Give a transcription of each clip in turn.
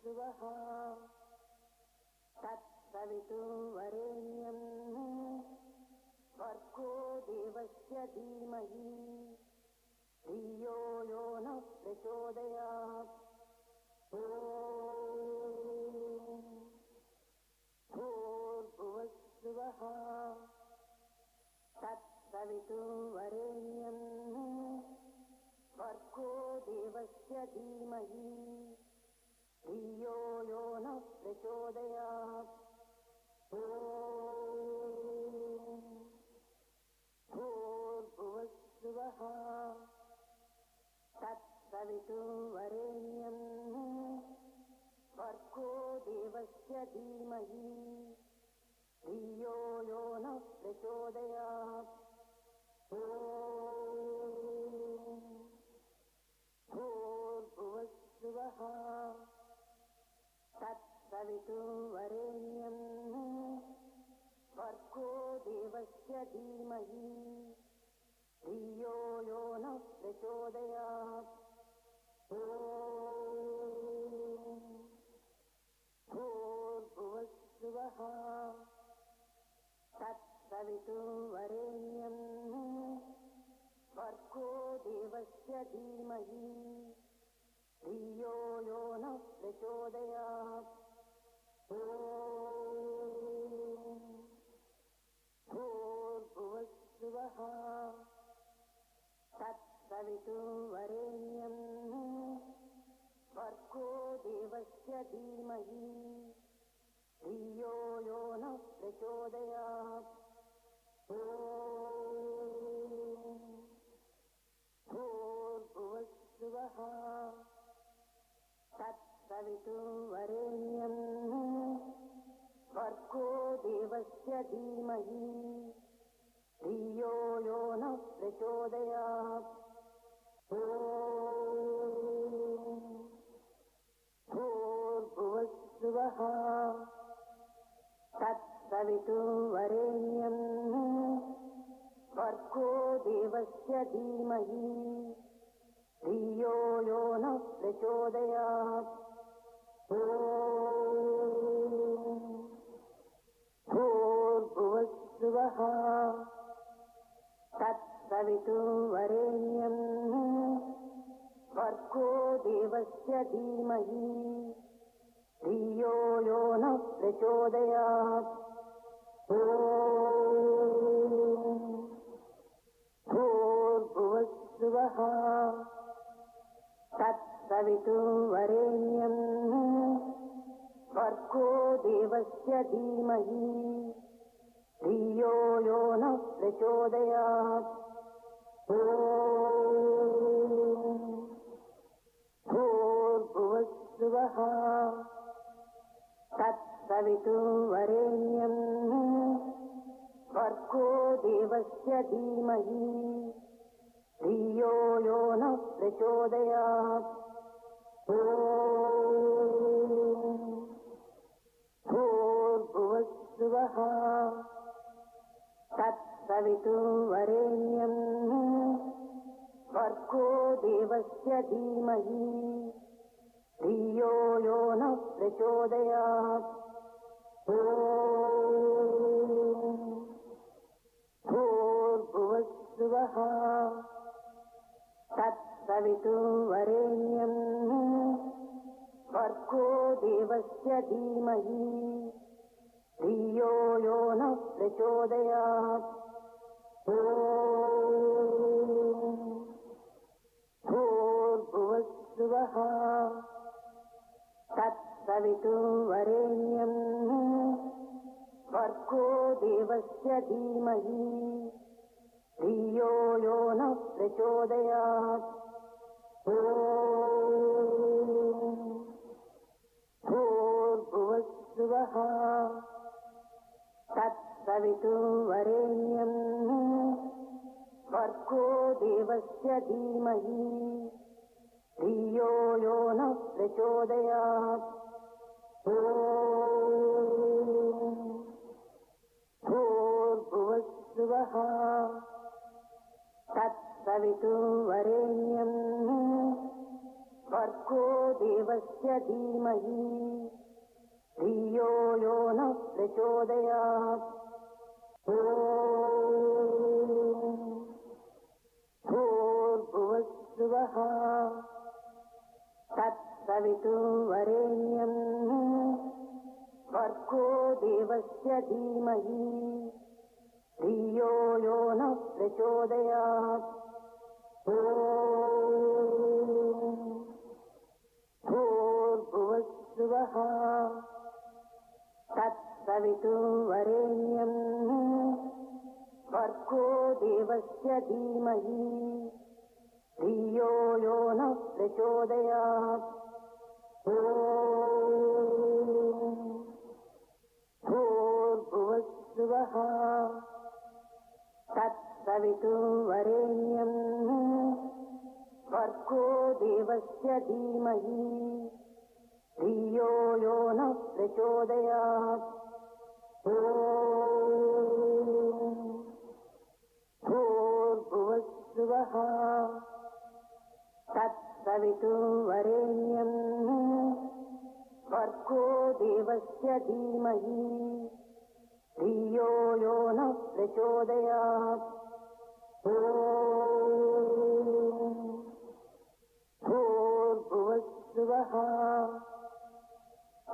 भूर्भुवस्सुवः तत्सवितुर्वरेण्यं भर्गो देवस्य धीमहि धियो यो नः प्रचोदयात्। भूर्भुवस्सुवः तत्सवितुर्वरेण्यं भर्गो देवस्य धीमहि धियो यो नः प्रचोदयात्। भूर्भुवस्सुवः तत्सवितुर्वरेण्यं भर्गो देवस्य धीमहि धियो यो नः प्रचोदयात्। भूर्भुवस्सुवः तत्सवितुर्वरेण्यं भर्गो देवस्य धीमहि धियो यो नः प्रचोदयात्। भूर्भुवस्सुवः तत्सवितुर्वरेण्यं भर्गो देवस्य धीमहि धियो यो नः प्रचोदयात्। भूर्भुवस्सुवः तत्सवितुर्वरेण्यं भर्गो देवस्य धीमहि धियो यो नः प्रचोदयात्। भूर्भुवस्सुवः तत्सवितुर्वरेण्यं भर्गो देवस्य धीमहि धियो यो नः प्रचोदयात्। भूर्भुवस्सुवः तत्सवितुर्वरेण्यं भर्गो देवस्य धीमहि धियो यो नः प्रचोदयात्। भूर्भुवस्सुवः तत्सवितुर्वरेण्यं भर्गो देवस्य धीमहि धियो यो नः प्रचोदयात्। भूर्भुवस्सुवः तत्सवितुर्वरेण्यं भर्गो देवस्य धीमहि धियो यो नः प्रचोदयात्। भूर्भुवस्सुवः तत्सवितुर्वरेण्यं भर्गो देवस्य धीमहि धियो यो नः प्रचोदयात्। भूर्भुवस्सुवः तत्सवितुर्वरेण्यं भर्गो देवस्य धीमहि धियो यो नः प्रचोदयात्। भूर्भुवस्सुवः तत्सवितुर्वरेण्यं भर्गो देवस्य धीमहि धियो यो नः प्रचोदयात्। भूर्भुवस्सुवः तत्सवितुर्वरेण्यं भर्गो देवस्य धीमहि धियो यो नः प्रचोदयात्। भूर्भुवस्सुवः तत्सवितुर्वरेण्यं भर्गो देवस्य धीमहि धियो यो नः प्रचोदयात्। भूर्भुवस्सुवः तत्सवितुर्वरेण्यं भर्गो देवस्य धीमहि धियो यो नः प्रचोदयात्। भूर्भुवस्सुवः तत्सवितुर्वरेण्यम् भर्गो देवस्य धीमहि धियो यो नः प्रचोदयात्। भूर्भुवस्सुवः तत्सवितुर्वरेण्यम् भर्गो देवस्य धीमहि धियो यो नः प्रचोदयात्। भूर्भुवस्सुवः तत्सवितुर्वरेण्यम् भर्गो देवस्य धीमहि धियो यो नः प्रचोदयात्। भूर्भुवस्सुवः तत्सवितुर्वरेण्यम् भर्गो देवस्य धीमहि धियो यो नः प्रचोदयात्। भूर्भुवस्सुवः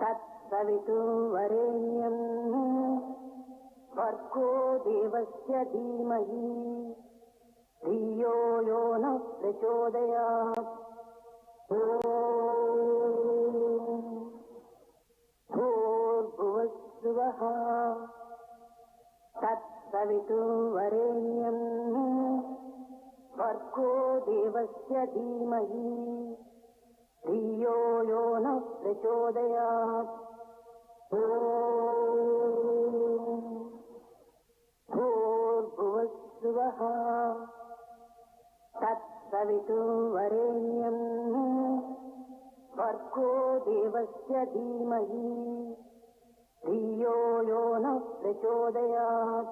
तत्सवितुर्वरेण्यम् भर्गो देवस्य धीमहि धियो यो नः प्रचोदयात्। भूर्भुवस्सुवः तत्सवितुर्वरेण्यम् भर्गो देवस्य धीमहि धियो यो नः प्रचोदयात्। भूर्भुवस्सुवः तत्सवितुर्वरेण्यम् भर्गो देवस्य धीमहि धियो यो नः प्रचोदयात्।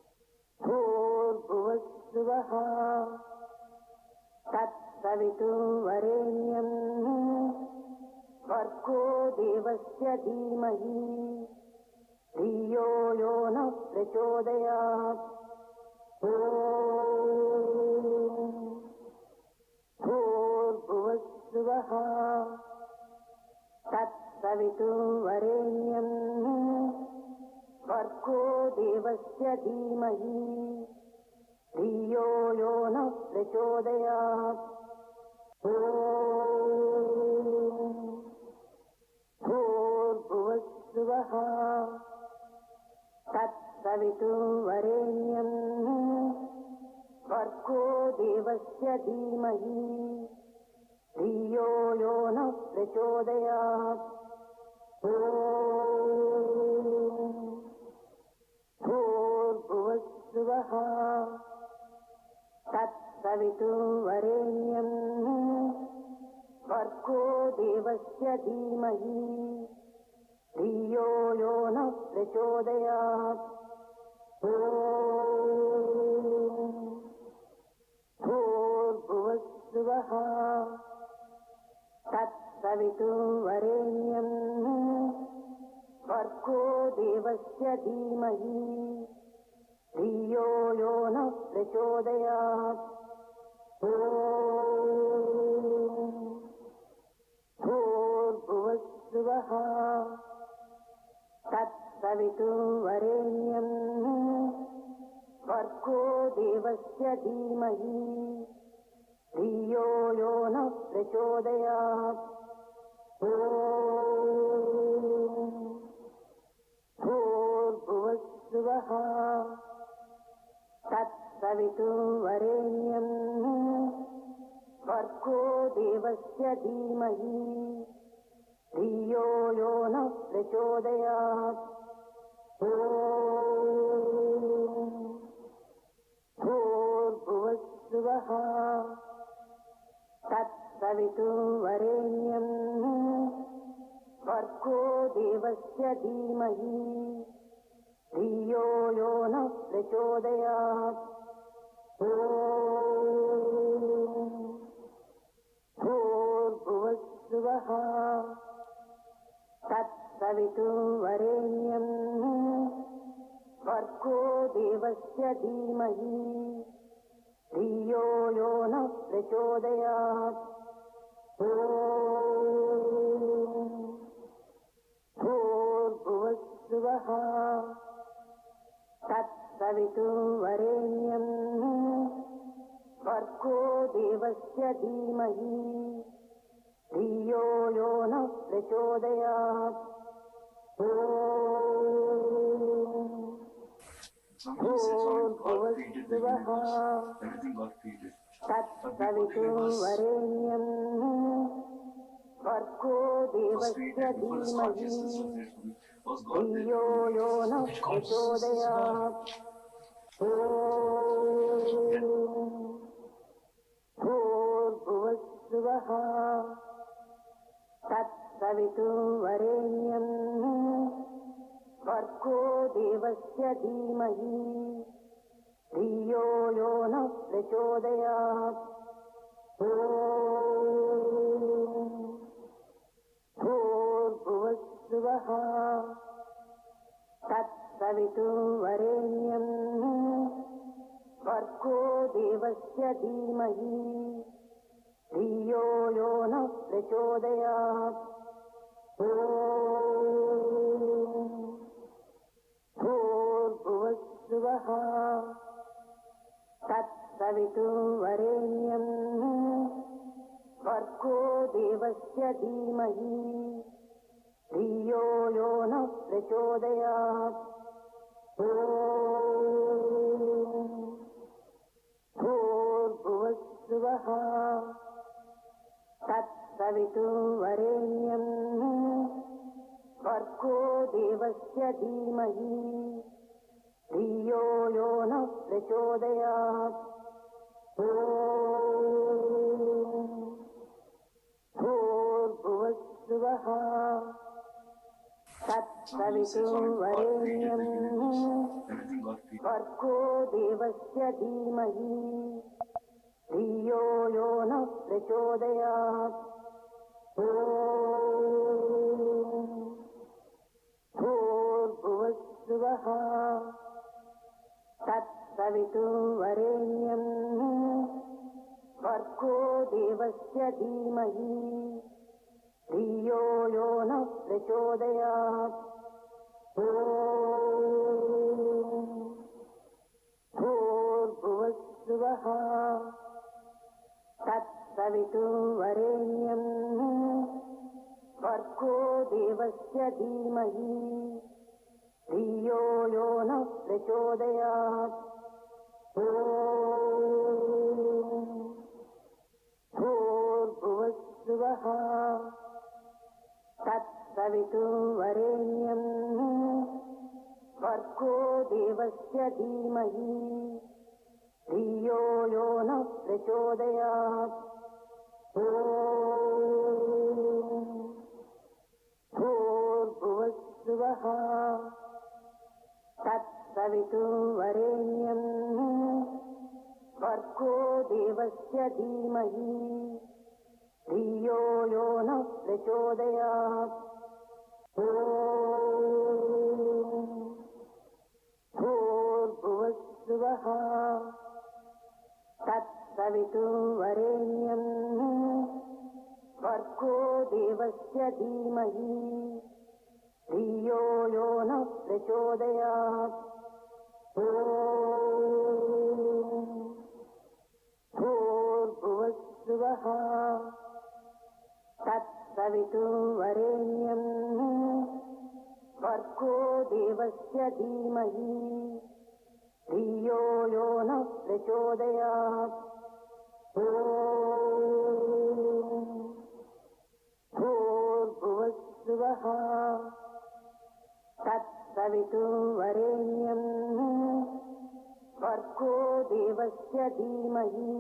भूर्भुवस्सुवः तत्सवितुर्वरेण्यम् भर्गो देवस्य धीमहि धियो यो नः प्रचोदयात्। भूर्भुवस्सुवः तत्सवितुर्वरेण्यम् भर्गो देवस्य धीमहि धियो यो नः प्रचोदयात्। भूर्भुवस्सुवः तत्सवितुर्वरेण्यम् भर्गो देवस्य धीमहि धियो यो नः प्रचोदयात्। भूर्भुवस्सुवः तत्सवितुर्वरेण्यम् भर्गो देवस्य धीमहि धियो यो नः प्रचोदयात्। भूर्भुवस्सुवः तत्सवितुर्वरेण्यम् भर्गो देवस्य धीमहि धियो यो नः प्रचोदयात्। भूर्भुवस्सुवः तत्सवितुर्वरेण्यम् भर्गो देवस्य धीमहि धियो यो नः प्रचोदयात्। भूर्भुवस्सुवः तत्सवितुर्वरेण्यम् भर्गो देवस्य धीमहि धियो यो नः प्रचोदयात्। भूर्भुवस्सुवः तत्सवितुर्वरेण्यम् भर्गो देवस्य धीमहि धियो यो नः प्रचोदयात्। भूर्भुवस्सुवः तत्सवितुर्वरेण्यं भर्गो देवस्य धीमहि धियो यो नः प्रचोदयात् भूर्भुवस्सुवः तत्सवितुर्वरेण्यं भर्गो देवस्य धीमहि धियो यो नः प्रचोदयात् भूर्भुवस्सुवः तत्सवितुर्वरेण्यं भर्गो देवस्य धीमहि धियो यो नः प्रचोदयात् भूर्भुवस्सुवः तत्सवितुर्वरेण्यं भर्गो देवस्य धीमहि धियो यो नः प्रचोदयात् भूर्भुवस्सुवः तत्सवितुर्वरेण्यं भर्गो देवस्य धीमहि धियो यो नः प्रचोदयात् भूर्भुवस्सुवः तत्सवितुर्वरेण्यं भर्गो देवस्य धीमहि धियो यो नः प्रचोदयात् भूर्भुवस्सुवः तत्सवितुर्वरेण्यं भर्गो देवस्य धीमहि धियो यो नः प्रचोदयात् भूर्भुवस्सुवः तत्सवितुर्वरेण्यं भर्गो देवस्य धीमहि धियो यो नः प्रचोदयात् भूर्भुवस्सुवः तत्सवितुर्वरेण्यं भर्गो देवस्य धीमहि धियो यो नः प्रचोदयात् भूर्भुवस्सुवः तत्सवितुर्वरेण्यं भर्गो देवस्य धीमहि धियो यो नः प्रचोदयात् भूर्भुवस्सुवः तत्सवितुर्वरेण्यं भर्गो देवस्य धीमहि धियो यो नः प्रचोदयात् भूर्भुवस्सुवः तत्सवितुर्वरेण्यं भर्गो देवस्य धीमहि धियो यो नः प्रचोदयात् भूर्भुवस्सुवः तत्सवितुर्वरेण्यं भर्गो देवस्य धीमहि धियो यो नः प्रचोदयात् भूर्भुवस्सुवः तत्सवितुर्वरेण्यं भर्गो देवस्य धीमहि धियो यो नः प्रचोदयात् भूर्भुवस्सुवः तत्सवितुर्वरेण्यं भर्गो देवस्य धीमहि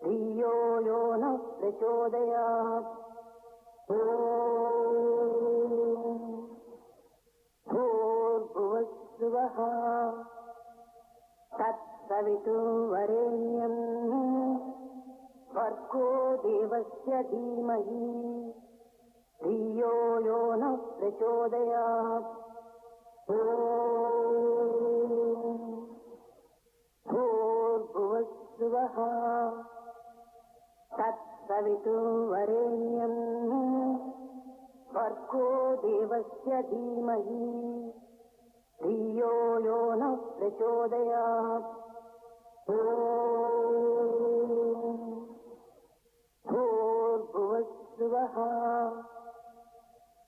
धियो यो नः प्रचोदयात् भूर्भुवस्सुवः तत्सवितुर्वरेण्यं भर्गो भर्गो देवस्य धीमहि धियो यो नः प्रचोदयात्। भूर्भुवस्सुवः तत्सवितुर्वरेण्यं भर्गो देवस्य धीमहि धियो यो नः प्रचोदयात्। भूर्भुवस्सुवः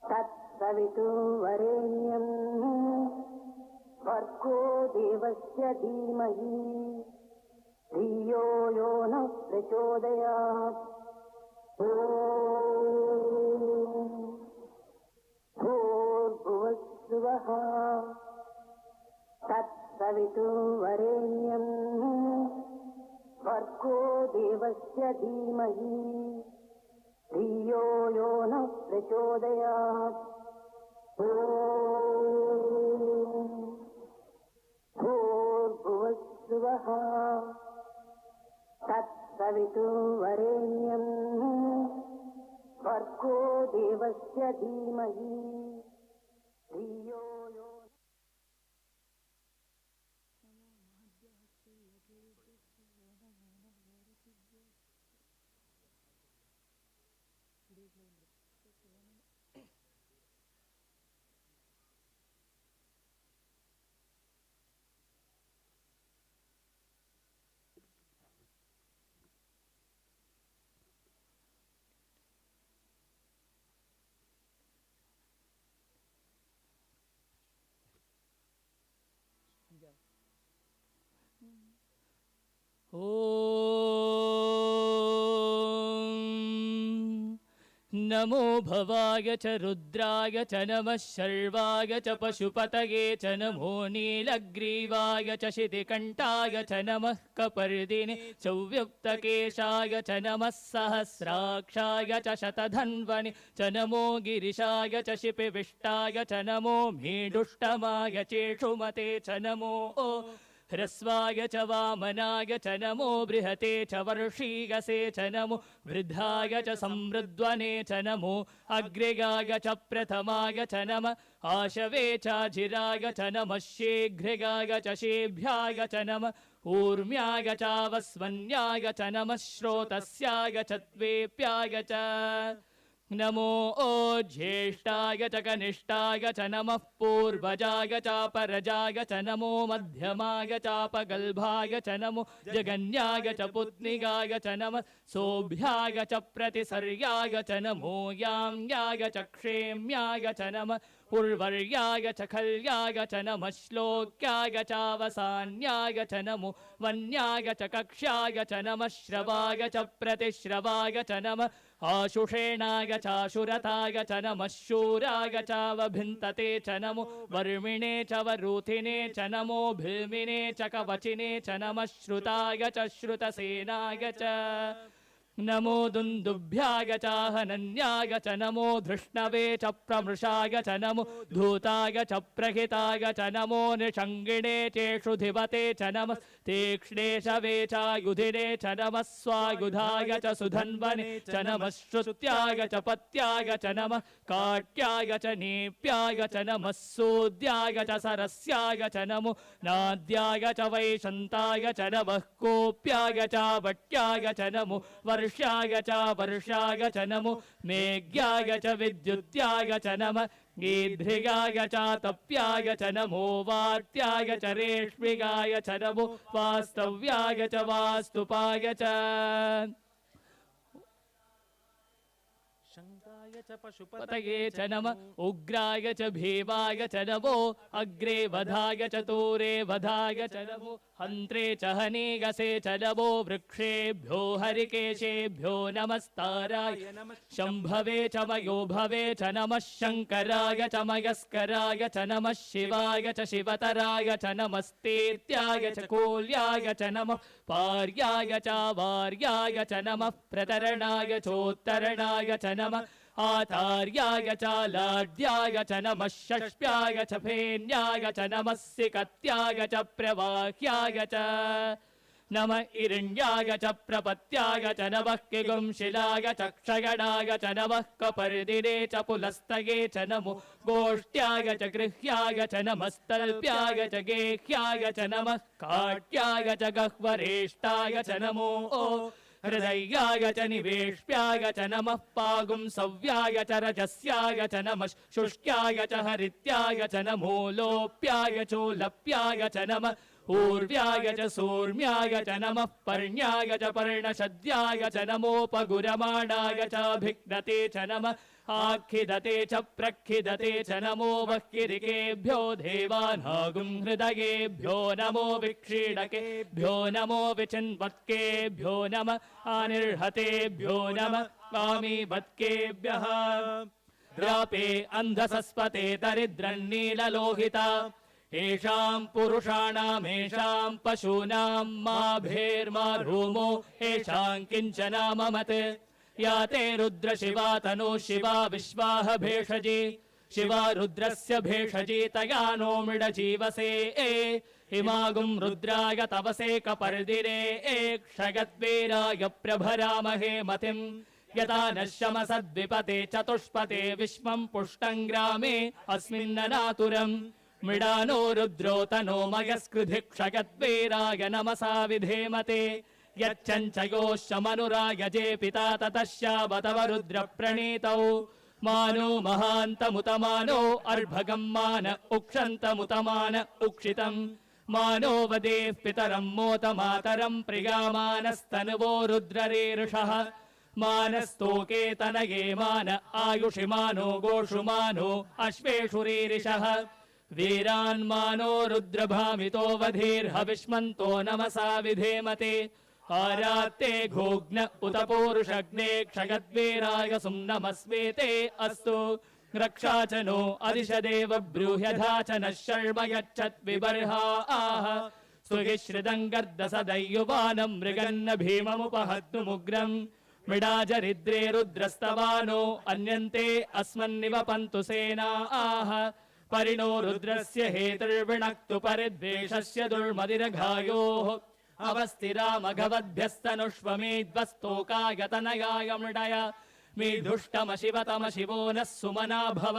तत्सवितुर्वरेण्यं भर्गो देवस्य धीमहि धियो यो नः प्रचोदयात्। भूर्भुवस्सुवः तत्सवितुर्वरेण्यं भर्गो देवस्य धीमहि धियो यो नः प्रचोदयात्। भूर्भुवस्सुवः तत्सवितुर्वरेण्यं भर्गो देवस्य धीमहि धियो यो। नमो भवाय च रुद्राय च नमः शर्वाय च पशुपतये च नमो नीलग्रीवाय च शितिकण्ठाय च नमः कपर्दिने चौव्युक्तकेशाय च नमः सहस्राक्षाय च शतधन्वने च नमो गिरिशाय च शिपिविष्टाय च नमो मेढुष्टमाय चेषुमते च नमो ह्रस्वाय च वामनाय च नमो बृहते च वर्षीयसे च नमो वृद्धाय च समृद्ध्वने च नमो अग्र्याय च प्रथमाय च नमः आशवे चाजिराय च नमः शीघ्राय च शेभ्याय च नमः ऊर्म्याय चावस्वन्याय च नमः श्रोतस्याय च त्वेप्याय च नमो ज्येष्ठाय च कनिष्ठाय च नमः पूर्वजाय चापरजाय च नमो मध्यमाय चापगल्भाय च नमो जगन्याय च पुत्निगाय च नमः सोभ्याय च प्रतिसर्याय च नमो याम्याय च क्षेम्याय च नमः उर्वर्याय च खल्याय च नमः श्लोक्याय चावसान्याय च नमो वन्याय च कक्ष्याय च नमः श्रवाय च प्रतिश्रवाय च नमः आशुषेणाय चाशुरताय च नमः शूराय चावभिन्तते च नमो वर्मिणे च वरूथिने च नमो भीमिने च कवचिने च नमः श्रुताय च श्रुतसेनाय च नमो दुन्दुभ्याय च हनन्याय च नमो धृष्णवे च प्रमृषाय च नमो धूताय च प्रहिताय च नमो निषङ्गिणे चेषुधिपते च नमः तीक्ष्णेशवे च युधिने च नमः स्वायुधाय च सुधन्वने च नमः श्रुत्याय च पत्याय च नमः काट्याय च नेप्याय च नमः सूद्याय च सरस्याय च नमो नाद्याय च वैशन्ताय च नमः कोप्याय च वट्याय च नमो वर्षाय च वर्षाय च नमो मेघ्याय च विद्युत्याय च नमः गीध्रिगाय च तप्याय च नमो वात्याय च रेष्मिगाय च नमो वास्तव्याय च वास्तुपाय च शङ्काय च पशुपतये च नमः उग्राय च भीमाय च नमो अग्रे वधाय च तूरे वधाय च नमो हन्त्रे च हनीगसे च नमो वृक्षेभ्यो हरिकेशेभ्यो नमस्ताराय नमः शम्भवे च मयोभवे च नमः शङ्कराय च मयस्कराय च नमः शिवाय च शिवतराय च नमस्तेत्याय च कोल्याय च नमः पार्याय च वार्याय च नमः प्रतरणाय चोत्तरणाय च नमः आचार्याय च लाड्याय च नमः षष्प्याय च फेन्याय च नमः सिकत्याय च प्रवाह्याय च नम इरिण्याय च प्रपत्याय च नमः किगुंशिलाय च क्षगणाय च नमः कपर्दिने च पुलस्तये च नमो गोष्ठ्याय च गृह्याय च नमस्तल्प्याय च गेह्याय च नमः काट्याय च गह्वरेष्टाय च नमो हृदयाय च निवेश्याय च नमः पागुंसव्याय च रजस्याय च नमः शुष्क्याय च हरित्याय च नमो लोप्याय चोलप्याय च नमः ऊर्व्याय च सूर्म्याय च नमः पर्ण्याय च पर्णशद्याय च नमोपगुरमाणाय च भिघ्नते च नमः आखिदते च प्रखिदते च नमो वह्किरिकेभ्यो देवानागुं हृदयेभ्यो नमो विक्षीणकेभ्यो नमो विचिन्वत्केभ्यो नमः आनिर्हतेभ्यो नमः आमीवत्केभ्यः द्रापे अन्धसस्पते दरिद्रन्नीललोहिता येषां पुरुषाणामेषां पशूनां मा भेर्मा रूमो येषां किञ्चन ममत् या ते रुद्रशिवा तनु शिवा विश्वाह भेषजी शिवा रुद्रस्य भेषजी तया नो मृडजीवसे हिमागुं रुद्राय तवसे कपर्दिने क्षगद्वीराय प्रभरामहे मतिम् यथा नश्यमसद्विपते चतुष्पते विश्वं पुष्टं ग्रामे अस्मिन्ननातुरम् मृडानो रुद्रो तनो मयस्कृधि क्षगद्वीराय नमसा विधेमते यच्चञ्चयोश्चमनुरायजे पिता ततश्यावतव रुद्रप्रणीतौ मानो महान्तमुतमानो अर्भगं मान उक्षन्तमुतमान उक्षितम् मानो वदेः पितरं मोत मातरं प्रियामानस्तनुवो रुद्ररीर्षः मानस्तोके तनये मान आयुषि मानो गोषु मानो अश्वेषु रीरिषः वीरान्मानो रुद्रभामितो वधीर्हविष्मन्तो नमसा विधेमते आरात्ते घोग्न उत पूरुषग्ने क्षगद्वीराय सुम्नमस्वेते अस्तु रक्षा च नो अधिशदेव ब्रूह्यधा च नः शर्म यच्छद्विबर्हा आह सुगिश्रितं गर्दसदय्युवानं मृगन्न भीममुपहत्तुमुग्रम् मृडाजरिद्रे रुद्रस्तवानो अन्यन्ते अस्मन्निवपन्तु सेना आह परिणो रुद्रस्य हेतुर्विणक्तु परिद्वेषस्य दुर्मदिरघायोः अवस्थिरामघवद्भ्यस्तनुष्वमेध्वस्तोकायतनयाय मृडय मे धुष्टमशिवतमशिवो नः सुमना भव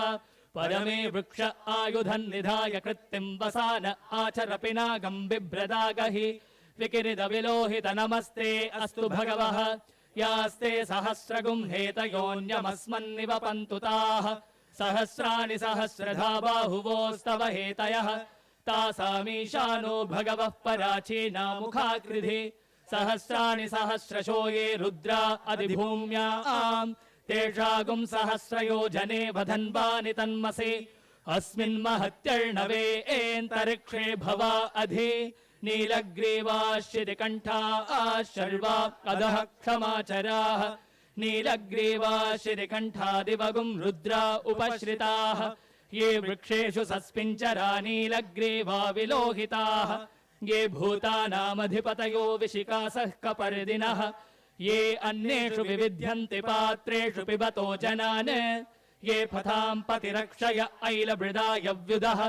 परमे वृक्ष आयुधन्निधाय कृत्तिं वसान आचरपिनागं बिभ्रदागहि विकिरिदविलोहित नमस्ते अस्तु भगवः यास्ते सहस्रगुं हेतयोऽन्यमस्मन्निवपन्तु ताः सहस्राणि सहस्रधा बाहुवोस्तव हेतयः तासामीशानो भगवः पराचीना मुखाकृधि सहस्राणि सहस्रशो ये रुद्रा अधिभूम्याम् तेषागुं सहस्रयोजने वधन्वानि तन्मसि अस्मिन् महत्यर्णवे एन्तरिक्षे भवा अधि नीलग्रीवाश्चितिकण्ठा शर्वा अधः क्षमाचराः नीलग्रीवाश्चितिकण्ठादिवगुं रुद्रा उपश्रिताः ये वृक्षेषु सस्पिञ्चरा नीलग्रीवा विलोहिताः ये भूतानामधिपतयो विशिकासः कपर्दिनः ये अन्येषु विविध्यन्ति पात्रेषु पिबतो जनान् ये पथां पतिरक्षय ऐलभृदाय व्युदः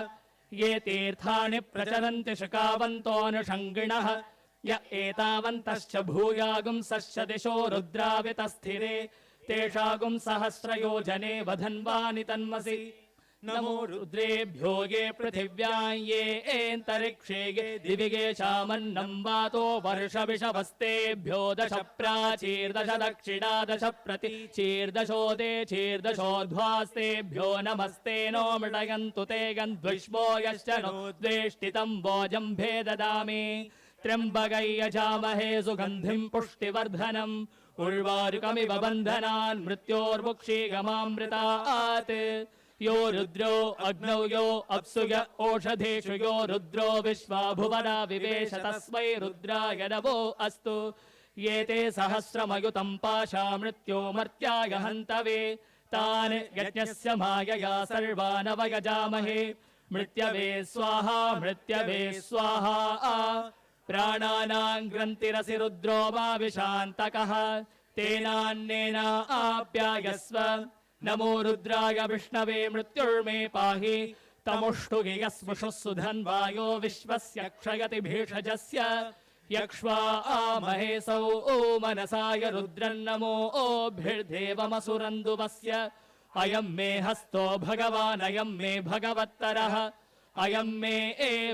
ये तीर्थानि प्रचरन्ति शकावन्तोऽनुषङ्गिणः य एतावन्तश्च भूयागुंसश्च दिशो रुद्रावितस्थिरे तेषागुं सहस्रयोजने वधन्वानि तन्मसि नमो रुद्रेभ्यो ये पृथिव्यां ये एन्तरिक्षे ये दिवि येषामन्नं वातो वर्षविषवस्तेभ्यो दश प्राचीर्दश दक्षिणा दश प्रतीचीर्दशोदे चीर्दशोध्वास्तेभ्यो नमस्ते नो मृडयन्तु ते गन्ध्विष्मो यश्च नो द्वेष्टितं वोजम्भे ददामि त्र्यम्बकै यजामहे सुगन्धिं पुष्टिवर्धनम् उर्वारुकमिव बन्धनान् मृत्योर्मुक्षीगमामृतात् यो रुद्रो अग्नौ यो अप्सु य ओषधेषु यो रुद्रो विश्वा भुवना विवेश तस्मै रुद्राय नमो अस्तु ये ते सहस्रमयुतं पाशा मृत्यो मर्त्याय हन्तवे तान् यज्ञस्य मायया सर्वानवयजामहे मृत्यवे स्वाहा प्राणानां ग्रन्थिरसि रुद्रो मा विशान्तकः तेनान्नेन आप्यायस्व नमो रुद्राय विष्णवे मृत्युर्मे पाहि तमुष्टुगे यस्मुषुः सुधन्वायो विश्वस्य क्षयति भेषजस्य यक्ष्वा महेशौ मनसाय रुद्रन्नमो भिर्देवमसुरन्दुमस्य अयं मे हस्तो भगवान् अयं मे भगवत्तरः अयं मे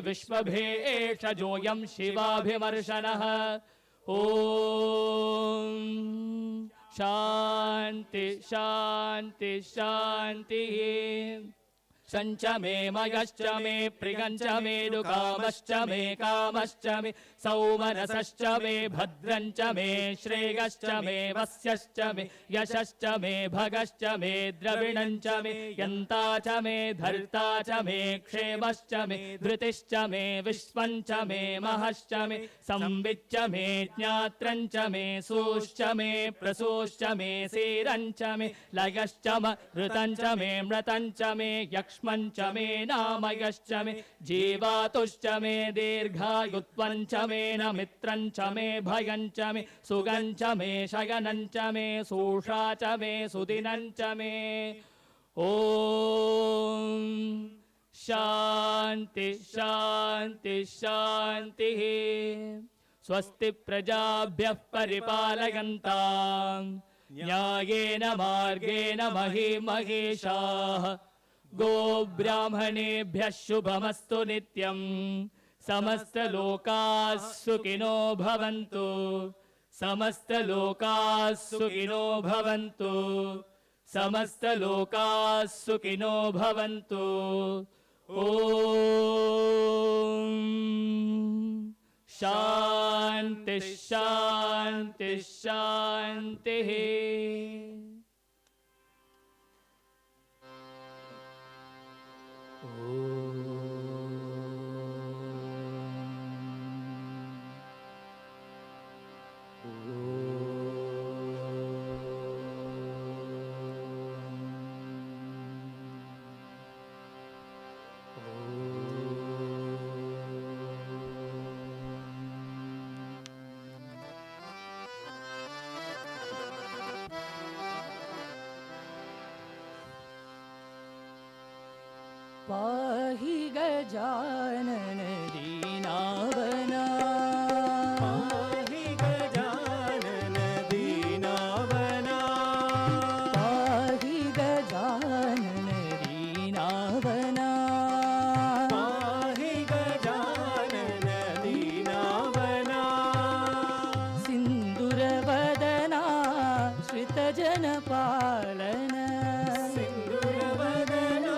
विश्वभेषजोऽयं शिवाभिमर्शनः ॐ शान्ति शान्ति शान्तिः शञ्च मे मयश्च मे प्रियञ्च मे दुकामश्च मे कामश्च मे सौमनसश्च मे भद्रञ्च मे श्रेयश्च मे वस्यश्च मे यशश्च मे भगश्च मे द्रविणञ्च मे यन्ता च मे धर्ता च मे क्षेमश्च मे धृतिश्च मे विश्वञ्च मे महश्च मे संविच्च मे ज्ञात्रञ्च मे सूश्च मे प्रसूश्च मे सीरञ्च मे लयश्च ऋतञ्च मे मृतञ्च मे यक्ष्मञ्च मे नामयश्च मे जीवातुश्च मे दीर्घायुत्वञ्च मे न मित्रञ्च मे भयञ्च मे सुगञ्च मे शयनञ्च मे सूषा च मे सुदिनञ्च मे ॐ शान्ति शान्ति शान्तिः स्वस्ति प्रजाभ्यः परिपालयन्ताम् न्यायेन मार्गेण महीमहेशाः गोब्राह्मणेभ्यः शुभमस्तु नित्यम् समस्तलोकाः सुखिनो भवन्तु समस्तलोकाः सुखिनो भवन्तु समस्तलोकाः सुखिनो भवन्तु ॐ शान्ति शान्ति शान्तिः पाहि गजानन दीनावना पाहि गजानन दीनावना पाहि गजानन दीनावना पाहि गजानन दीनावना सिन्दूरवदना श्रितजनपालन सिन्दूरवदना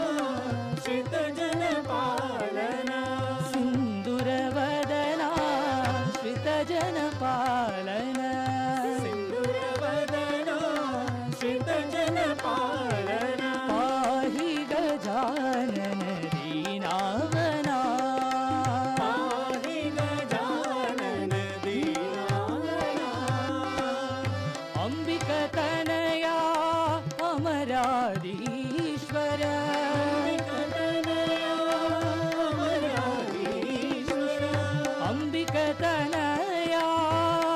श्रितजनपालन सिन्दूरवदना श्रितजनपालन पाहि गजानन दीनावना पाहि गजानन दीनावना अम्बिकतनया अमराधीश्वर अंबिकतनया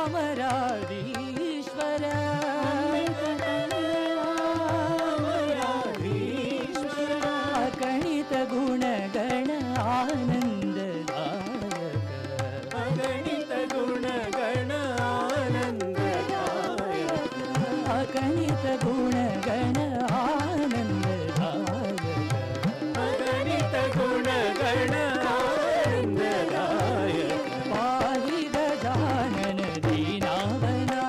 अमराधीश्वर अगणित गुणगण आनन्ददायक अगणित गुणगण आनन्ददायक अगणित गुणगण आनन्ददायक अगणित गुणगण आनन्ददायक पाहि गजानन दीनावना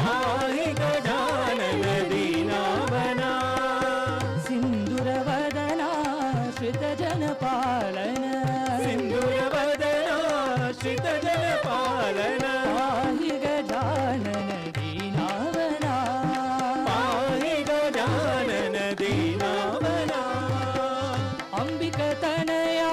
पाहि गजानन दीनावना सिन्दूरवदना श्रितजनपालन सिन्दूरवदना श्रितजनपालन पाहि गजानन दीनावना पाहि गजानन दीनावना अम्बिकतनया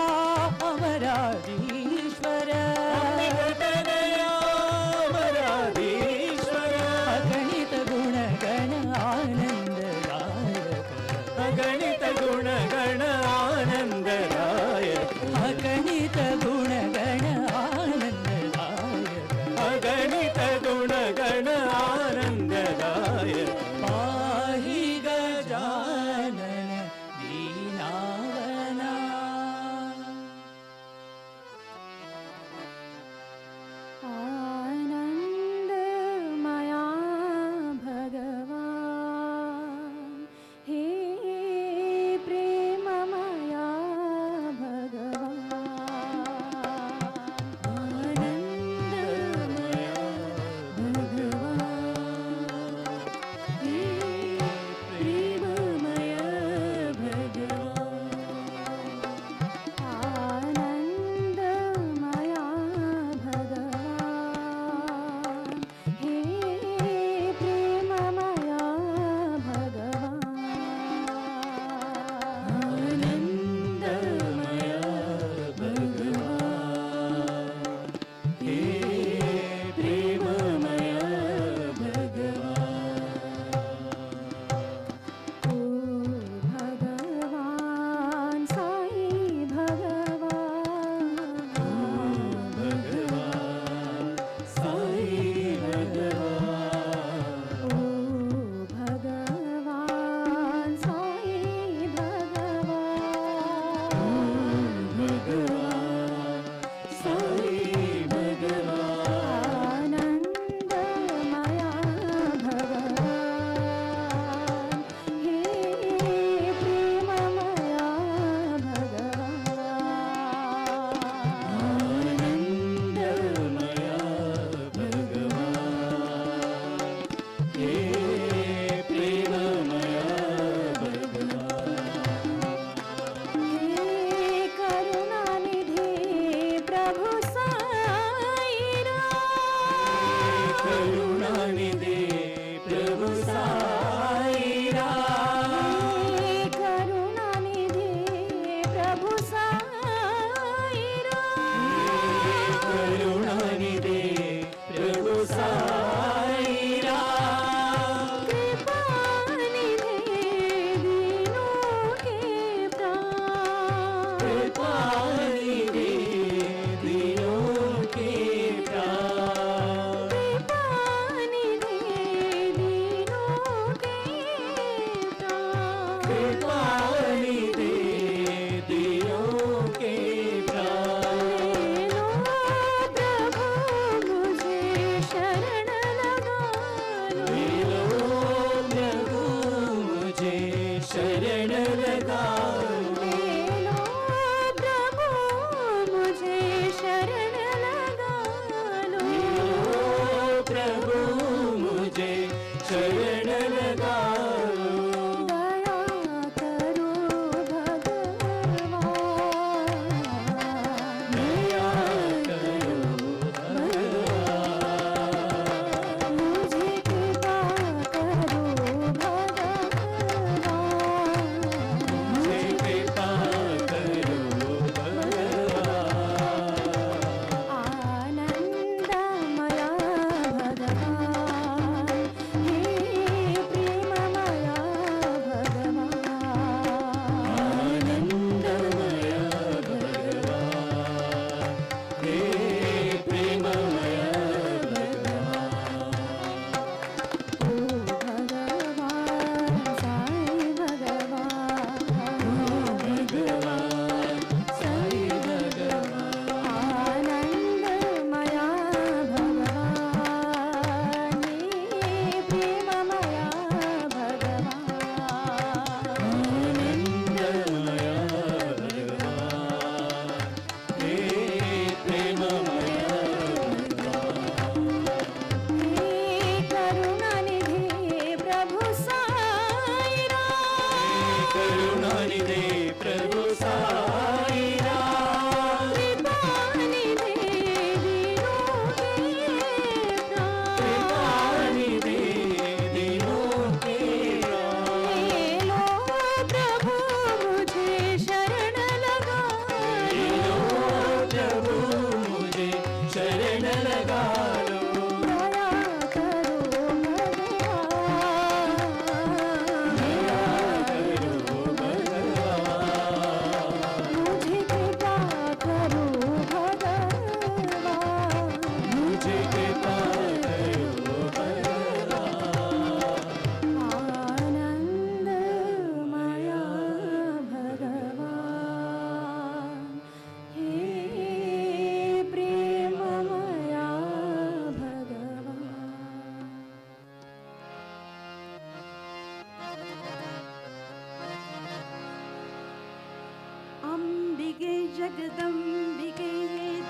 जगदम्बिके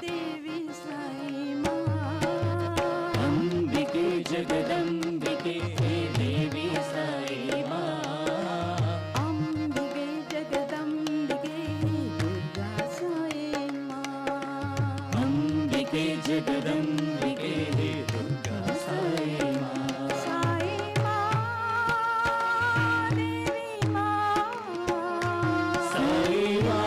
देवी साई माँ, अंबिके जगदम्बिके देवी साई माँ, अंबिके जगदम्बिके दुर्गा साई माँ, अंबिके जगदम्बिके दुर्गा साई माँ, साई माँ देवी माँ, साई माँ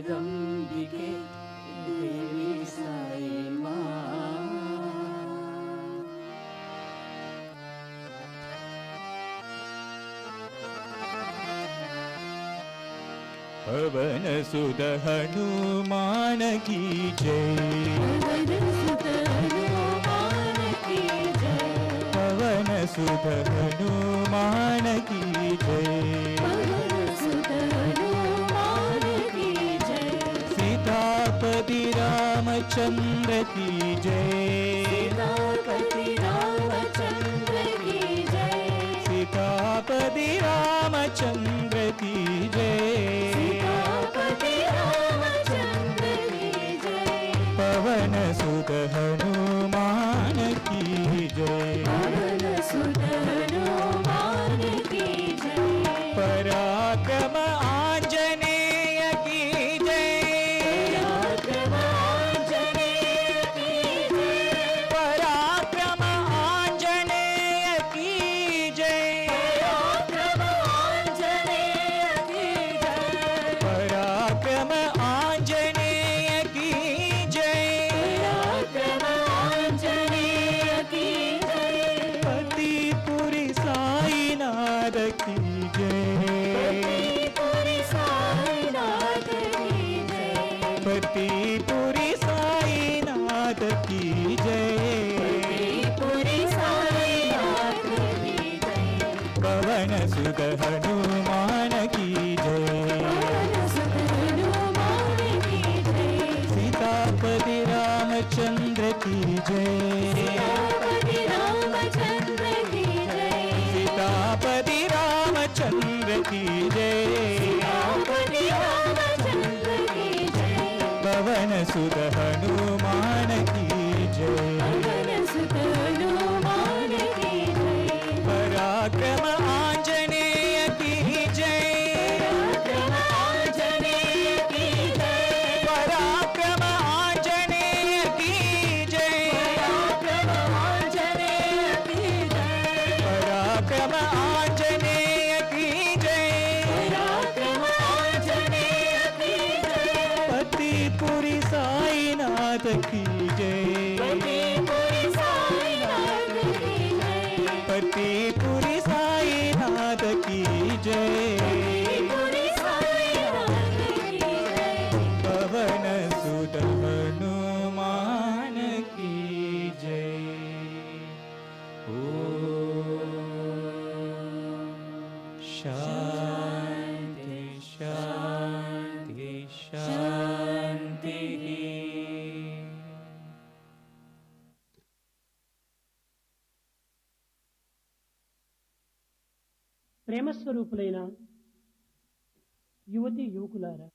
जगदम्बिके देवी साई माँ। पवन सुत हनुमान की जय, पवन सुत हनुमान की जय, पवन सुत हनुमान की जय, पवन सुत हनुमान की जय, सीतापति रामचंद्र की जय, सीतापति रामचंद्र की जय, सीतापति रामचंद्र की जय, सीतापति रामचंद्र की जय, पवन सुत हनुमान की जय, पवन सुत हनुमान की जय, पराक्रम आंजनेय की जय, पराक्रम आंजनेय की जय, पराक्रम आंजनेय की जय, पराक्रम आंजनेय की जय, पराक्रम आंजनेय की जय, पराक्रम आंजनेय की जय, पतिपुरी साईनाथ की जय, पतिपुरी साईनाथ की जय, पतिपुरी साईनाथ की जय, पतिपुरी साईनाथ की जय, पवन सुत हनुमान की जय, पवन सुत हनुमान की जय, सीतापति रामचंद्र की जय, सीतापति रामचंद्र की जय, सीतापति रामचंद्र की जय, सीतापति रामचंद्र की जय, पवन सुत हनुमान की जय, पवन सुत हनुमान की जय, पराक्रम आंजनेय की जय, पराक्रम आंजनेय की जय, पराक्रम आंजनेय की जय, पराक्रम आंजनेय की जय, पराक्रम आंजनेय की जय, पराक्रम आंजनेय की जय, पतिपुरी साईनाथ की जय, पतिपुरी साईनाथ की जय, पतिपुरी साईनाथ की जय, पतिपुरी साईनाथ की जय, पवन सुत हनुमान की जय। शांति शांति शांति। ప్రేమస్వరూపులైన యువతి యువకులారా,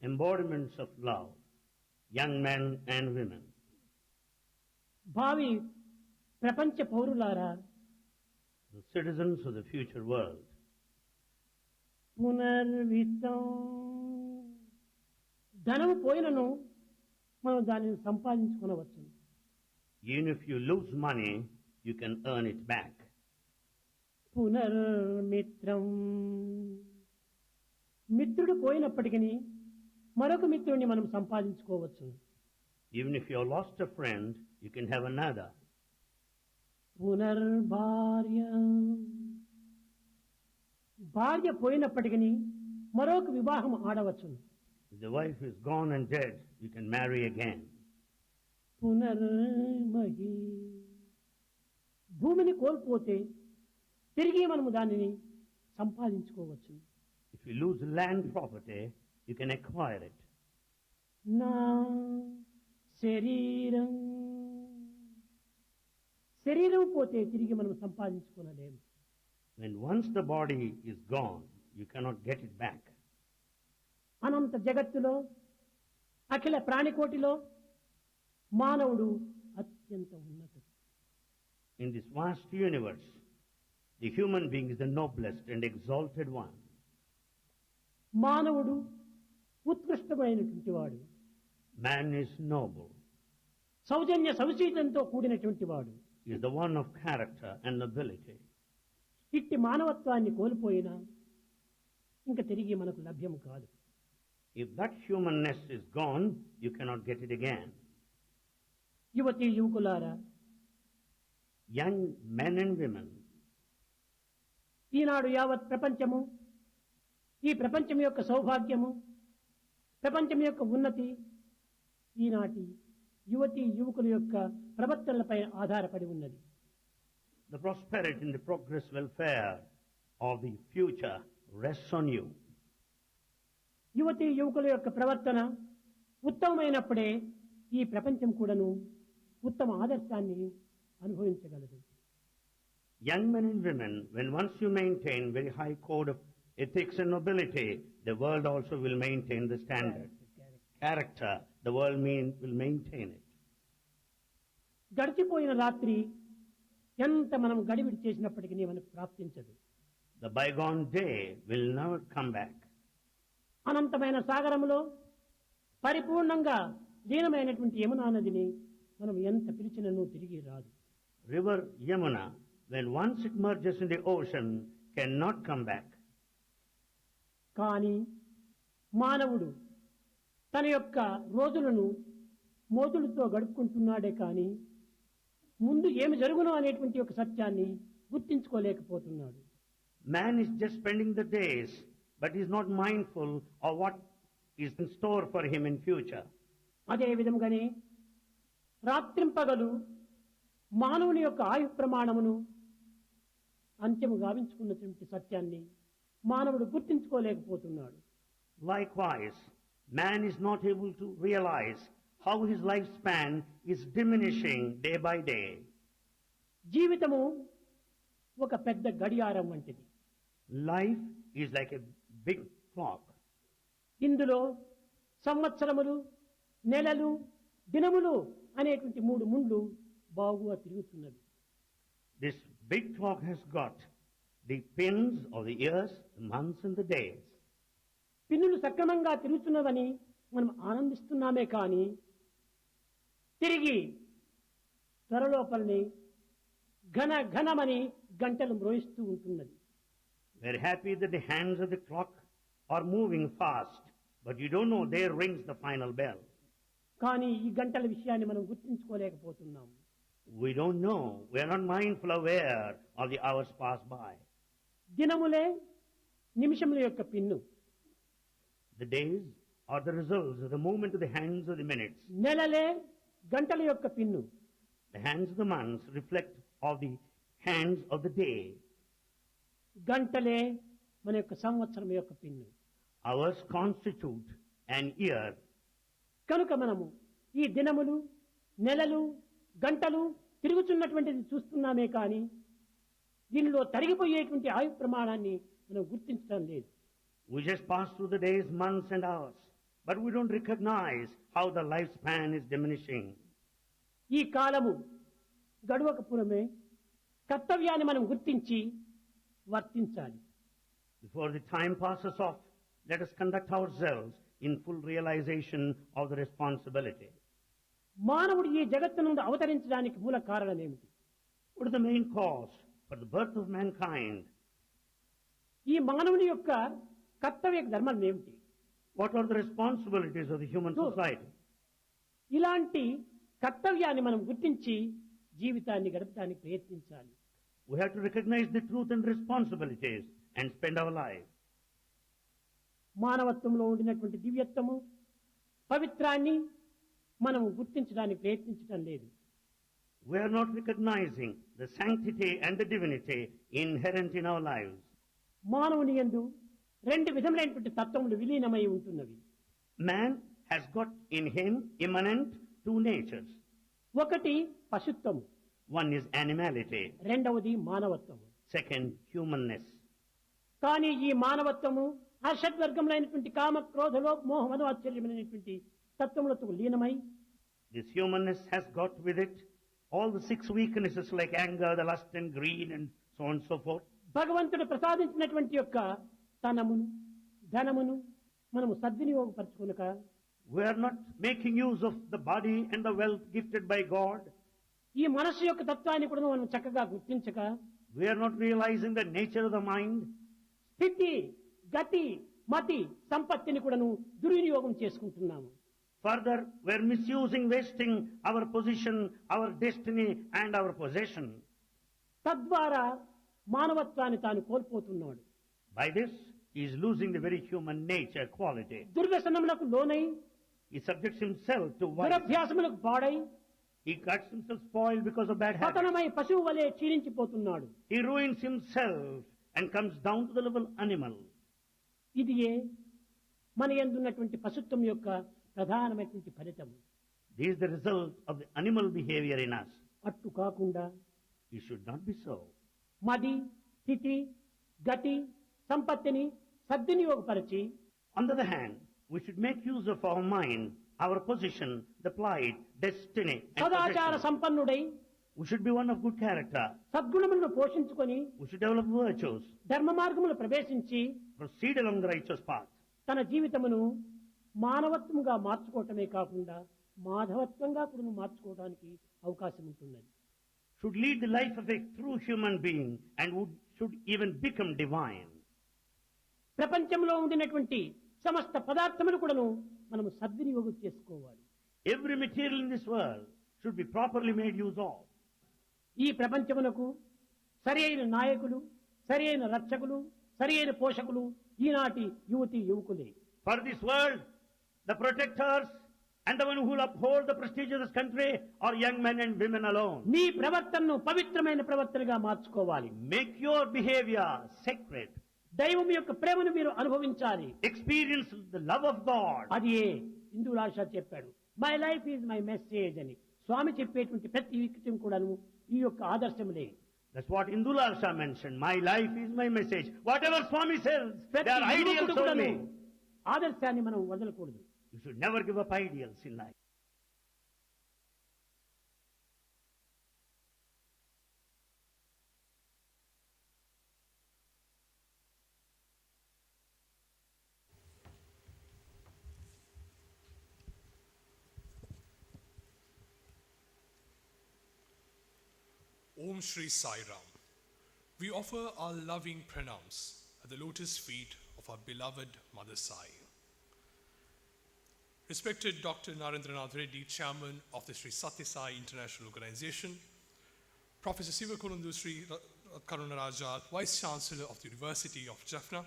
embodiments of love, young men and women, భావి ప్రపంచ పౌరులారా, the citizens of the future world. పునర్విత్తం ధనము పోయినను మనం దానిని సంపాదించుకొనవచ్చు. Even if you lose money, you can earn it back. పునర్మిత్రం మిత్రుడు పోయినప్పటికీ మరొక మిత్రుడిని మనం సంపాదించుకోవచ్చు. Even if you have lost a friend, you can have another. పునర్భార్య భార్య పోయినప్పటికీ మరొక వివాహం ఆడవచ్చు. If the wife is gone and dead, you can marry again. పునర్మహి భూమిని కోల్పోతే తిరిగి మనము దానిని సంపాదించుకోవచ్చు. If you lose land property, you can acquire it. నా శరీరం శరీరం పోతే తిరిగి మనం సంపాదించుకోలేము. When once the body is gone, you cannot get it back. అనంత జగత్తులో అఖిల ప్రాణికోటిలో మానవుడు అత్యంత ఉన్నతుడు. In this vast universe, the human being is the noblest and exalted one. మానవుడు ఉత్కృష్టమైనటువంటి వాడు. Man is noble. సౌజన్య సవిశీలంతో కూడినటువంటి వాడు. is the one of character and nobility. ఇట్టి మానవత్వాన్ని కోల్పోయినా ఇంకా తిరిగి మనకు లభ్యం కాదు. If that humanness is gone, you cannot get it again. యువతీ యువకులారా, Young men and women, ఈనాడు యావత్ ప్రపంచము, ఈ ప్రపంచం యొక్క సౌభాగ్యము, ప్రపంచం యొక్క ఉన్నతి ఈనాటి యువతీ యువకుల యొక్క ప్రవర్తనలపై ఆధారపడి ఉన్నది. the prosperity and the progress welfare of the future rests on you. యువతీ యువకుల యొక్క ప్రవర్తన ఉత్తమమైనప్పుడే ఈ ప్రపంచం కూడాను ఉత్తమ ఆదర్శాన్ని అనుభవించగలదు. Young men and women, when once you maintain very high code of ethics and nobility, the world also will maintain the standard. Character, the world will maintain it. గడిచిపోయిన రాత్రి ఎంత మనం గడిబిడి చేసినప్పటికీ మనకు ప్రాప్తించదు. The bygone day will never come back. అనంతమైన సాగరములో పరిపూర్ణంగా లీనమైనటువంటి యమునా నదిని మనం ఎంత పిలిచినను తిరిగి రాదు. River Yamuna, when once it merges in the ocean, cannot come back. కానీ మానవుడు తన యొక్క రోజులను మోదులతో గడుపుకుంటున్నాడే కానీ ముందు ఏమి జరుగునో అనేటువంటి ఒక సత్యాన్ని గుర్తించుకోలేకపోతున్నాడు. Man is just spending the days, but is not mindful of what is in store for him in future. అదే విధంగానే రాత్రింపగలు మానవుని యొక్క ఆయు ప్రమాణమును అంత్యము గావించుకున్నటువంటి సత్యాన్ని మానవుడు గుర్తించుకోలేకపోతున్నాడు. Likewise, man is not able to realize how his lifespan is diminishing day by day. జీవితము ఒక పెద్ద గడియారం వంటిది. Life is like a big clock. ఇందులో సంవత్సరములు, నెలలు, దినములు అనేటువంటి మూడు ముండ్లు బాగుగా తిరుగుతున్నవి. This big clock has got the pins of the years, the months and the days. పిన్నులు సక్రమంగా తిరుగుతున్నవని మనం ఆనందిస్తున్నామే కానీ తిరిగి త్వరలోపల్ని ఘన ఘనమని గంటలు మ్రోయిస్తూ ఉంటున్నది. We're happy that the hands of the clock are moving fast, but you don't know there rings the final bell. కానీ ఈ గంటల విషయాన్ని మనం గుర్తించుకోలేకపోతున్నాము. We don't know. We are not mindful, aware of the hours pass by. దినములే నిమిషముల యొక్క pin, The days are the results of the movement of the hands of the minutes. నెలలే గంటల యొక్క pin, The hands of the months reflect of the hands of the day. గంటలే మన యొక్క సంవత్సరం యొక్క pin. Hours constitute an year. కనుక మనము ఈ దినములు, నెలలు, గంటలు తిరుగుతున్నటువంటిది చూస్తున్నామే కానీ దీనిలో తరిగిపోయేటువంటి ఆయు ప్రమాణాన్ని మనం గుర్తించడం లేదు. We just pass through the days, months and hours, but we don't recognize how the lifespan is diminishing. ఈ కాలము గడవకపురమే కర్తవ్యాన్ని మనం గుర్తించి వర్తించాలి. Before the time passes off, let us conduct ourselves in full realization of the responsibility. మానవుడు ఈ జగత్తు నుండి అవతరించడానికి మూల కారణం ఏమిటి? What is the main cause for the birth of mankind? ఈ మానవుని యొక్క కర్తవ్య ధర్మం ఏమిటి? What are the responsibilities of the human society? ఇలాంటి కర్తవ్యాన్ని మనం గుర్తించి జీవితాన్ని గడపడానికి ప్రయత్నించాలి. We have to recognize the truth and responsibilities and spend our life. మానవత్వంలో ఉండినటువంటి దివ్యత్వము, పవిత్రాన్ని మనం గుర్తించడానికి ప్రయత్నించడం లేదు. We are not recognizing the sanctity and the divinity inherent in our lives. మానవుని యందు రెండు విధములైనటువంటి తత్వములు విలీనమై ఉంటున్నవి. Man has got in him immanent two natures. ఒకటి పశుత్వము, One is animality, రెండవది మానవత్వము. second humanness. కానీ ఈ మానవత్వము హర్షద్వర్గములైనటువంటి కామ, క్రోధ, లోభ, మోహ, మద, ఆశ్చర్యమైనటువంటి తత్వములతో లీనమై This humanness has got with it all the six weaknesses like anger, the lust and greed and so on and so forth. భగవంతుడు ప్రసాదించినటువంటి యొక్క తనమును, ధనమును మనము సద్వినియోగపరచుకునక We are not making use of the body and the wealth gifted by God. ఈ మనస్సు యొక్క తత్వాన్ని కూడా మనం చక్కగా గుర్తించక We are not realizing the nature of the mind. స్థితి గతి మతి సంపత్తిని కూడాను దుర్వినియోగం చేసుకుంటున్నాము. Further, we are misusing, wasting our position, our destiny and our possession. తద్వారా మానవత్వాన్ని తాను కోల్పోతున్నాడు. By this, he is losing the very human nature quality. దుర్వ్యసనములకు లోనై He subjects himself to vice. దురభ్యాసములకు పాడై He cuts himself spoiled because of bad habits. పతనమై పశువు వలె క్షీణించిపోతున్నాడు. He ruins himself and comes down to the level animal. ఇదియే మన యందున్నటువంటి పశుత్వం యొక్క ప్రధానమైనటువంటి ఫలితం. This is the result of the animal behavior in us. అట్టు కాకుండా It should not be so. మది స్థితి గతి సంపత్తిని సద్వినియోగపరిచి On the other hand, we should make use of our mind, our position, the plight, destiny, and సదాచార possession. సంపన్నుడై We should be one of good character. సద్గుణములను పోషించుకొని We should develop virtues, ధర్మ మార్గములు ప్రవేశించి proceed along the righteous path. తన జీవితమును మానవత్వంగా మార్చుకోవటమే కాకుండా మాధవత్వంగా కూడా మార్చుకోవడానికి అవకాశం ఉంటున్నది. Should lead the life of a true human being and should even become divine. ప్రపంచంలో ఉండినటువంటి సమస్త పదార్థములు కూడాను మనము సద్వినియోగం చేసుకోవాలి. Every material in this world should be properly made use of. ఈ ప్రపంచమునకు సరి అయిన నాయకులు సరి అయిన రక్షకులు సరి అయిన పోషకులు ఈనాటి యువతి యువకులే. For this world, the protectors and the one who will uphold the prestige of this country are young men and women alone. మీ ప్రవర్తనను పవిత్రమైన ప్రవర్తనగా మార్చుకోవాలి. Make your behavior sacred. దైవం యొక్క ప్రేమను మీరు అనుభవించాలి. Experience the love of God. అది హిందూ రాష చెప్పాడు, my life is my message అని. స్వామి చెప్పేటువంటి ప్రతి విషయం కూడాను ఈ యొక్క ఆదర్శములే. That's what Indula Shah mentioned. My life is my message. Whatever Swami says, they ప్రతి are ideals యువకుడు కూడాను only. ఆదర్శాన్ని మనం వదలకూడదు. You should never give up ideals in life. Om Shri Sai Ram. We offer our loving pranams at the lotus feet of our beloved Mother Sai. Respected Dr. Narendranath Reddy, Chairman of the Sri Sathya Sai International Organization, Professor Sivakonundu Sri Karunaraja, Vice Chancellor of the University of Jaffna,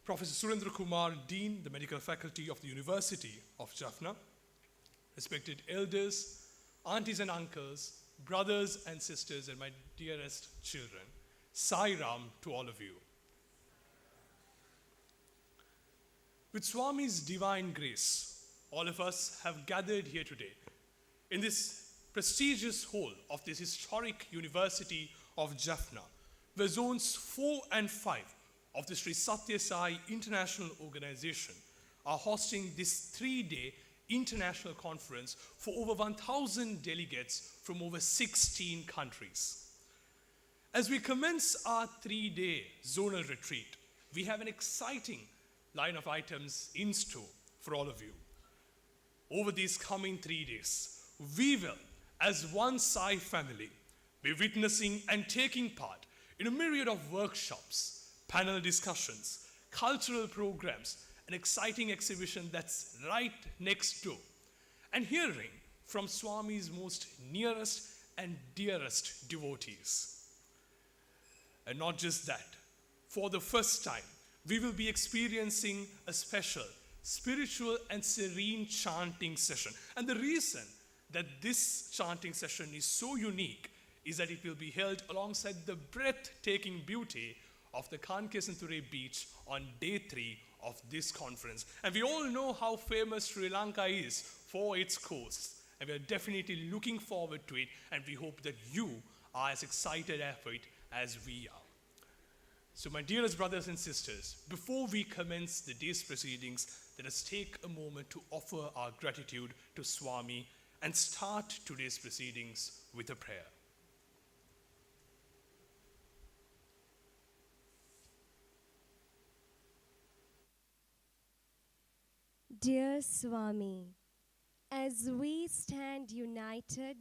Professor Surendra Kumar, Dean, the Medical Faculty of the University of Jaffna, respected elders, aunties and uncles, brothers and sisters, and my dearest children, Sai Ram to all of you. With Swami's divine grace, all of us have gathered here today in this prestigious hall of this historic University of Jaffna, where zones 4 and 5 of the Sri Sathya Sai International Organization are hosting this 3-day international conference for over 1,000 delegates from over 16 countries. As we commence our 3-day zonal retreat, we have an exciting line of items in store for all of you. Over these coming 3 days, we will, as one Sai family, be witnessing and taking part in a myriad of workshops, panel discussions, cultural programs, an exciting exhibition that's right next door, and hearing from Swami's most nearest and dearest devotees. And not just that, for the first time, we will be experiencing a special spiritual and serene chanting session. And the reason that this chanting session is so unique is that it will be held alongside the breathtaking beauty of the Kankesanture beach on day 3 of this conference. And we all know how famous Sri Lanka is for its coasts. And we are definitely looking forward to it, and we hope that you are as excited for it as we are. So my dearest brothers and sisters, before we commence the day's proceedings, let us take a moment to offer our gratitude to Swami and start today's proceedings with a prayer. Dear Swami, as we stand united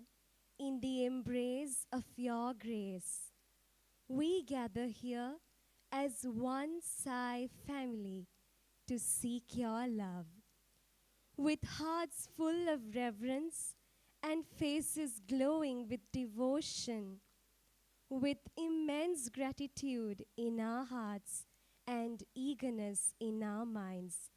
in the embrace of your grace. We gather here as one Sai family to seek your love. With hearts full of reverence and faces glowing with devotion, with immense gratitude in our hearts and eagerness in our minds,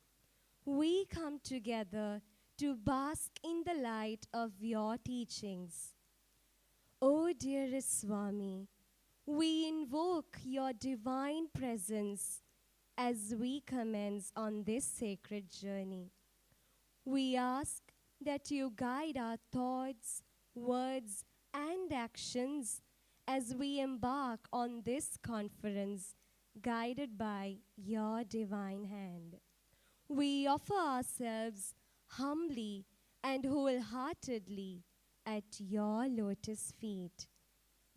we come together to bask in the light of your teachings. O dearest Swami, we invoke your divine presence as we commence on this sacred journey. We ask that you guide our thoughts, words, and actions as we embark on this conference, guided by your divine hand. We offer ourselves humbly and wholeheartedly at your lotus feet.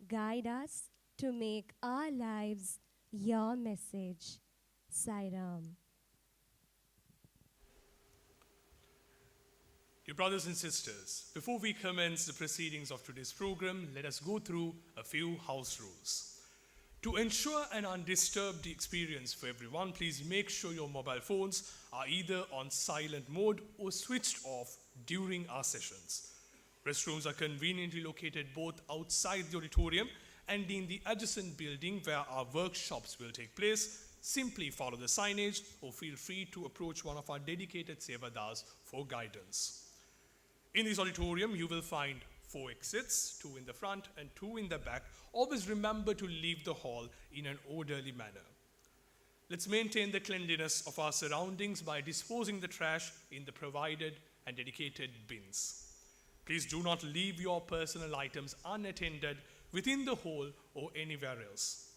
Guide us to make our lives your message. Sai Ram. Dear brothers and sisters, before we commence the proceedings of today's program, let us go through a few house rules. To ensure an undisturbed experience for everyone, please make sure your mobile phones are either on silent mode or switched off during our sessions. Restrooms are conveniently located both outside the auditorium and in the adjacent building where our workshops will take place. Simply follow the signage or feel free to approach one of our dedicated Sevadars for guidance. In this auditorium, you will find 4 exits, 2 in the front and 2 in the back. Always remember to leave the hall in an orderly manner. Let's maintain the cleanliness of our surroundings by disposing the trash in the provided and dedicated bins. Please do not leave your personal items unattended within the hall or anywhere else.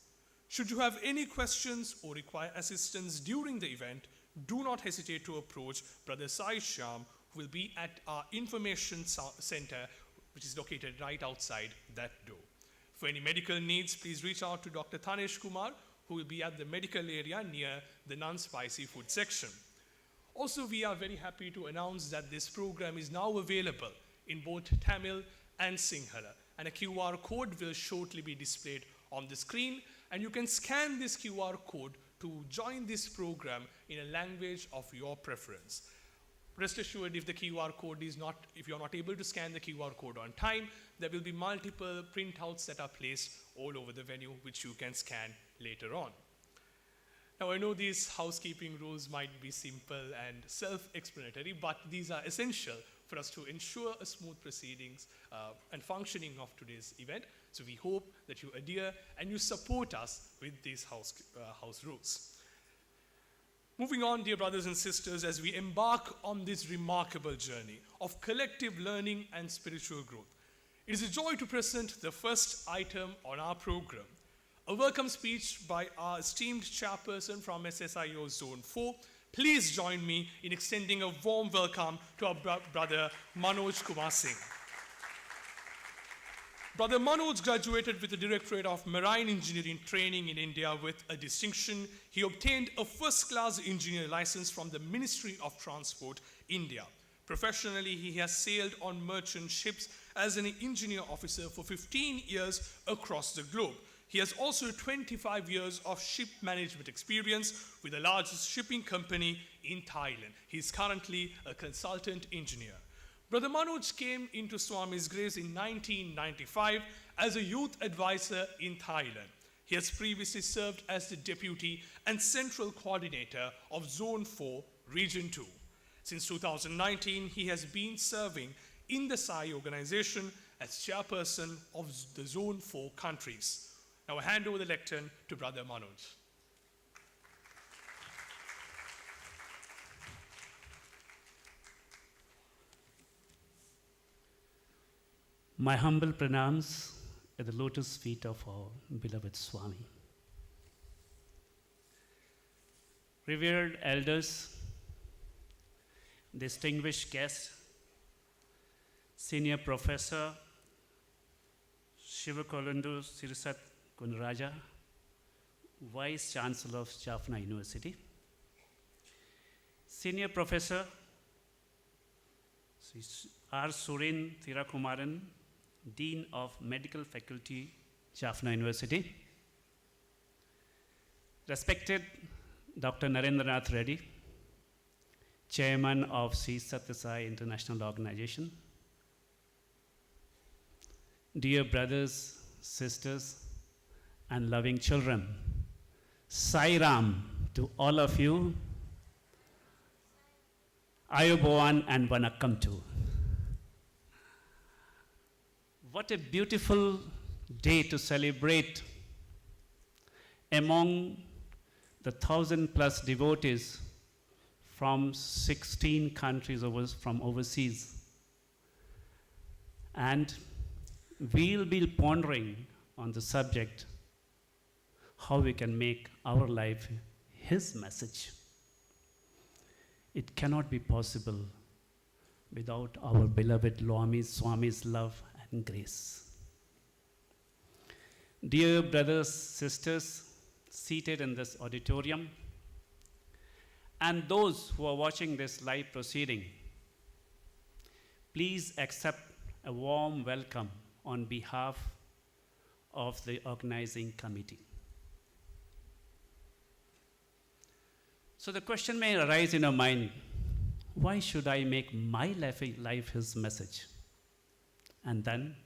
Should you have any questions or require assistance during the event, do not hesitate to approach Brother Sai Shyam, who will be at our information center, which is located right outside that door. For any medical needs, please reach out to Dr. Tanesh Kumar, who will be at the medical area near the non-spicy food section. Also, we are very happy to announce that this program is now available in both Tamil and Sinhala, and a QR code will shortly be displayed on the screen, and you can scan this QR code to join this program in a language of your preference. Rest assured, if you're not able to scan the QR code on time, there will be multiple printouts that are placed all over the venue, which you can scan later on. Now, I know these housekeeping rules might be simple and self-explanatory, but these are essential for us to ensure a smooth proceedings and functioning of today's event. So we hope that you adhere and you support us with these house rules. Moving on, dear brothers and sisters, as we embark on this remarkable journey of collective learning and spiritual growth, it is a joy to present the first item on our program, a welcome speech by our esteemed chairperson from SSIO Zone 4. Please join me in extending a warm welcome to our brother Manoj Kumar Singh. Brother Manoj graduated with the Directorate of Marine Engineering Training in India with a distinction. He obtained a first-class engineer license from the Ministry of Transport, India. Professionally, he has sailed on merchant ships as an engineer officer for 15 years across the globe. He has also 25 years of ship management experience with the largest shipping company in Thailand. He is currently a consultant engineer. Brother Manoj came into Swami's grace in 1995 as a youth advisor in Thailand. He has previously served as the deputy and central coordinator of Zone 4, Region 2. Since 2019, he has been serving in the Sai organization as chairperson of the Zone 4 countries. Now I hand over the lectern to Brother Manoj. My humble pranams at the lotus feet of our beloved Swami. Revered elders, distinguished guests, Senior Professor Shivakolandu Sirisat Kunraja, Vice Chancellor of Jaffna University, Senior Professor R. Surin Thirakumaran, Dean of Medical Faculty, Jaffna University. Respected Dr. Narendranath Reddy, Chairman of Sri Sathya Sai International Organization. Dear brothers, sisters, and loving children, Sai Ram to all of you. Ayubowan and Vanakkam too. What a beautiful day to celebrate among the 1,000+ devotees from 16 countries from overseas. And we'll be pondering on the subject, how we can make our life His message. It cannot be possible without our beloved Swami's love and grace. Dear brothers, sisters, seated in this auditorium, and those who are watching this live proceeding, please accept a warm welcome on behalf of the organizing committee. So the question may arise in your mind, why should I make my life His message? And then,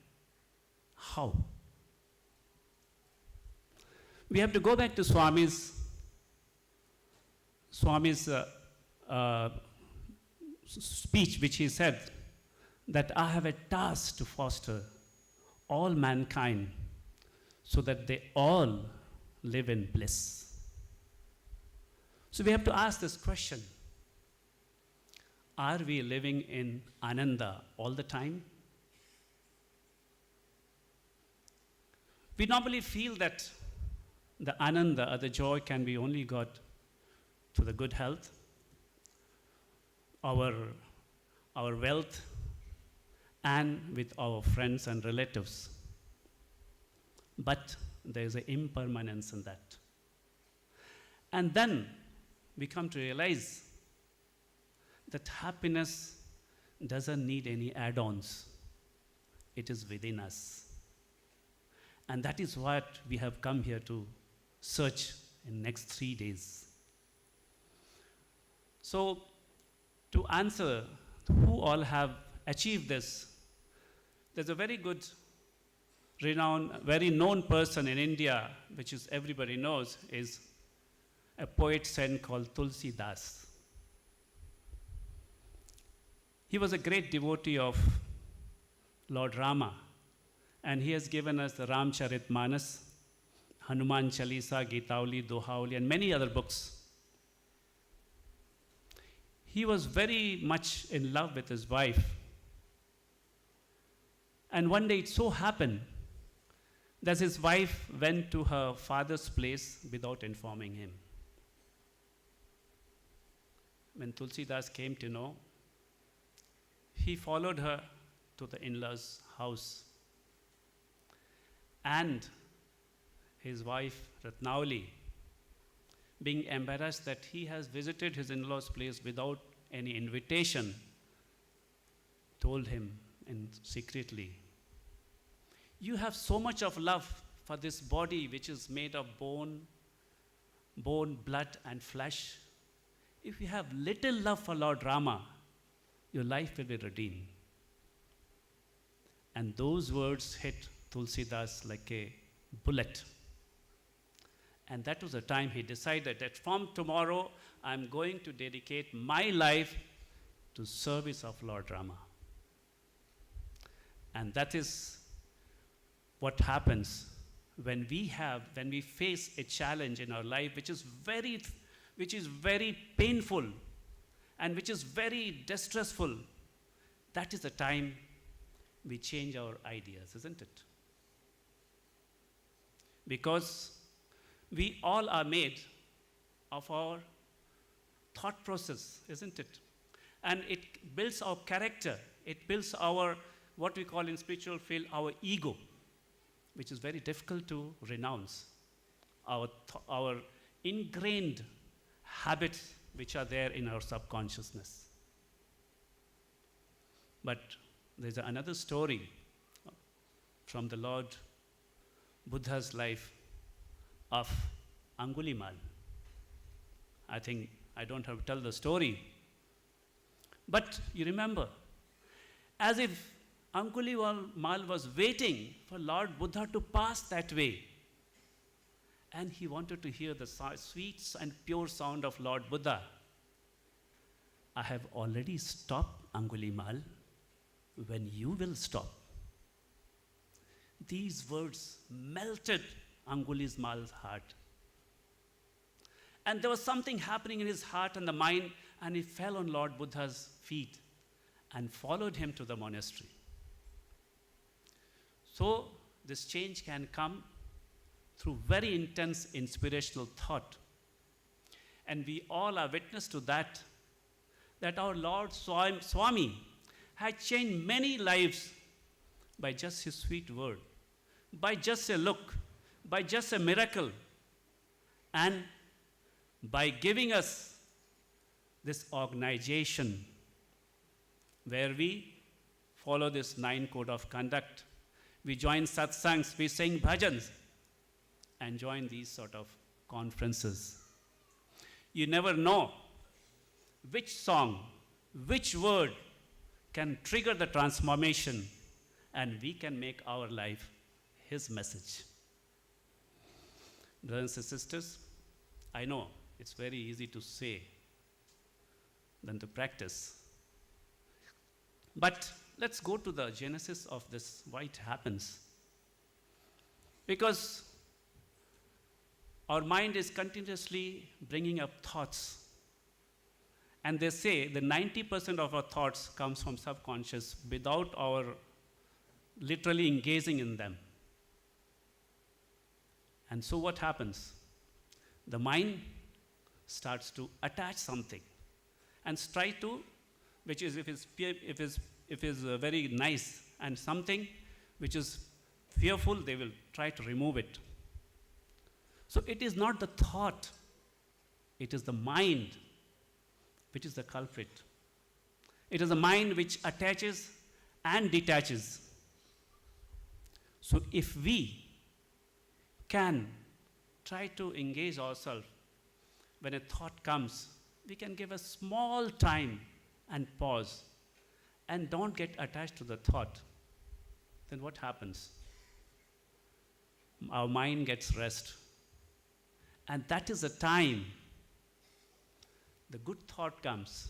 how? We have to go back to Swami's speech, which he said, that I have a task to foster all mankind so that they all live in bliss. So we have to ask this question, are we living in Ananda all the time? We normally feel that the Ananda or the joy can be only got through the good health, our wealth, and with our friends and relatives. But there is an impermanence in that. And then we come to realize that happiness doesn't need any add-ons. It is within us. And that is what we have come here to search in next 3 days. So, to answer who all have achieved this, there's a very good, renowned, very known person in India, which is everybody knows, is a poet saint called Tulsi Das. He was a great devotee of Lord Rama, and he has given us the Ramcharitmanas, Hanuman Chalisa, Gitauli, Dohauli, and many other books. He was very much in love with his wife. And one day it so happened that his wife went to her father's place without informing him. When Tulsi Das came to know, he followed her to the in-laws' house. And his wife, Ratnauli, being embarrassed that he has visited his in-laws' place without any invitation, told him secretly, "You have so much of love for this body which is made of bone, blood, and flesh. If you have little love for Lord Rama, your life will be redeemed." And those words hit Tulsidas like a bullet. And that was the time he decided that from tomorrow, I'm going to dedicate my life to service of Lord Rama. And that is what happens when we face a challenge in our life, which is very painful and which is very distressful. That is the time we change our ideas, isn't it? Because we all are made of our thought process, isn't it? And it builds our character. It builds our, what we call in spiritual field, our ego, which is very difficult to renounce. Our ingrained habits which are there in our subconsciousness. But there's another story from the Lord Buddha's life of Angulimal. I think I don't have to tell the story. But you remember, as if Angulimal was waiting for Lord Buddha to pass that way. And he wanted to hear the sweet and pure sound of Lord Buddha. I have already stopped Angulimal when you will stop. These words melted Angulimal's heart. And there was something happening in his heart and the mind, and he fell on Lord Buddha's feet and followed him to the monastery. So this change can come through very intense inspirational thought. And we all are witness to that our Lord Swami had changed many lives by just his sweet word, by just a look, by just a miracle, and by giving us this organization where we follow this 9 code of conduct. We join satsangs, we sing bhajans, and join these sort of conferences. You never know which song, which word can trigger the transformation, and we can make our life his message. Brothers and sisters, I know it's very easy to say than to practice. But let's go to the genesis of this, why it happens. Because our mind is continuously bringing up thoughts. And they say that 90% of our thoughts comes from subconscious without our literally engaging in them. And so what happens? The mind starts to attach something and try to, which is if it's very nice, and something which is fearful, they will try to remove it. So it is not the thought, it is the mind which is the culprit. It is the mind which attaches and detaches. So if we can try to engage ourselves when a thought comes, we can give a small time and pause and don't get attached to the thought. Then what happens? Our mind gets rest. And that is the time the good thought comes.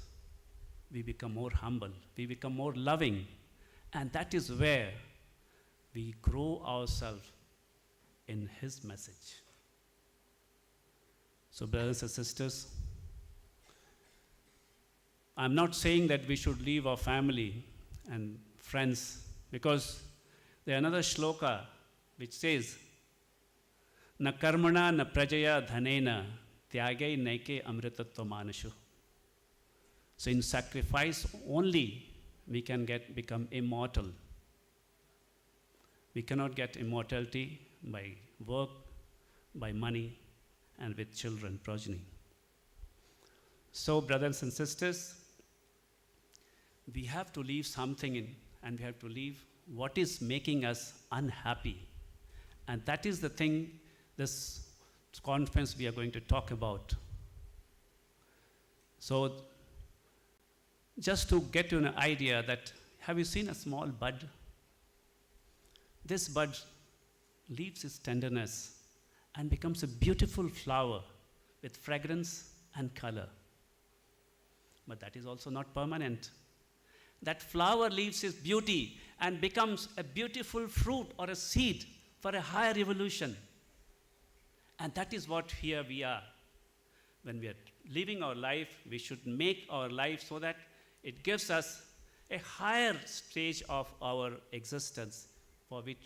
We become more humble, we become more loving, and that is where we grow ourselves in his message. So brothers and sisters, I'm not saying that we should leave our family and friends, because there's another shloka which says, na karmana na prajaya dhanena tyage naike amritatva manashu. So in sacrifice only we can become immortal. We cannot get immortality by work, by money, and with children, progeny. So brothers and sisters, we have to leave something in, and we have to leave what is making us unhappy. And that is the thing this conference we are going to talk about. So just to get you an idea that, have you seen a small bud? This bud leaves its tenderness and becomes a beautiful flower with fragrance and color. But that is also not permanent. That flower leaves its beauty and becomes a beautiful fruit or a seed for a higher evolution. And that is what here we are. When we are living our life, we should make our life so that it gives us a higher stage of our existence, for which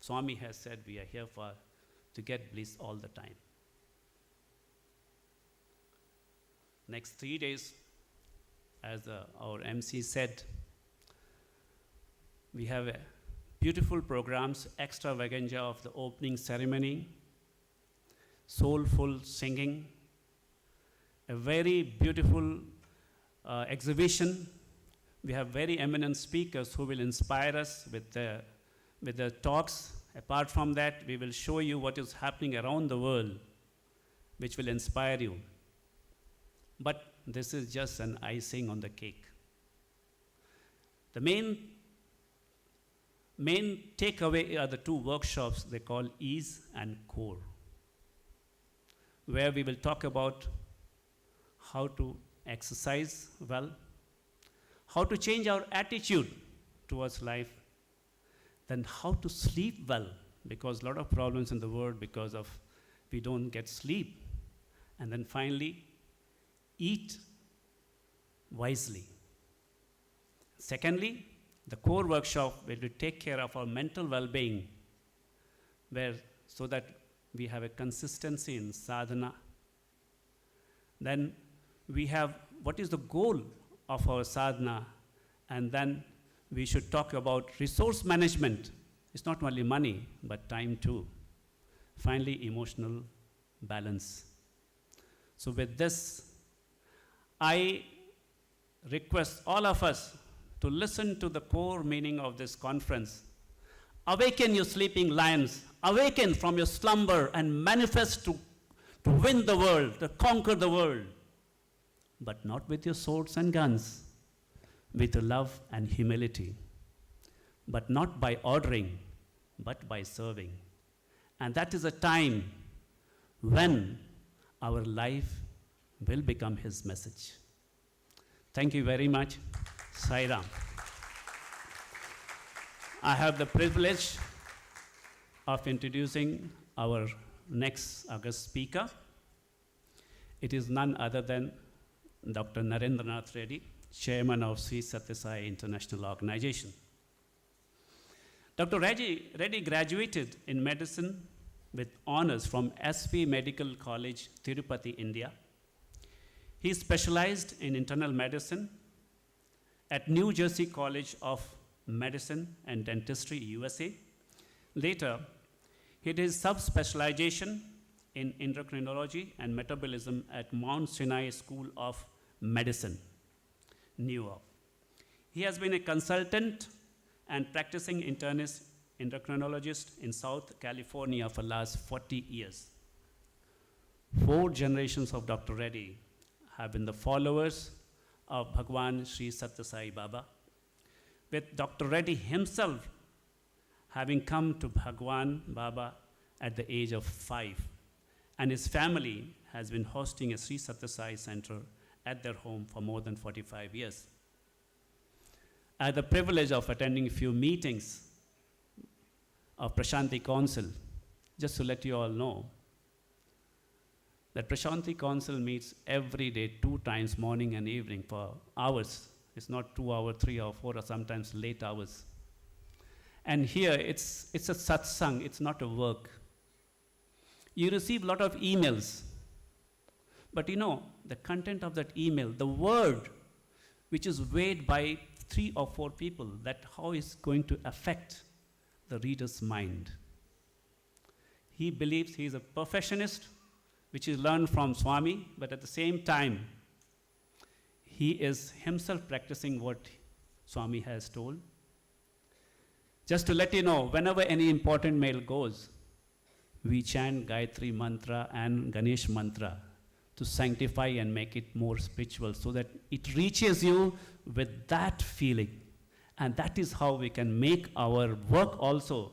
Swami has said we are here for, to get bliss all the time. Next 3 days, as our MC said, we have beautiful programs, extravaganza of the opening ceremony, soulful singing, a very beautiful exhibition. We have very eminent speakers who will inspire us with with the talks. Apart from that, we will show you what is happening around the world, which will inspire you. But this is just an icing on the cake. The main takeaway are the two workshops they call Ease and Core, where we will talk about how to exercise well, how to change our attitude towards life, then how to sleep well, because a lot of problems in the world because of we don't get sleep. And then finally, eat wisely. Secondly, the core workshop will take care of our mental well-being, so that we have a consistency in sadhana. Then we have what is the goal of our sadhana, and then we should talk about resource management. It's not only money, but time too. Finally, emotional balance. So with this, I request all of us to listen to the core meaning of this conference. Awaken, you sleeping lions. Awaken from your slumber and manifest to win the world, to conquer the world. But not with your swords and guns, with love and humility. But not by ordering, but by serving. And that is a time when our life will become His message. Thank you very much. Sai Ram. I have the privilege of introducing our next August speaker. It is none other than Dr. Narendranath Reddy, Chairman of Sri Sathya Sai International Organization. Dr. Reddy graduated in medicine with honors from SV Medical College, Tirupati, India. He specialized in internal medicine at New Jersey College of Medicine and Dentistry, USA. Later, he did sub-specialization in endocrinology and metabolism at Mount Sinai School of Medicine, New York. He has been a consultant and practicing internist endocrinologist in South California for the last 40 years. 4 generations of Dr. Reddy have been the followers of Bhagwan Sri Sathya Sai Baba, with Dr. Reddy himself having come to Bhagwan Baba at the age of 5, and his family has been hosting a Sri Sathya Sai Center at their home for more than 45 years. I had the privilege of attending a few meetings of Prashanti Council. Just to let you all know that Prashanti Council meets every day 2 times, morning and evening, for hours. It's not 2 hours, 3 or 4, or sometimes late hours. And here it's a satsang, it's not a work. You receive a lot of emails, but you know, the content of that email, the word which is weighed by 3 or 4 people, that how is going to affect the reader's mind. He believes he is a perfectionist, which is learned from Swami, but at the same time, he is himself practicing what Swami has told. Just to let you know, whenever any important mail goes, we chant Gayatri Mantra and Ganesh Mantra to sanctify and make it more spiritual, so that it reaches you with that feeling. And that is how we can make our work also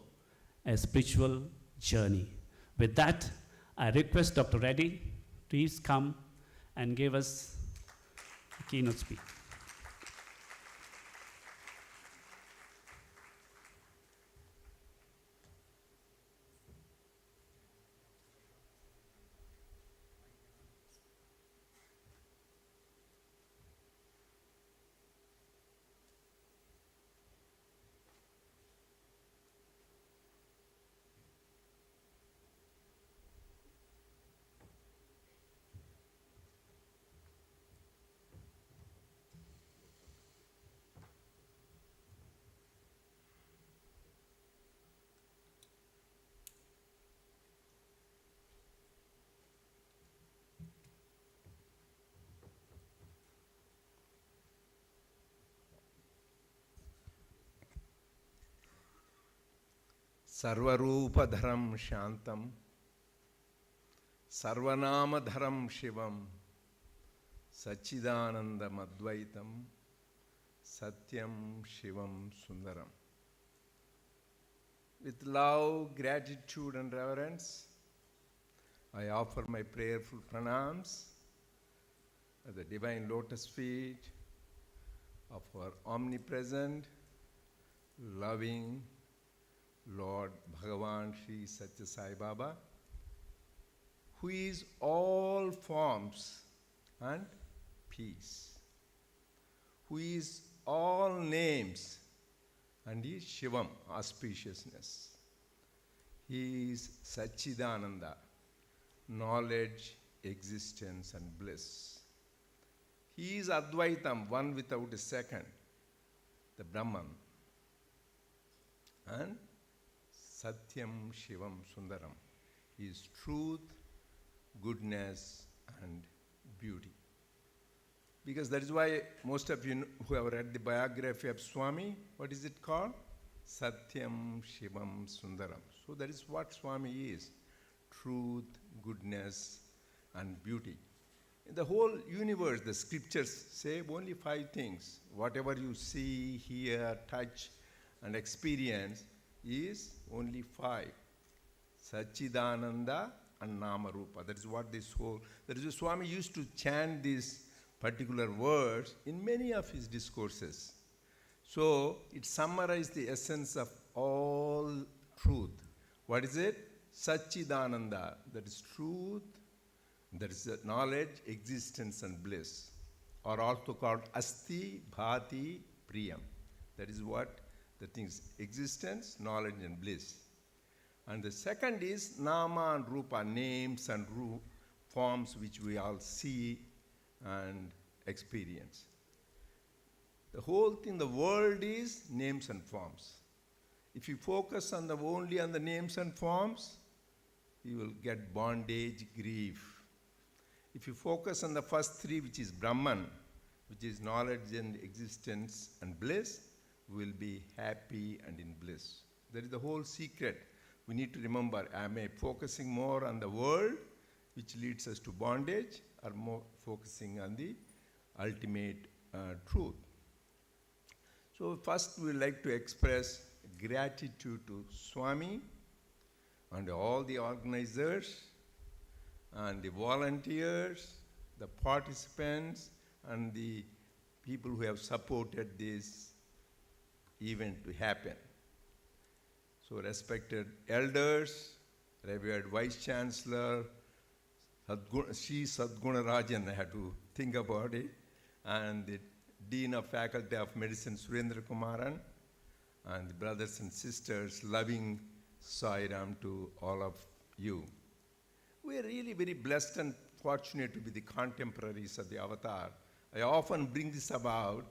a spiritual journey. With that, I request Dr. Reddy, please come and give us a keynote speech. Sarvarupadharam Shantam, Sarvanamadharam Shivam, Sachidanandam Advaitam, Satyam Shivam Sundaram. With love, gratitude and reverence, I offer my prayerful pranams at the divine lotus feet of our omnipresent, loving Lord Bhagavan Sri Sathya Sai Baba, who is all forms and peace, who is all names and is Shivam, auspiciousness. He is Sachidananda, knowledge, existence and bliss. He is Advaitam, one without a second, the Brahman. And Satyam Shivam Sundaram. He is truth, goodness and beauty. Because that is why most of you who have read the biography of Swami, what is it called? Satyam Shivam Sundaram. So that is what Swami is. Truth, goodness and beauty. In the whole universe, the scriptures say only 5 things. Whatever you see, hear, touch and experience is only 5. Sachidananda and Namarupa. That is what this whole, that is why Swami used to chant these particular words in many of his discourses. So it summarizes the essence of all truth. What is it? Sachidananda, that is truth, that is knowledge, existence and bliss, or also called Asti, Bhati, Priyam. That is what the things, existence, knowledge and bliss. And the second is Nama and Rupa, names and forms which we all see and experience. The whole thing, the world is names and forms. If you focus on only on the names and forms, you will get bondage, grief. If you focus on the first 3, which is Brahman, which is knowledge and existence and bliss, we will be happy and in bliss. That is the whole secret. We need to remember, am I focusing more on the world, which leads us to bondage, or more focusing on the ultimate truth? So first we would like to express gratitude to Swami and all the organizers and the volunteers, the participants and the people who have supported this event to happen. So respected elders, revered Vice Chancellor, Sri Sadguna Rajan, I had to think about it, and the Dean of Faculty of Medicine, Surendra Kumaran, and the brothers and sisters, loving Sai Ram to all of you. We are really very blessed and fortunate to be the contemporaries of the Avatar. I often bring this about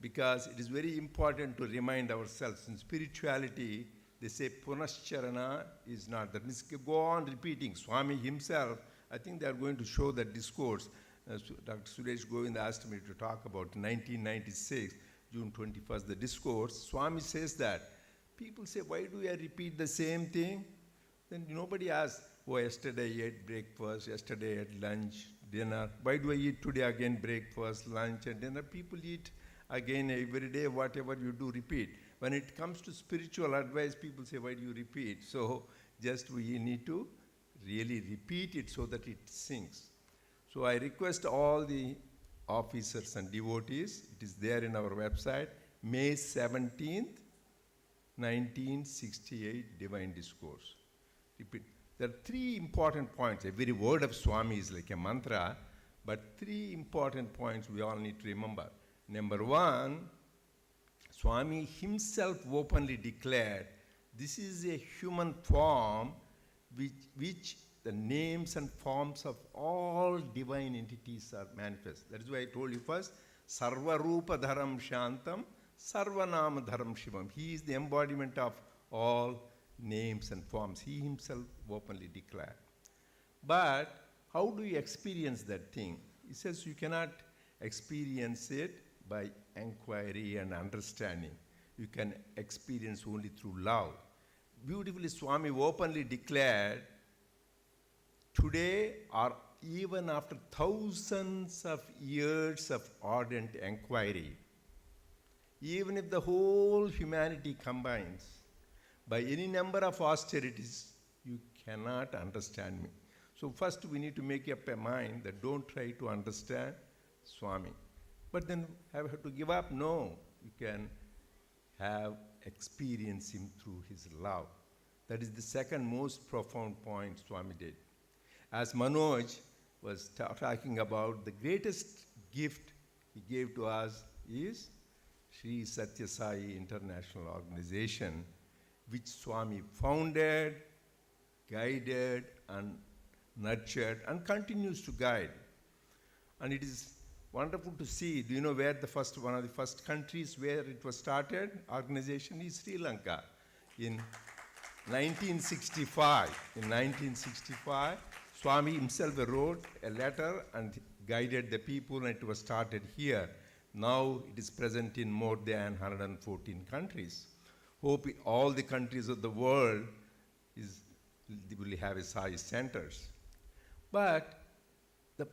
because it is very important to remind ourselves in spirituality. They say Punascharana is not, that means go on repeating. Swami himself, I think they are going to show that discourse. Dr. Suresh Govind asked me to talk about 1996, June 21st, the discourse. Swami says that. People say, why do I repeat the same thing? Then nobody asks, oh, yesterday I ate breakfast, yesterday I ate lunch, dinner. Why do I eat today again breakfast, lunch and dinner? People eat again every day, whatever you do, repeat. When it comes to spiritual advice, people say, why do you repeat? So just we need to really repeat it so that it sinks. So I request all the officers and devotees, it is there in our website, May 17th, 1968 Divine Discourse. Repeat. There are 3 important points. Every word of Swami is like a mantra, but 3 important points we all need to remember. Number 1, Swami himself openly declared, this is a human form which the names and forms of all divine entities are manifest. That is why I told you first, Sarvarupa Dharam Shantam, Sarvanama Dharam Shivam. He is the embodiment of all names and forms. He himself openly declared. But how do you experience that thing? He says you cannot experience it by inquiry and understanding. You can experience only through love. beautifully Swami openly declared, today or even after thousands of years of ardent inquiry, even if the whole humanity combines by any number of austerities, you cannot understand me. So first we need to make up a mind that don't try to understand Swami. But then have to give up? No. You can have experience him through his love. That is the second most profound point Swami did. As Manoj was talking about, the greatest gift he gave to us is Sri Sathya Sai International Organization, which Swami founded, guided, and nurtured, and continues to guide. And it is wonderful to see. Do you know where one of the first countries where it was started? Organization is Sri Lanka. In 1965. In 1965, Swami himself wrote a letter and guided the people, and it was started here. Now it is present in more than 114 countries. Hope all the countries of the world will have Sai centers. But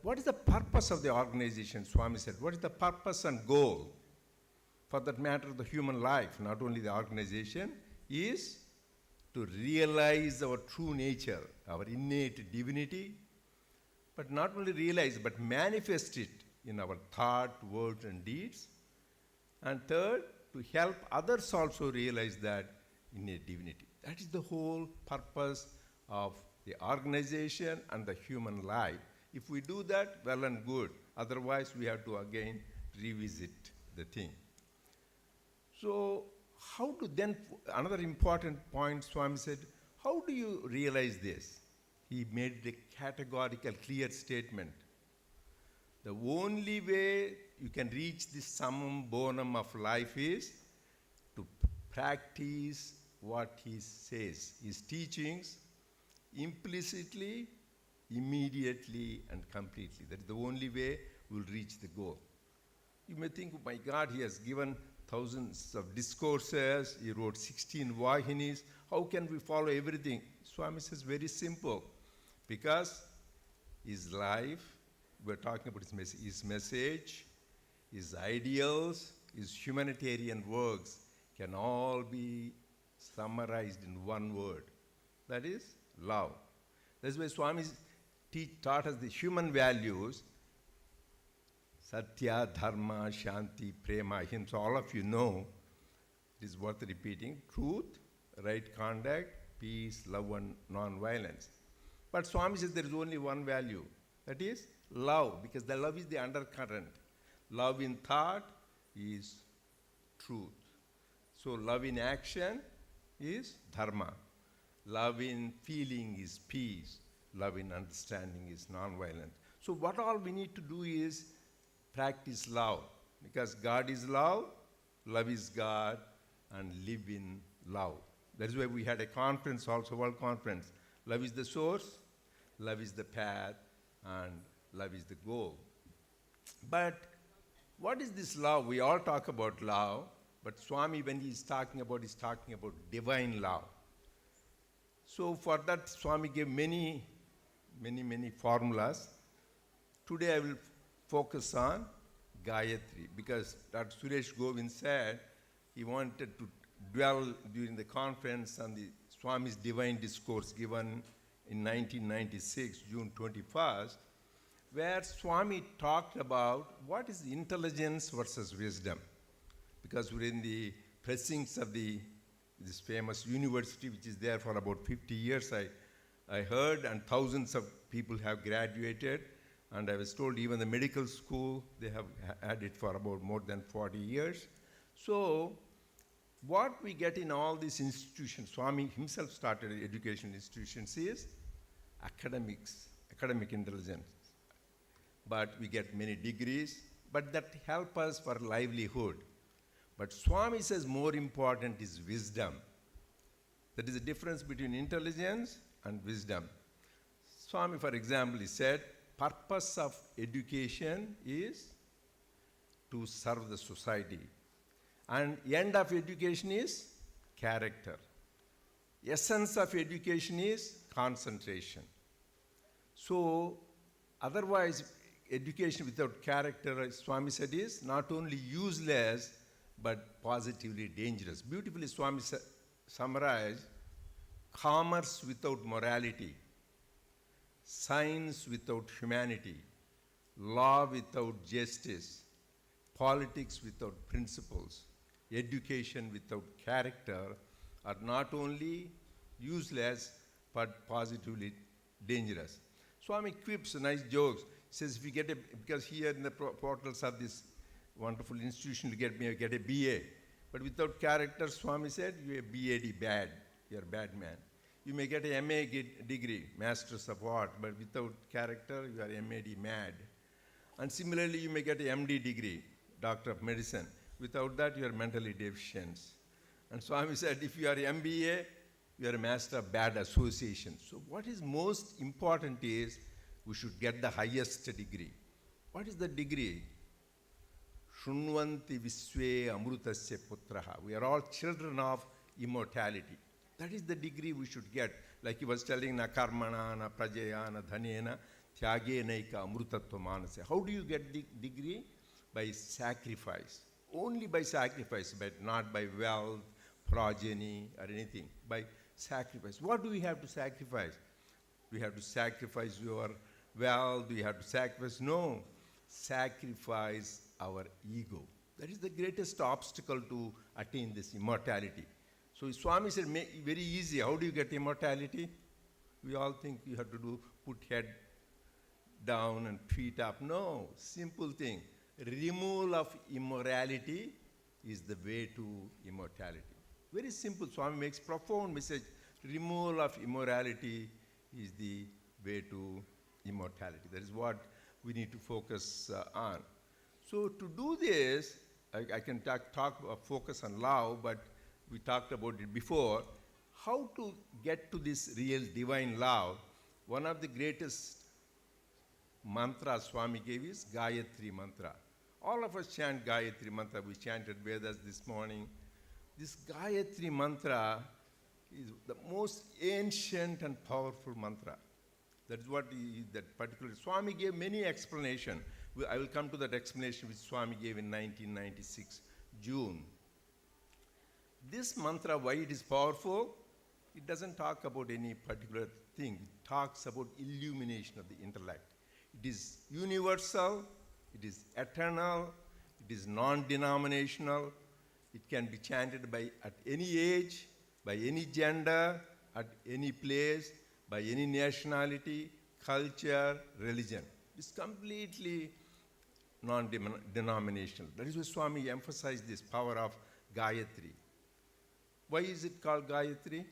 what is the purpose of the organization? Swami said, what is the purpose and goal? For that matter, the human life, not only the organization, is to realize our true nature, our innate divinity, but not only realize, but manifest it in our thought, words, and deeds. And third, to help others also realize that innate divinity. That is the whole purpose of the organization and the human life. If we do that, well and good. Otherwise, we have to again revisit the thing. So, how to then, another important point Swami said, how do you realize this? He made a categorical, clear statement. The only way you can reach this summum bonum of life is to practice what he says, his teachings, implicitly, immediately, and completely. That is the only way we'll reach the goal. You may think, oh my God, he has given thousands of discourses, he wrote 16 Vahinis, how can we follow everything? Swami says very simple, because his life, we're talking about his message, his ideals, his humanitarian works can all be summarized in one word. That is love. That's why Swami taught us the human values, Satya, Dharma, Shanti, Prema, Ahimsa. All of you know, it is worth repeating. Truth, right conduct, peace, love, and non-violence. But Swami says there is only one value. That is love, because the love is the undercurrent. Love in thought is truth. So love in action is dharma. Love in feeling is peace. Love in understanding is non-violence. So what all we need to do is practice love, because God is love, love is God, and live in love. That is why we had a conference also, World Conference. Love is the source, love is the path, and love is the goal. But what is this love? We all talk about love, but Swami, when he's talking about divine love. So for that, Swami gave many formulas. Today I will focus on Gayatri, because Dr. Suresh Govind said he wanted to dwell during the conference on the Swami's divine discourse given in 1996, June 21st, where Swami talked about what is intelligence versus wisdom. Because we're in the precincts of this famous university, which is there for about 50 years, I heard, and thousands of people have graduated. And I was told even the medical school, they have had it for about more than 40 years. So what we get in all these institutions, Swami himself started education institutions, is academic intelligence. But we get many degrees, but that help us for livelihood. But Swami says more important is wisdom. That is the difference between intelligence and wisdom. Swami, for example, he said, purpose of education is to serve the society. And end of education is character. essence of education is concentration. So, otherwise, education without character, as Swami said, is not only useless, but positively dangerous. Beautifully, Swami summarized: commerce without morality, science without humanity, law without justice, politics without principles, education without character are not only useless, but positively dangerous. Swami quips nice jokes. He says, if you get because here in the portals of this wonderful institution, you get a BA. But without character, Swami said, you're a BAD, bad. You're a bad man. You may get a MA degree, Masters of Art, but without character, you are MAD, mad. And similarly, you may get a MD degree, Doctor of Medicine. Without that, you are mentally deficient. And Swami said, if you are MBA, you are a master of bad association. So what is most important is we should get the highest degree. What is the degree? Shrunvanti Visve Amrutasya Putraha. We are all children of immortality. That is the degree we should get. Like he was telling, na karmana, na prajaya, na dhanena, tyage naika amrutatva manase. How do you get the degree? By sacrifice. Only by sacrifice, but not by wealth, progeny, or anything. By sacrifice. What do we have to sacrifice? Do we have to sacrifice your wealth? Do you have to sacrifice? No. Sacrifice our ego. That is the greatest obstacle to attain this immortality. So Swami said, very easy. How do you get immortality? We all think you have to put head down and feet up. No, simple thing. Removal of immorality is the way to immortality. Very simple. Swami makes profound message. Removal of immorality is the way to immortality. That is what we need to focus on. So to do this, I can focus on love, but we talked about it before. How to get to this real divine love? One of the greatest mantras Swami gave is Gayatri mantra. All of us chant Gayatri mantra. We chanted Vedas this morning. This Gayatri mantra is the most ancient and powerful mantra. That is what that particular Swami gave many explanations. I will come to that explanation which Swami gave in 1996, June. This mantra, why it is powerful? It doesn't talk about any particular thing. It talks about illumination of the intellect. It is universal, it is eternal, it is non-denominational. It can be chanted at any age, by any gender, at any place, by any nationality, culture, religion. It's completely non-denominational. That is why Swami emphasized this power of Gayatri. Why is it called Gayatri?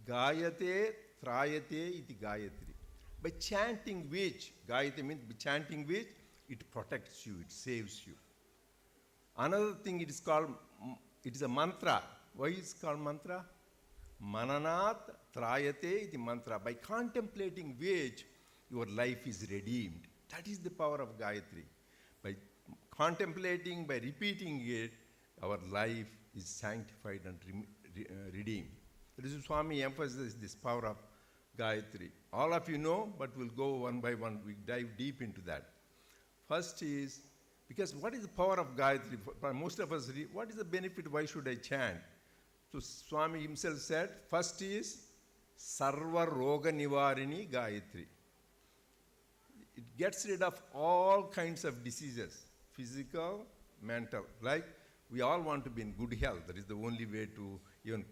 Gayate trayate iti Gayatri. By chanting which, Gayatri means by chanting which, it protects you, it saves you. Another thing it is a mantra. Why is it called mantra? Mananat trayate iti mantra. By contemplating which, your life is redeemed. That is the power of Gayatri. By contemplating, by repeating it, our life is sanctified and redeemed. That is Swami emphasizes this power of Gayatri. All of you know, but we'll go one by one. We dive deep into that. First is, because what is the power of Gayatri? For most of us, what is the benefit? Why should I chant? So Swami himself said, first is Sarva Roga Nivarini Gayatri. It gets rid of all kinds of diseases, physical, mental. Like we all want to be in good health. That is the only way to even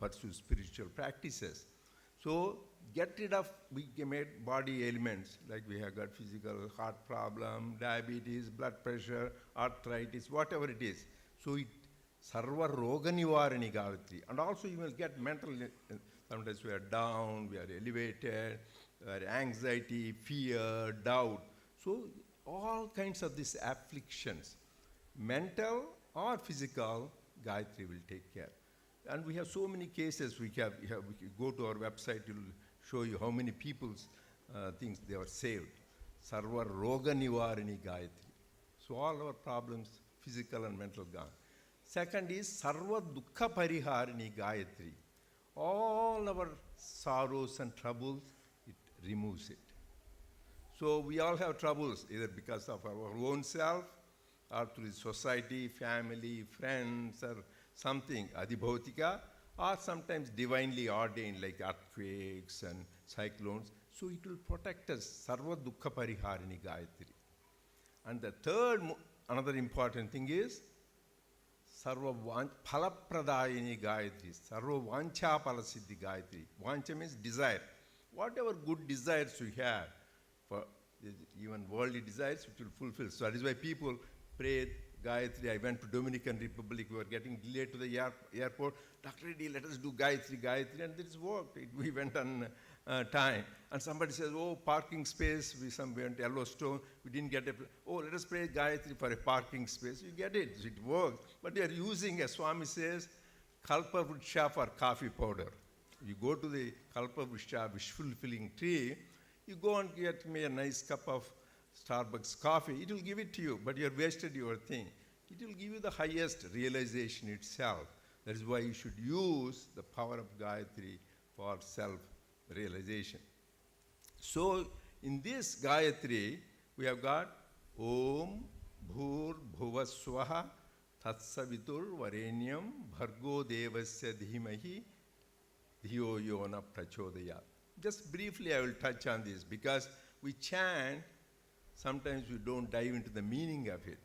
pursue spiritual practices. So get rid of, we made body ailments, like we have got physical heart problem, diabetes, blood pressure, arthritis, whatever it is. So it Sarva Roga Nivarani Gayatri. And also you will get mental, sometimes we are down, we are elevated, anxiety, fear, doubt. So all kinds of these afflictions, mental or physical, Gayatri will take care. And we have so many cases. We can go to our website, it will show you how many people's things they were saved. Sarva Roga Nivarini Gayatri. So all our problems, physical and mental, gone. Second is Sarva Dukkha Pariharini Gayatri. all our sorrows and troubles, it removes it. So we all have troubles, either because of our own self, or through society, family, friends, or something, adhibhautika, or sometimes divinely ordained, like earthquakes and cyclones. So it will protect us, sarva dukkha pariharini Gayatri. And the third, another important thing is, sarva phalapradayini Gayatri, sarva vancha palasiddhi Gayatri. Vancha means desire. Whatever good desires you have, for even worldly desires, it will fulfill. So that is why people pray Gayatri. I went to Dominican Republic, we were getting delayed to the airport. Dr. Reddy, let us do Gayatri, and this worked. We went on time. And somebody says, oh, parking space, we went to Yellowstone, we didn't get oh, let us pray Gayatri for a parking space. You get it, it works. But they are using, as Swami says, Kalpa Vriksha for coffee powder. You go to the Kalpa Vriksha, wish-fulfilling tree, you go and get me a nice cup of Starbucks coffee, it will give it to you, but you have wasted your thing. It will give you the highest realization itself. That is why you should use the power of Gayatri for self-realization. So, in this Gayatri, we have got Om Bhur Bhuva Swaha Tatsavitur Varenyam Bhargo Devasya Dhimahi Dhiyo Yona Prachodayat. Just briefly, I will touch on this because we chant. Sometimes we don't dive into the meaning of it.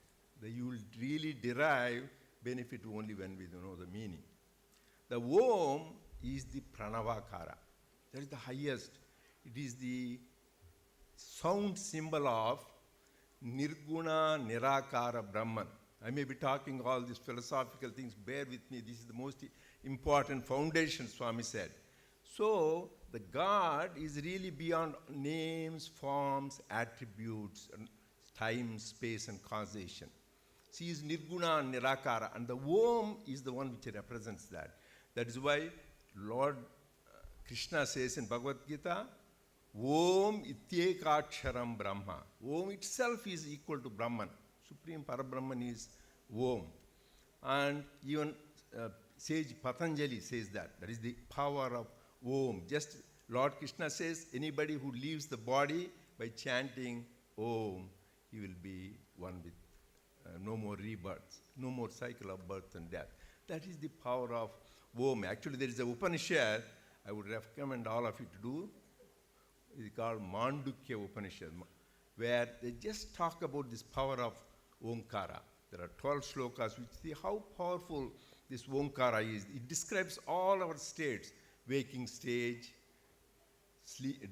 You will really derive benefit only when we know the meaning. The Om is the Pranavakara. That is the highest. It is the sound symbol of Nirguna Nirakara Brahman. I may be talking all these philosophical things. Bear with me. This is the most important foundation, Swami said. So, the God is really beyond names, forms, attributes, and time, space, and causation. She is Nirguna and Nirakara, and the Om is the one which represents that. That is why Lord Krishna says in Bhagavad Gita, Om ityekaksharam Brahma. Om itself is equal to Brahman. Supreme Parabrahman is Om. And even sage Patanjali says that. That is the power of Om. Just Lord Krishna says, anybody who leaves the body by chanting Om, he will be one with no more rebirths, no more cycle of birth and death. That is the power of Om. Actually, there is a Upanishad I would recommend all of you to do. It's called Mandukya Upanishad, where they just talk about this power of Omkara. There are 12 slokas which see how powerful this Omkara is. It describes all our states, waking stage,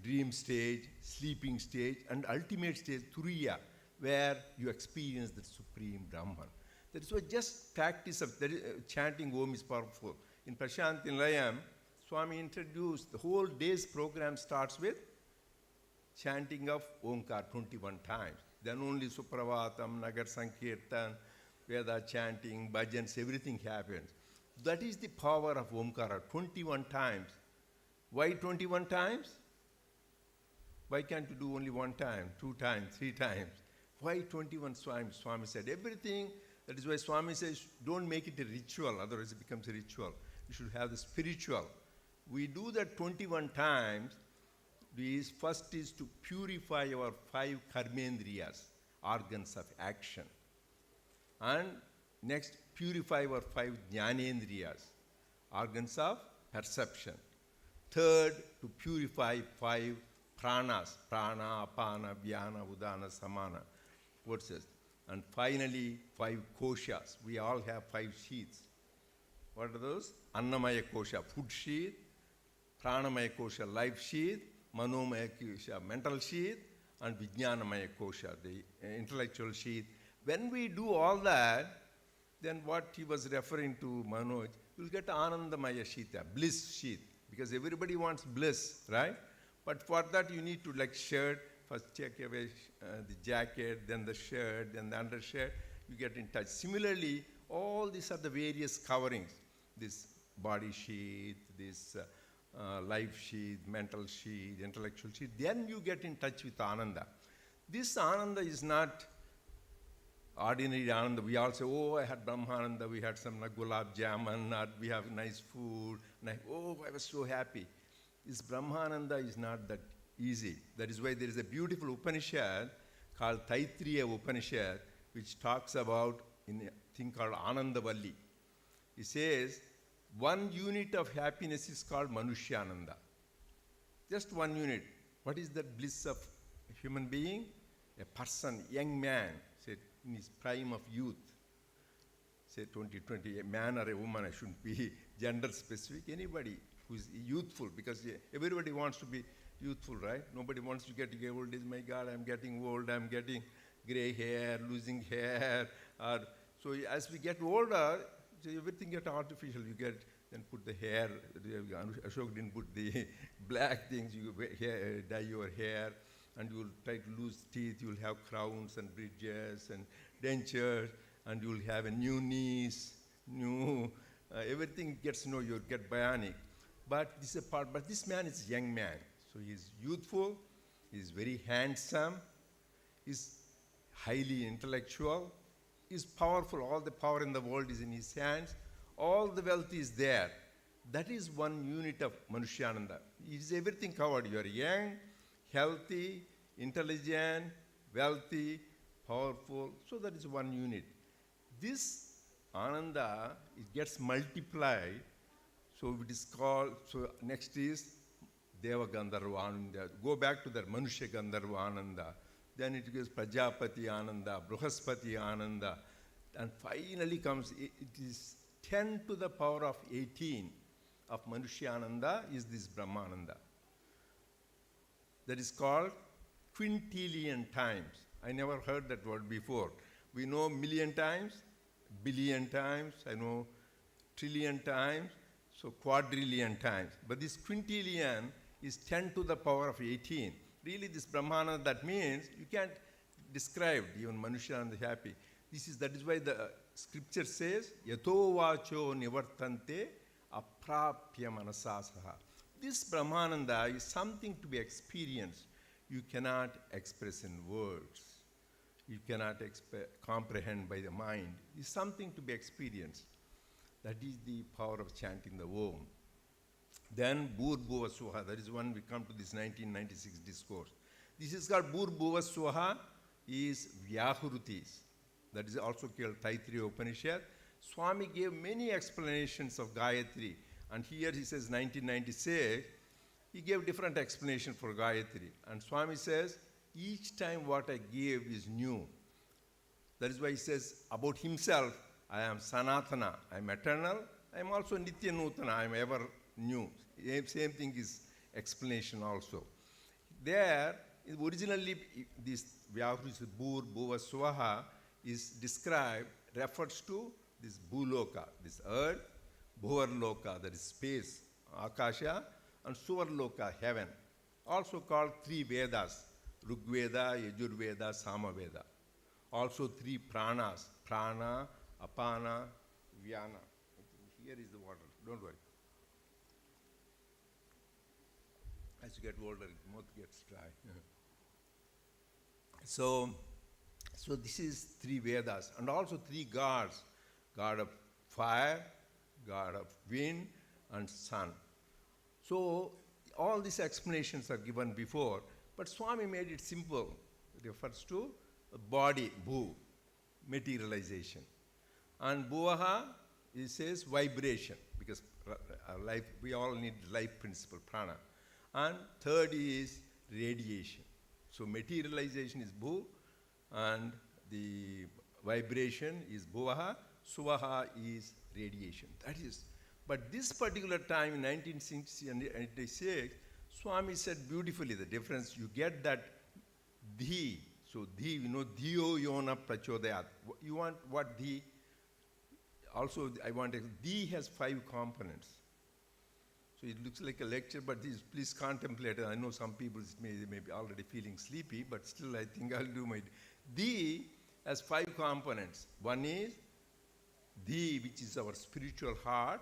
dream stage, sleeping stage, and ultimate stage, Turiya, where you experience the Supreme Brahman. That is why just practice of chanting Om is powerful. In Prashanti Nilayam, Swami introduced the whole day's program starts with chanting of Omkar 21 times. Then only Supravatam, Nagar Sankirtan, Veda chanting, bhajans, everything happens. That is the power of Omkara, 21 times. Why 21 times? Why can't you do only one time, 2 times, 3 times? Why 21 times? Swami said everything. That is why Swami says, don't make it a ritual, otherwise it becomes a ritual. You should have the spiritual. We do that 21 times. First is to purify our 5 karmendriyas, organs of action. And next, purify our 5 jnanendriyas, organs of perception. Third, to purify 5 pranas, prana, apana, vyana, udana, samana. What says? And finally, 5 koshas. We all have 5 sheaths. What are those? Annamaya kosha, food sheath. Pranamaya kosha, life sheath. Manomaya kosha, mental sheath. And Vijnanamaya kosha, the intellectual sheath. When we do all that, then what he was referring to, Manoj, you'll get Anandamaya sheath, bliss sheath. Because everybody wants bliss, right? But for that you need to like shirt, first check away the jacket, then the shirt, then the undershirt, you get in touch. Similarly, all these are the various coverings. This body sheath, this life sheath, mental sheath, intellectual sheath. Then you get in touch with Ananda. This Ananda is not ordinary Ananda. We all say, oh, I had Brahmananda, we had some gulab jamun, or we have nice food. Oh, I was so happy. This Brahmananda is not that easy. That is why there is a beautiful Upanishad called Taittiriya Upanishad, which talks about in a thing called Anandavalli. It says, one unit of happiness is called Manushyananda. Just one unit. What is that bliss of a human being? A person, young man, say in his prime of youth, say 20, a man or a woman, I shouldn't be gender specific, anybody who is youthful, because everybody wants to be youthful, right? Nobody wants to get old. My God, I'm getting old, I'm getting gray hair, losing hair. So as we get older, so everything gets artificial. You get, then put the hair. Ashok didn't put the black things. You dye your hair, and you'll try to lose teeth. You'll have crowns and bridges and dentures, and you'll have a new knees, new everything gets you'll get bionic. But this is a part. But this man is a young man, so he's youthful. He's very handsome. He's highly intellectual. Is powerful. All the power in the world is in his hands. All the wealth is there. That is one unit of Manushyananda. It is everything covered. You are young, healthy, intelligent, wealthy, powerful. So that is one unit. This Ananda, it gets multiplied. So it is called, so next is Deva Gandharva Ananda. Go back to that Manusha Gandharva Ananda. Then it goes Prajapati Ananda, Bruhaspati Ananda, and finally comes, it is 10 to the power of 18 of Manushyananda is this Brahmananda. That is called quintillion times. I never heard that word before. We know million times, billion times, I know trillion times, so quadrillion times. But this quintillion is 10 to the power of 18. Really, this Brahmana, that means you can't describe even Manusha and the happy. That is why the scripture says, Yato vacho nivartante aprapya manasasaha. This Brahmananda is something to be experienced. You cannot express in words. You cannot comprehend by the mind. It's something to be experienced. That is the power of chanting the Om. Then Bhurbhuva Swaha, that is when we come to this 1996 discourse. This is called Bhurbhuva Swaha, is Vyahrutis. That is also called Taittiriya Upanishad. Swami gave many explanations of Gayatri. And here he says 1996, he gave different explanation for Gayatri. And Swami says, each time what I give is new. That is why he says about himself, I am Sanatana, I am eternal. I am also Nitya Nutana, I am ever new. Same thing is explanation also. There, originally, this Vyahrutis Bhuva Swaha is described, refers to this Bhuloka, this earth, Bhuvarloka, that is space, Akasha, and Suvarloka, heaven. Also called three Vedas, Rigveda, Yajurveda, Samaveda. Also three pranas, Prana, Apana, Vyana. Here is the water, don't worry. As you get older, mouth gets dry. So this is three Vedas, and also three gods, God of fire, God of wind, and sun. So all these explanations are given before, but Swami made it simple. It refers to body, bhu, materialization. And bhuvaha, it says vibration, because life, we all need life principle, prana. And third is radiation. So materialization is bhu, and the vibration is bhuvaha, suvaha is radiation. That is, but this particular time in 1996, Swami said beautifully the difference. You get that dhi. So dhi, dhiyo yona prachodayat. You want what dhi? Also, I want dhi has 5 components. So it looks like a lecture, but please contemplate it. I know some people may be already feeling sleepy, but still I think I'll do my... Dhi has 5 components. One is Dhi, which is our spiritual heart,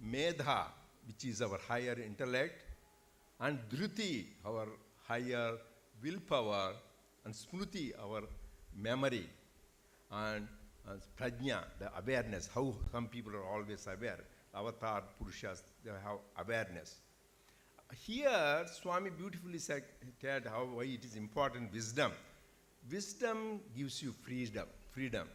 Medha, which is our higher intellect, and Dhruti, our higher willpower, and Smruti, our memory. and prajna, the awareness, how some people are always aware. Avatar Purushas, they have awareness. Here, Swami beautifully said why it is important, wisdom. Wisdom gives you freedom.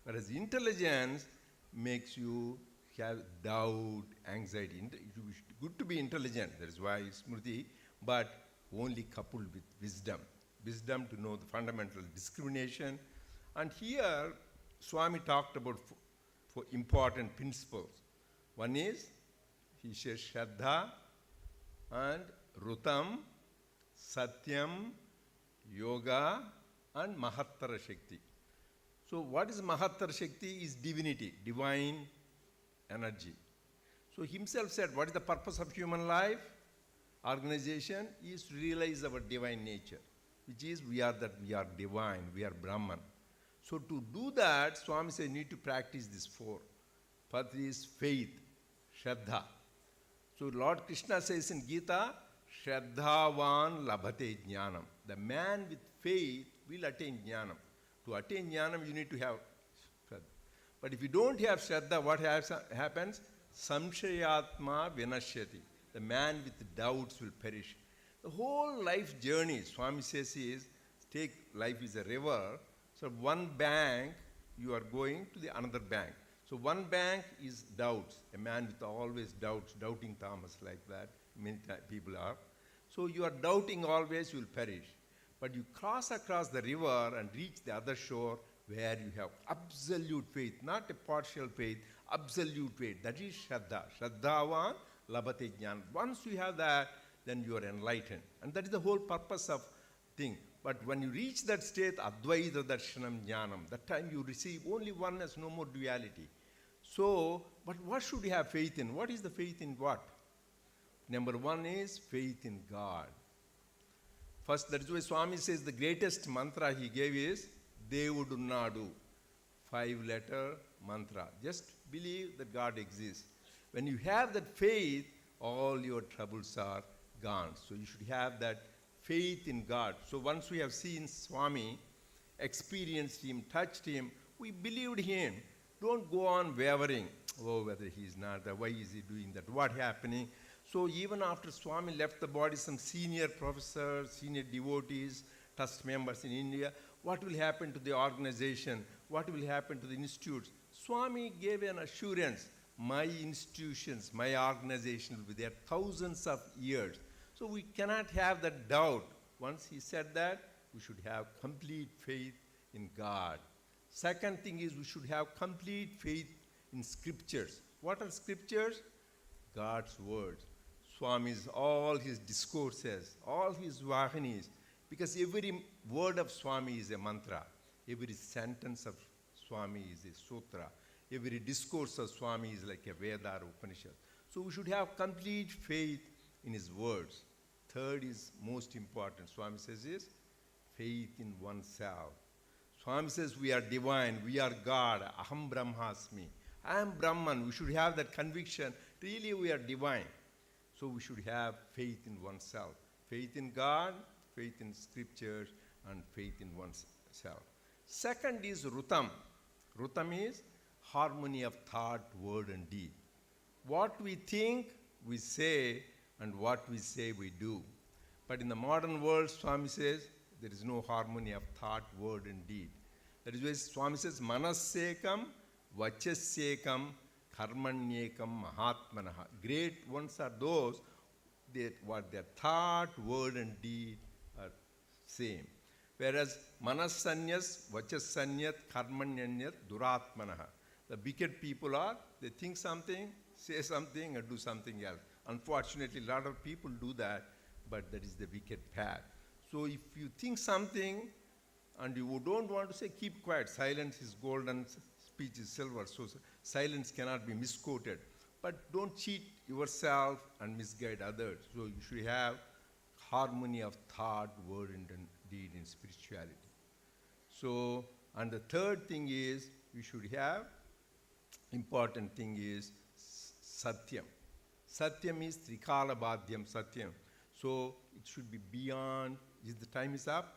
Whereas intelligence makes you have doubt, anxiety. It is good to be intelligent, that is why Smriti, but only coupled with wisdom. Wisdom to know the fundamental discrimination. And here, Swami talked about four important principles. One is, he says, Shraddha and Rutam, Satyam, Yoga, and Mahattara Shakti. So what is Mahattara Shakti? Is divinity, divine energy. So himself said, what is the purpose of human life? Organization is to realize our divine nature, which is we are divine, we are Brahman. So to do that, Swami said, you need to practice these four. First is faith, Shraddha. So Lord Krishna says in Gita, Shraddhavan labhate jnanam. The man with faith will attain jnanam. To attain jnanam, you need to have Shraddha. But if you don't have Shraddha, what happens? Samshayatma vinashyati. The man with doubts will perish. The whole life journey, Swami says, is take life is a river. So one bank, you are going to the another bank. So one bank is doubts. A man with always doubts, doubting Thomas like that. Many people are. So you are doubting always, you will perish. But you cross across the river and reach the other shore where you have absolute faith, not a partial faith, absolute faith. That is Shraddha. Shraddhavan labhate jnana. Once you have that, then you are enlightened. And that is the whole purpose of thing. But when you reach that state, Advaita Darshanam Jnanam, that time you receive only oneness, no more duality. So, but what should you have faith in? What is the faith in what? Number one is faith in God. First, that is why Swami says the greatest mantra he gave is Devudu Nadu, 5-letter mantra. Just believe that God exists. When you have that faith, all your troubles are gone. So you should have that faith in God. So once we have seen Swami, experienced him, touched him, we believed him. Don't go on wavering. Oh, whether he is not there, why is he doing that, what happening? So even after Swami left the body, some senior professors, senior devotees, trust members in India, what will happen to the organization? What will happen to the institutes? Swami gave an assurance, my institutions, my organization will be there thousands of years. So we cannot have that doubt. Once he said that, we should have complete faith in God. Second thing is we should have complete faith in scriptures. What are scriptures? God's words. Swami's, all his discourses, all his vahanis, because every word of Swami is a mantra. Every sentence of Swami is a sutra. Every discourse of Swami is like a Veda or Upanishad. So we should have complete faith in his words. Third is most important, Swami says, is faith in oneself. Swami says we are divine, we are God, Aham Brahmasmi. I am Brahman. We should have that conviction, really we are divine. So we should have faith in oneself. Faith in God, faith in scriptures, and faith in oneself. Second is Rutam. Rutam is harmony of thought, word, and deed. What we think, we say, and what we say, we do. But in the modern world, Swami says, there is no harmony of thought, word, and deed. That is why Swami says, Manasekam, Vachasekam, Karmanyekam, Mahatmanaha. Great ones are those that what their thought, word, and deed are same. Whereas Manasanyas, Vachasanyat, Karmanyanyat, Duratmanaha. The wicked people are, they think something, say something, and do something else. Unfortunately, a lot of people do that, but that is the wicked path. So if you think something and you don't want to say, keep quiet. Silence is gold and speech is silver. So silence cannot be misquoted. But don't cheat yourself and misguide others. So you should have harmony of thought, word, and deed in spirituality. So, and the third thing is, we should have, important thing is Satyam. Satyam is Trikala Badhyam Satyam. So it should be beyond, is the time is up?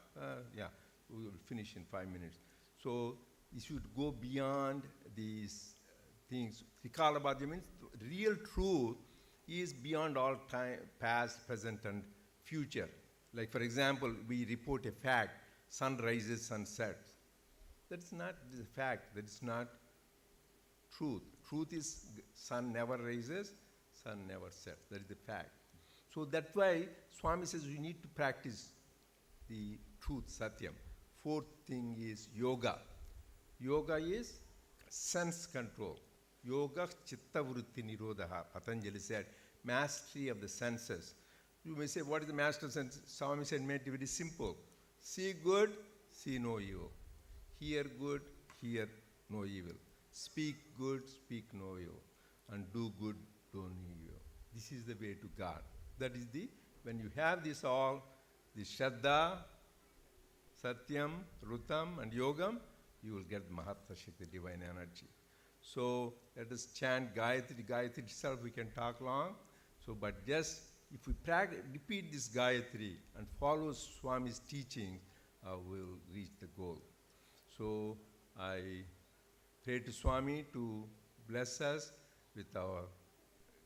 Yeah, we will finish in 5 minutes. So you should go beyond these things. Trikalabhadya means real truth is beyond all time, past, present, and future. Like, for example, we report a fact, sun rises, sun sets. That's not the fact, that is not truth. Truth is sun never rises, sun never sets. That is the fact. So that's why Swami says we need to practice the truth, Satyam. Fourth thing is yoga. Yoga is sense control. Yoga chitta vritti nirodha, Patanjali said, mastery of the senses. You may say, what is the master sense? Swami said, made it very simple. See good, see no evil. Hear good, hear no evil. Speak good, speak no evil. And do good, do no evil. This is the way to God. That is when you have this all, the Shraddha, Satyam, Rutam, and Yogam, you will get Mahatma Shakti, divine energy. So let us chant Gayatri. Gayatri itself we can talk long. So, but just if we repeat this Gayatri and follow Swami's teaching, we'll reach the goal. So I pray to Swami to bless us with our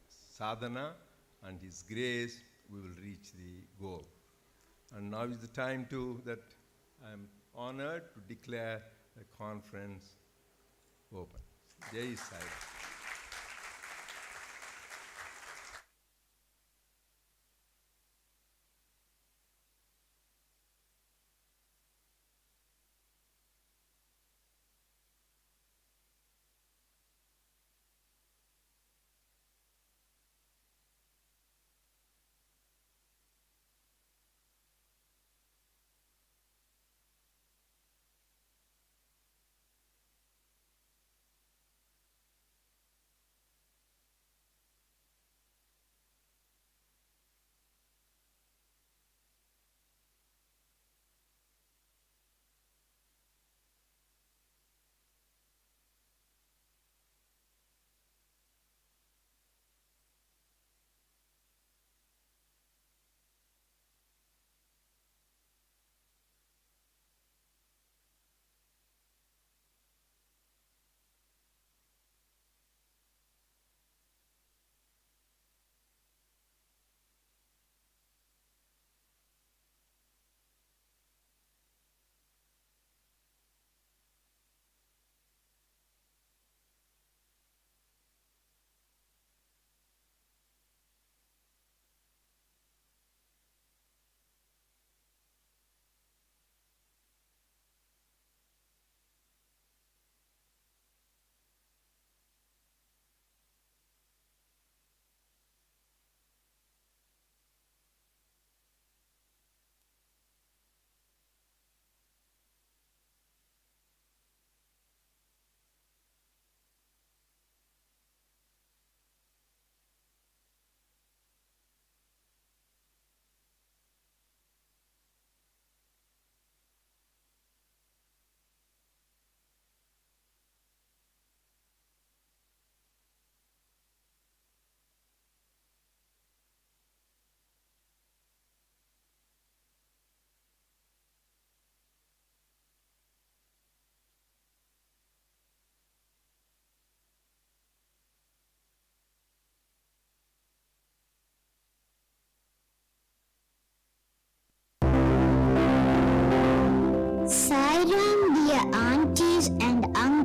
sadhana, and His grace, we will reach the goal. And now is the time that I'm honored to declare the conference open. Jai Sai.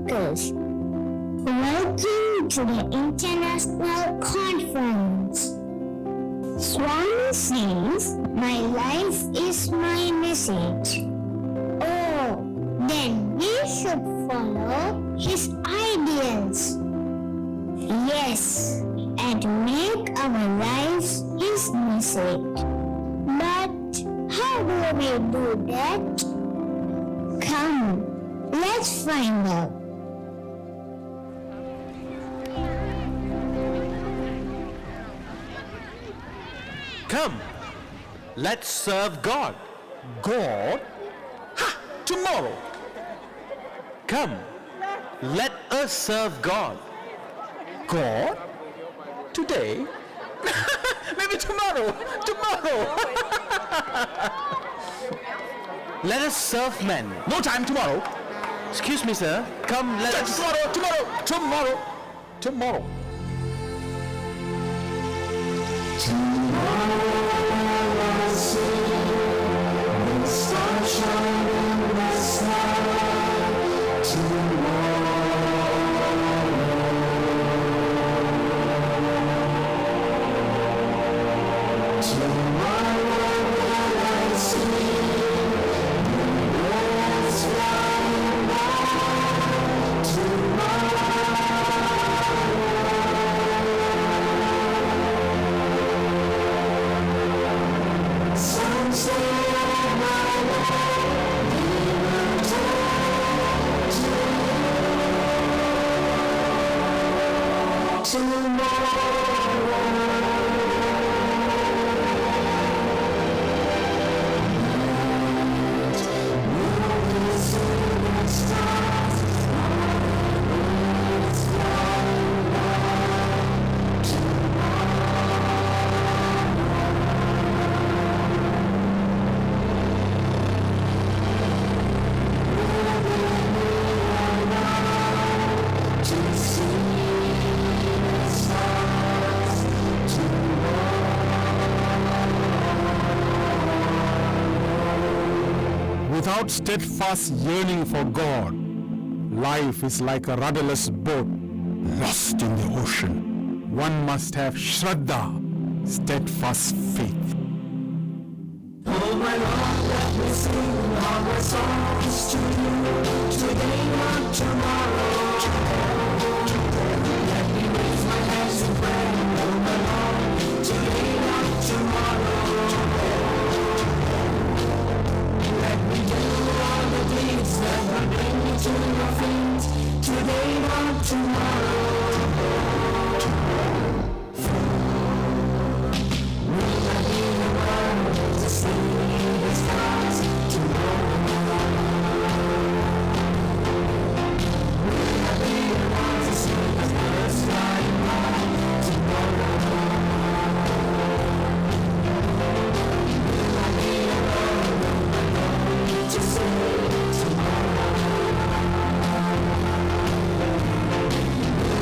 uncles. Welcome to the International Conference. Swami says, my life is my message. Oh, then we should follow his ideals. Yes, and make our lives his message. But how do we do that? Come, let's find out. Come, let's serve God. God? Ha! Tomorrow. Come, let us serve God. God? Today? Maybe tomorrow. Tomorrow. Let us serve men. No time tomorrow. Excuse me, sir. Come, let's... Tomorrow. Without steadfast yearning for God, life is like a rudderless boat lost in the ocean. One must have Shraddha, steadfast faith. Oh my Lord, let me sing all my songs to you, today, not tomorrow. Let me raise my hands in prayer, oh my Lord, today, not tomorrow. Let me do all the things that will bring me to your feet, today, not tomorrow. Will I be around to see the stars tomorrow? Will I be around to see the birds flying by tomorrow? Will I be around to see tomorrow? Will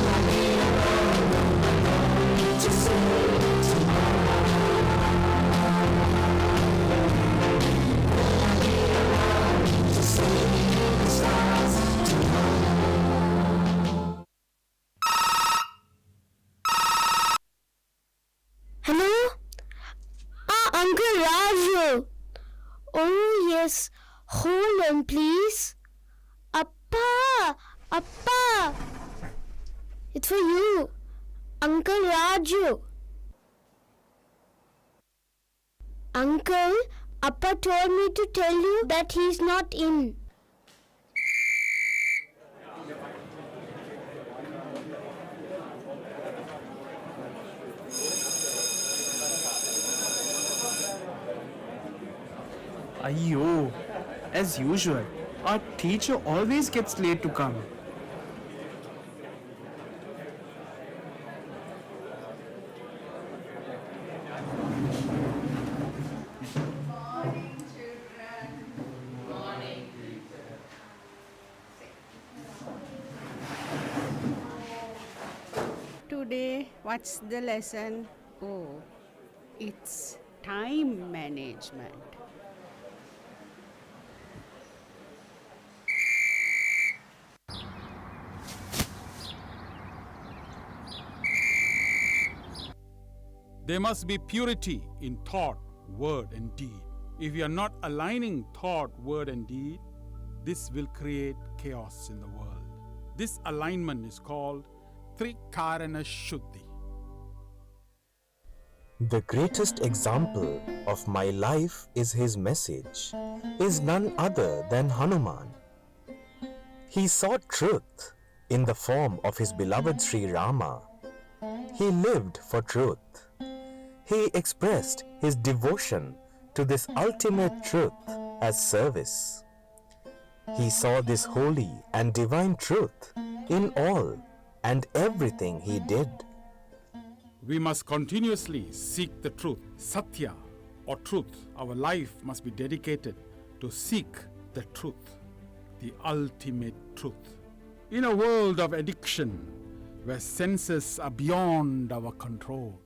I be around to see tomorrow? Hello? Uncle Raju. Oh, yes. Hold on, please. Appa! Appa! It's for you. Uncle Raju. Uncle, Appa told me to tell you that he's not in. Ayyo, as usual, our teacher always gets late to come. Today, what's the lesson? Oh, it's time management. There must be purity in thought, word, and deed. If we are not aligning thought, word, and deed, this will create chaos in the world. This alignment is called Trikarana Shuddhi. The greatest example of my life is his message, is none other than Hanuman. He saw truth in the form of his beloved Sri Rama. He lived for truth. He expressed his devotion to this ultimate truth as service. He saw this holy and divine truth in all and everything he did. We must continuously seek the truth, Satya or truth. Our life must be dedicated to seek the truth. the ultimate truth. In a world of addiction, where senses are beyond our control,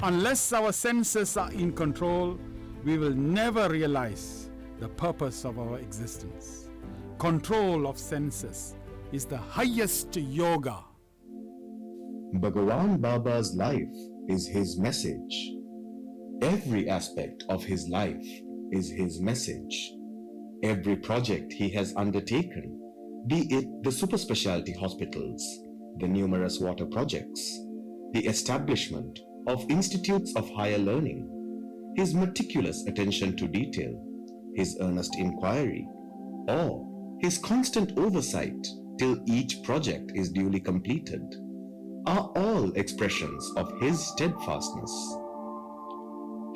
unless our senses are in control, we will never realize the purpose of our existence. Control of senses is the highest yoga. Bhagavan Baba's life is his message. Every aspect of his life is his message. Every project he has undertaken, be it the super specialty hospitals, the numerous water projects, the establishment of institutes of higher learning, his meticulous attention to detail, his earnest inquiry, or his constant oversight till each project is duly completed, are all expressions of his steadfastness.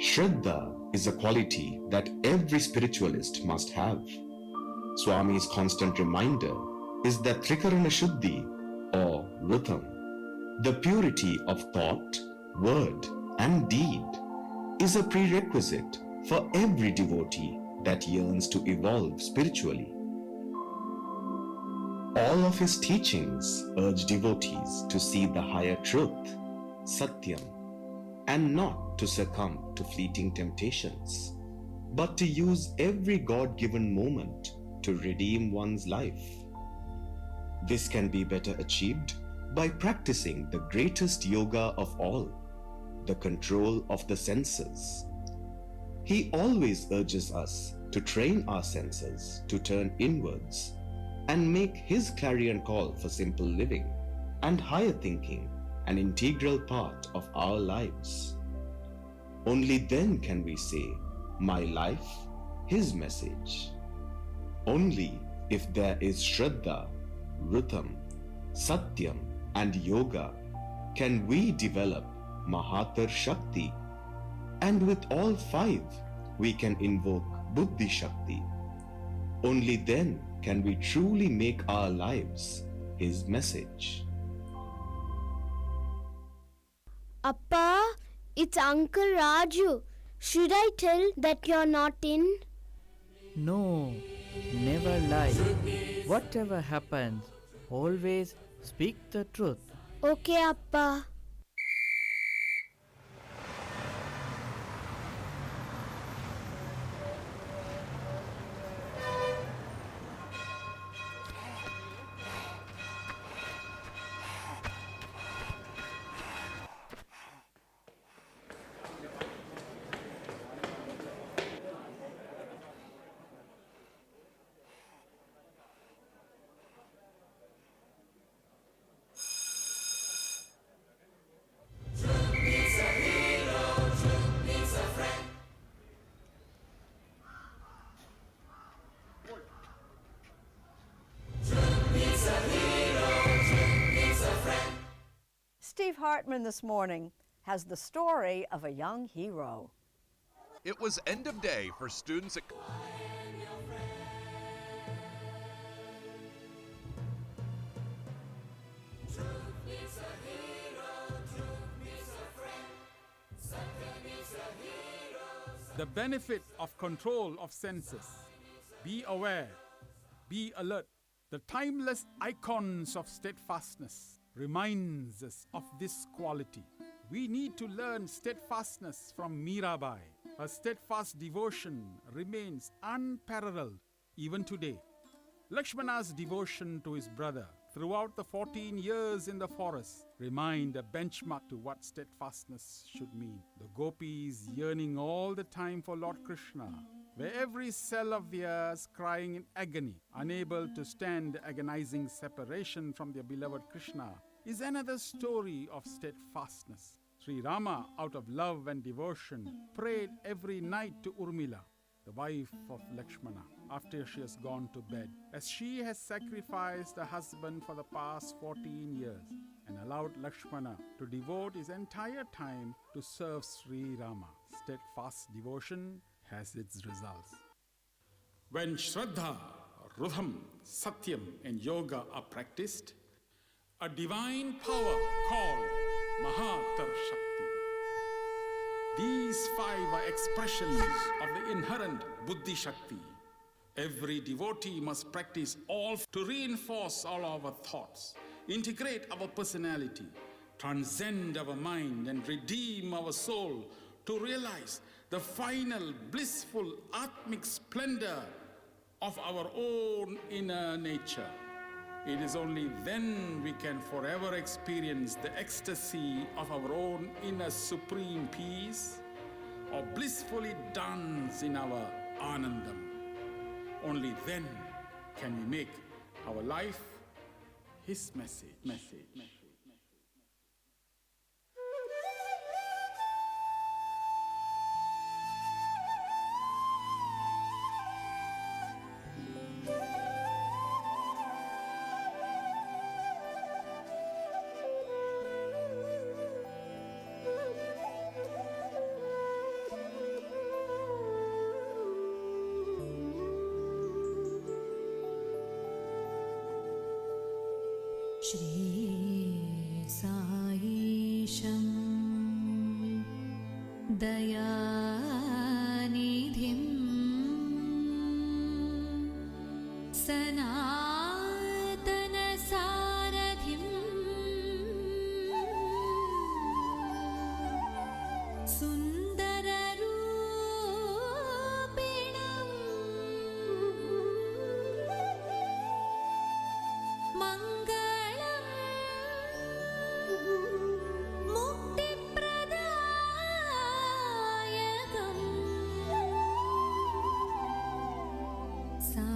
Shraddha is a quality that every spiritualist must have. Swami's constant reminder is that Trikarana Shuddhi, or Rhythm, the purity of thought, word and deed, is a prerequisite for every devotee that yearns to evolve spiritually. All of his teachings urge devotees to see the higher truth, Satyam, and not to succumb to fleeting temptations, but to use every God-given moment to redeem one's life. This can be better achieved by practicing the greatest yoga of all, the control of the senses. He always urges us to train our senses to turn inwards and make his clarion call for simple living and higher thinking an integral part of our lives. Only then can we say, my life, his message. Only if there is Shraddha, Rhythm, Satyam and Yoga can we develop Mahatar Shakti, and with all five we can invoke Buddhi Shakti. Only then can we truly make our lives his message. Appa, it's Uncle Raju. Should I tell that you're not in? No, never lie. Whatever happens, always speak the truth. Okay, Appa. Steve Hartman this morning has the story of a young hero. It was end of day for students at the benefit of control of senses. Be aware, be alert. The timeless icons of steadfastness reminds us of this quality. We need to learn steadfastness from Mirabai. Her steadfast devotion remains unparalleled even today. Lakshmana's devotion to his brother throughout the 14 years in the forest remind a benchmark to what steadfastness should mean. The gopis yearning all the time for Lord Krishna, where every cell of theirs crying in agony, unable to stand the agonizing separation from their beloved Krishna, is another story of steadfastness. Sri Rama, out of love and devotion, prayed every night to Urmila. the wife of Lakshmana, after she has gone to bed, as she has sacrificed her husband for the past 14 years and allowed Lakshmana to devote his entire time to serve Sri Rama. Steadfast devotion has its results. When Shraddha, Rudham, Satyam, and Yoga are practiced, a divine power called Mahatar Shakti. These 5 are expressions of the inherent Buddhi Shakti. Every devotee must practice all to reinforce all our thoughts, integrate our personality, transcend our mind, and redeem our soul to realize the final blissful Atmic splendor of our own inner nature. It is only then we can forever experience the ecstasy of our own inner supreme peace, or blissfully dance in our Anandam. Only then can we make our life His message. Sri Saisham Dayanidhim Sanatana Saradhim Sundara Rupinam Mangalam Muktipradayakam Sa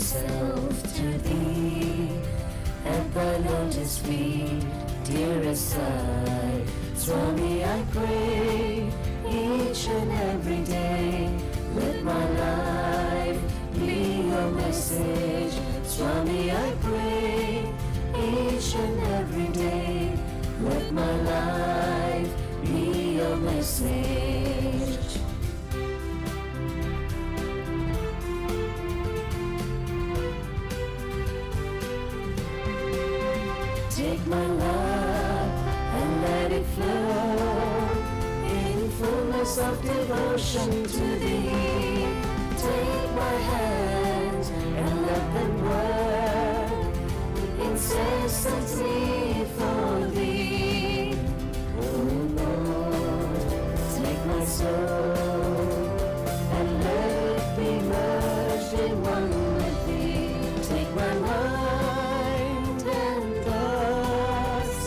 myself to thee. At thy lotus feet, dearest Sai, Swami, I pray each and every day. Let my life be your message. Swami, I pray each and every day. Let my life be your message. Take my love and let it flow in fullness of devotion to thee. Take my hands and let them work incessantly for thee. Oh Lord, take my soul and let it be merged in one with thee. Take my mind and thoughts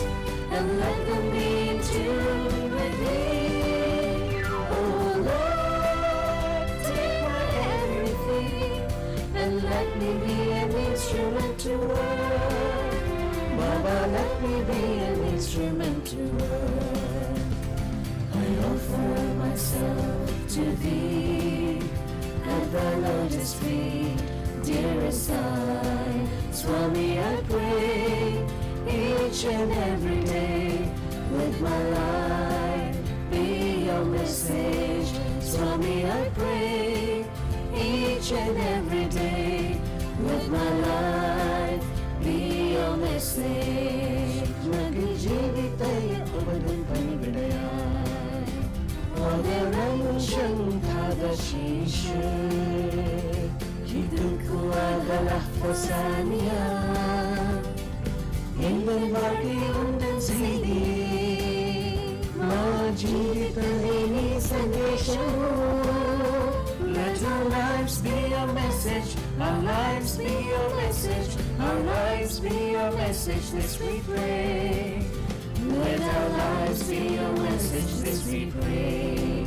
and let them be in tune with thee. Oh Lord, take my everything and let me be an instrument to work. Baba, let me be an instrument to work. I offer myself to thee at thy lotus feet, dearest Sai. Swami, I pray each and every day. Let my life be your message. Swami, I pray each and every day. Let my life be your message. Nagi jeevitaya avadam panividayai Oderam shankada shishe Hidunku adalah posania Engel வாழ்க்கை உந்தன் செய்தி மா ஜீவிதமே சந்தேஷம். Let our lives be your message, our lives be your message, our lives be your message, this we pray. Let our lives be your message, this we pray.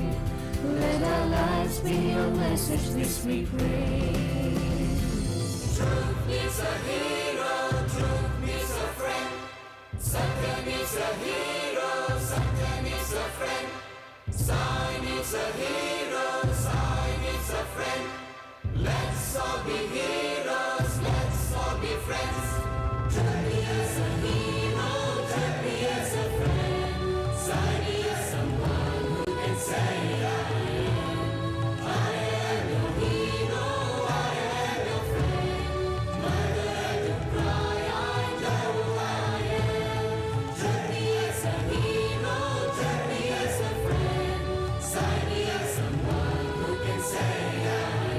Let our lives be your message, this we pray. Truth needs a hero, truth needs a friend. Sathya needs a hero, Sathya needs a friend. Sai needs a hero, Sai needs a friend. Let's all be heroes, let's all be friends. Jyoti is a hero, Jyoti is a friend. Sai is someone who can say I am your hero, I am your friend. Mother, let you cry, I know who I am. Jyoti is a hero, Jyoti is a friend. Sai is someone who can say I am.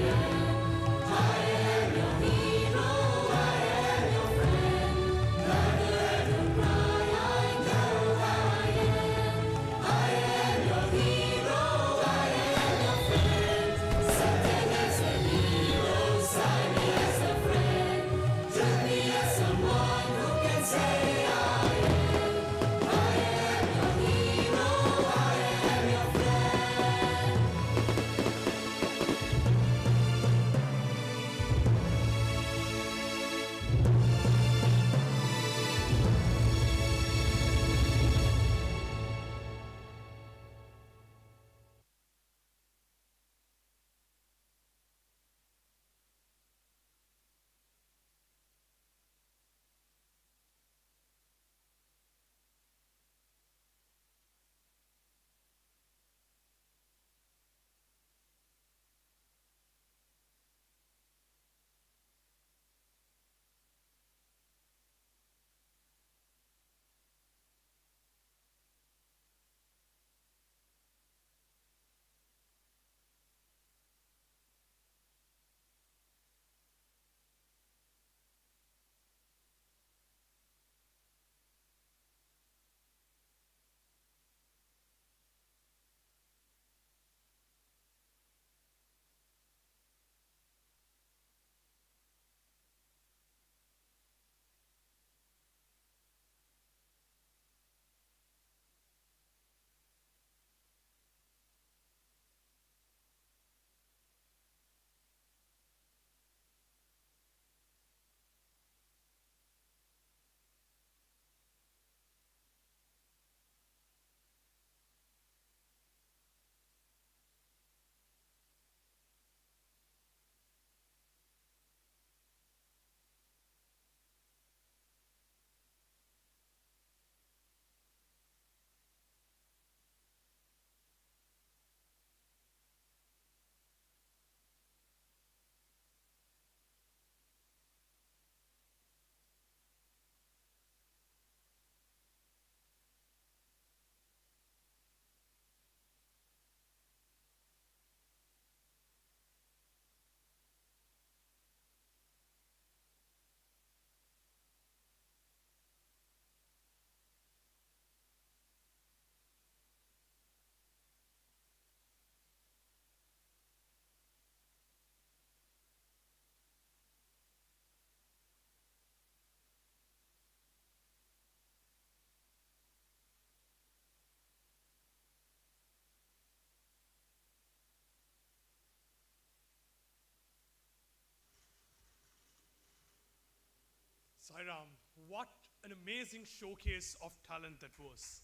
Sairam, what an amazing showcase of talent that was.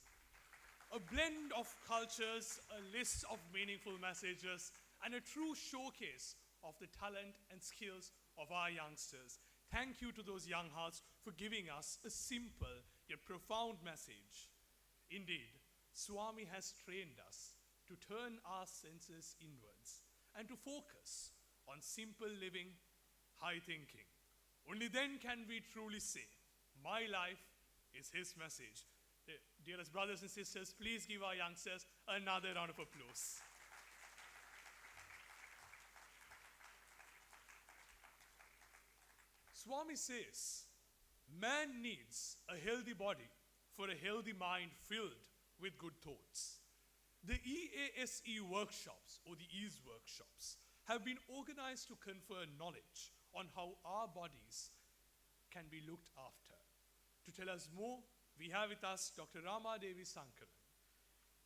A blend of cultures, a list of meaningful messages, and a true showcase of the talent and skills of our youngsters. Thank you to those young hearts for giving us a simple yet profound message. Indeed, Swami has trained us to turn our senses inwards and to focus on simple living, high thinking. Only then can we truly say, my life is his message. Dearest brothers and sisters, please give our youngsters another round of applause. Swami says, man needs a healthy body for a healthy mind filled with good thoughts. The EASE workshops, or the EASE workshops, have been organized to confer knowledge on how our bodies can be looked after. To tell us more, we have with us Dr. Rama Devi Sankaran.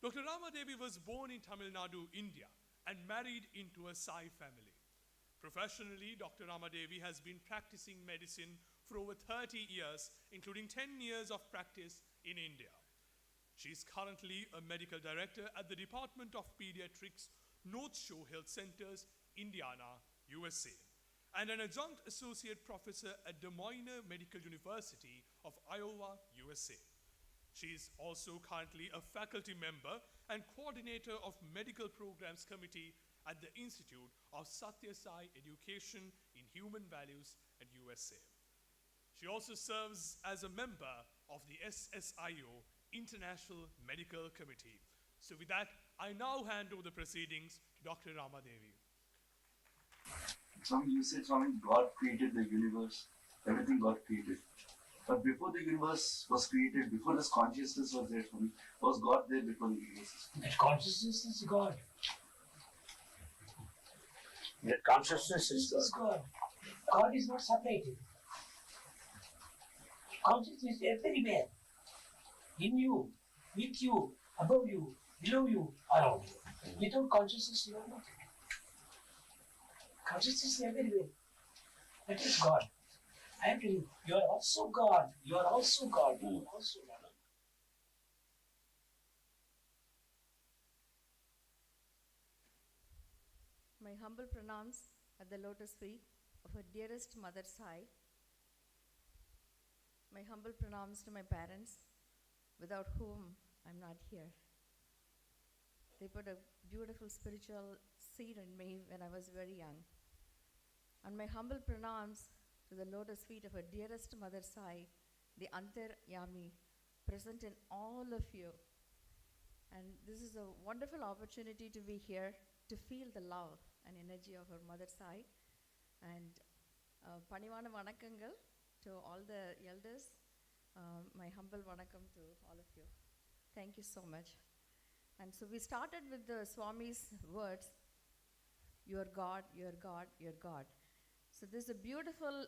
Dr. Rama Devi was born in Tamil Nadu, India, and married into a Sai family. Professionally, Dr. Rama Devi has been practicing medicine for over 30 years, including 10 years of practice in India. She is currently a medical director at the Department of Pediatrics, North Shore Health Centers, Indiana, USA, and an adjunct associate professor at Des Moines Medical University of Iowa, USA. She is also currently a faculty member and coordinator of Medical Programs Committee at the Institute of Sathya Sai Education in Human Values at USA. She also serves as a member of the SSIO International Medical Committee. So with that, I now hand over the proceedings to Dr. Rama Devi. Swami, you said, Swami, God created the universe, everything got created. But before the universe was created, before this consciousness was there, Swami, was God there before the universe? That consciousness is God. That consciousness is God. God is not separated. Consciousness is everywhere. In you, with you, above you, below you, around you. Without consciousness, you are nothing. Consciousness is everywhere. That is God. I am telling you, you are also God. You are also God. You are also God. My humble pranams at the lotus feet of her dearest mother Sai. My humble pranams to my parents, without whom I'm not here. They put a beautiful spiritual seed in me when I was very young. And my humble pranams to the lotus feet of her dearest mother Sai, the Antaryami, present in all of you. And this is a wonderful opportunity to be here to feel the love and energy of her mother Sai. And Panivana Vanakangal to all the elders, my humble Vanakam to all of you. Thank you so much. And so we started with the Swami's words, you are God, you are God, you are God. So this is a beautiful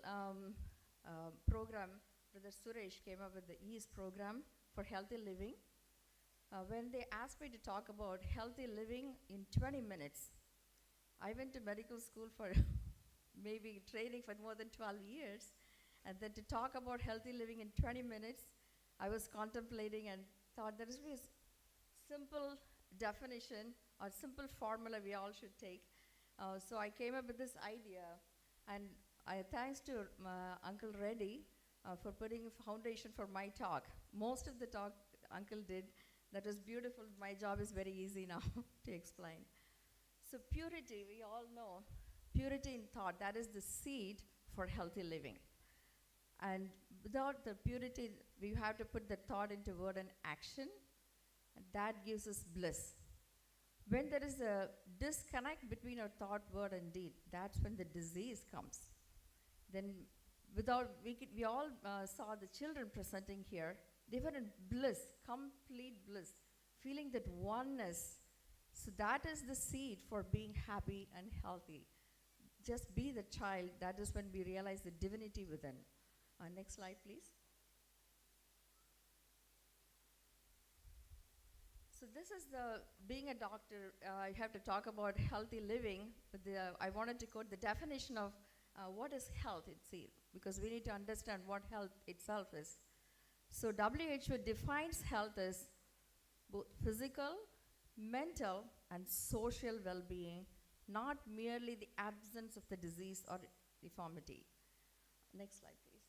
program. Brother Suresh came up with the EASE program for healthy living. When they asked me to talk about healthy living in 20 minutes, I went to medical school for maybe training for more than 12 years. And then to talk about healthy living in 20 minutes, I was contemplating and thought there is a simple definition or simple formula we all should take. So I came up with this idea, and thanks to Uncle Reddy for putting a foundation for my talk. Most of the talk Uncle did, that was beautiful. My job is very easy now to explain. So purity, we all know, purity in thought, that is the seed for healthy living. And without the purity, we have to put the thought into word and action, and that gives us bliss. When there is a disconnect between our thought, word, and deed, that's when the disease comes. Then we all saw the children presenting here. They were in bliss, complete bliss, feeling that oneness. So that is the seed for being happy and healthy. Just be the child. That is when we realize the divinity within. Next slide, please. So this is being a doctor, I have to talk about healthy living. I wanted to quote the definition of what is health. See, because we need to understand what health itself is. So WHO defines health as both physical, mental, and social well-being, not merely the absence of the disease or deformity. Next slide, please.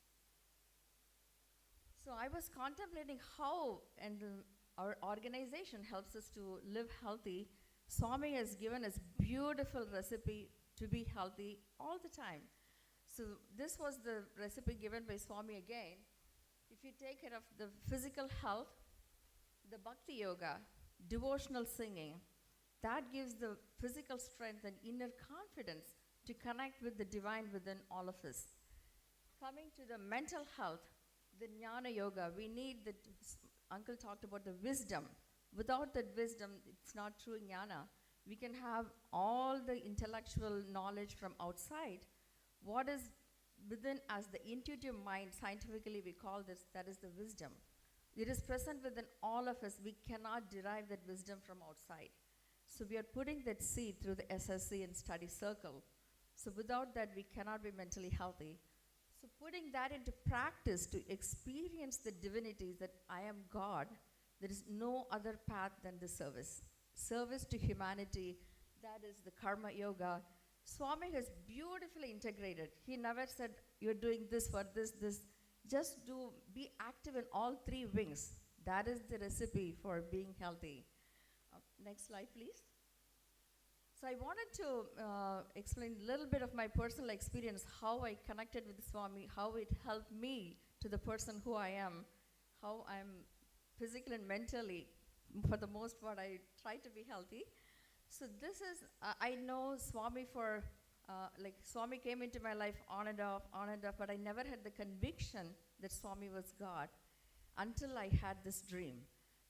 So I was contemplating how our organization helps us to live healthy. Swami has given us beautiful recipe to be healthy all the time. So this was the recipe given by Swami again. If you take care of the physical health, the bhakti yoga, devotional singing, that gives the physical strength and inner confidence to connect with the divine within all of us. Coming to the mental health, the jnana yoga, we need the, Uncle talked about the wisdom. Without that wisdom, it's not true jnana. We can have all the intellectual knowledge from outside. What is within us, the intuitive mind, scientifically we call this, that is the wisdom. It is present within all of us. We cannot derive that wisdom from outside. So we are putting that seed through the SSC and study circle. So without that, we cannot be mentally healthy. So putting that into practice to experience the divinity that I am God, there is no other path than the service. Service to humanity, that is the karma yoga. Swami has beautifully integrated. He never said, you're doing this for this. Just be active in all three wings. That is the recipe for being healthy. Next slide, please. So I wanted to explain a little bit of my personal experience, how I connected with Swami, how it helped me to the person who I am, how I'm physically and mentally. For the most part, I try to be healthy. So this is, I know Swami for, Swami came into my life on and off, but I never had the conviction that Swami was God until I had this dream.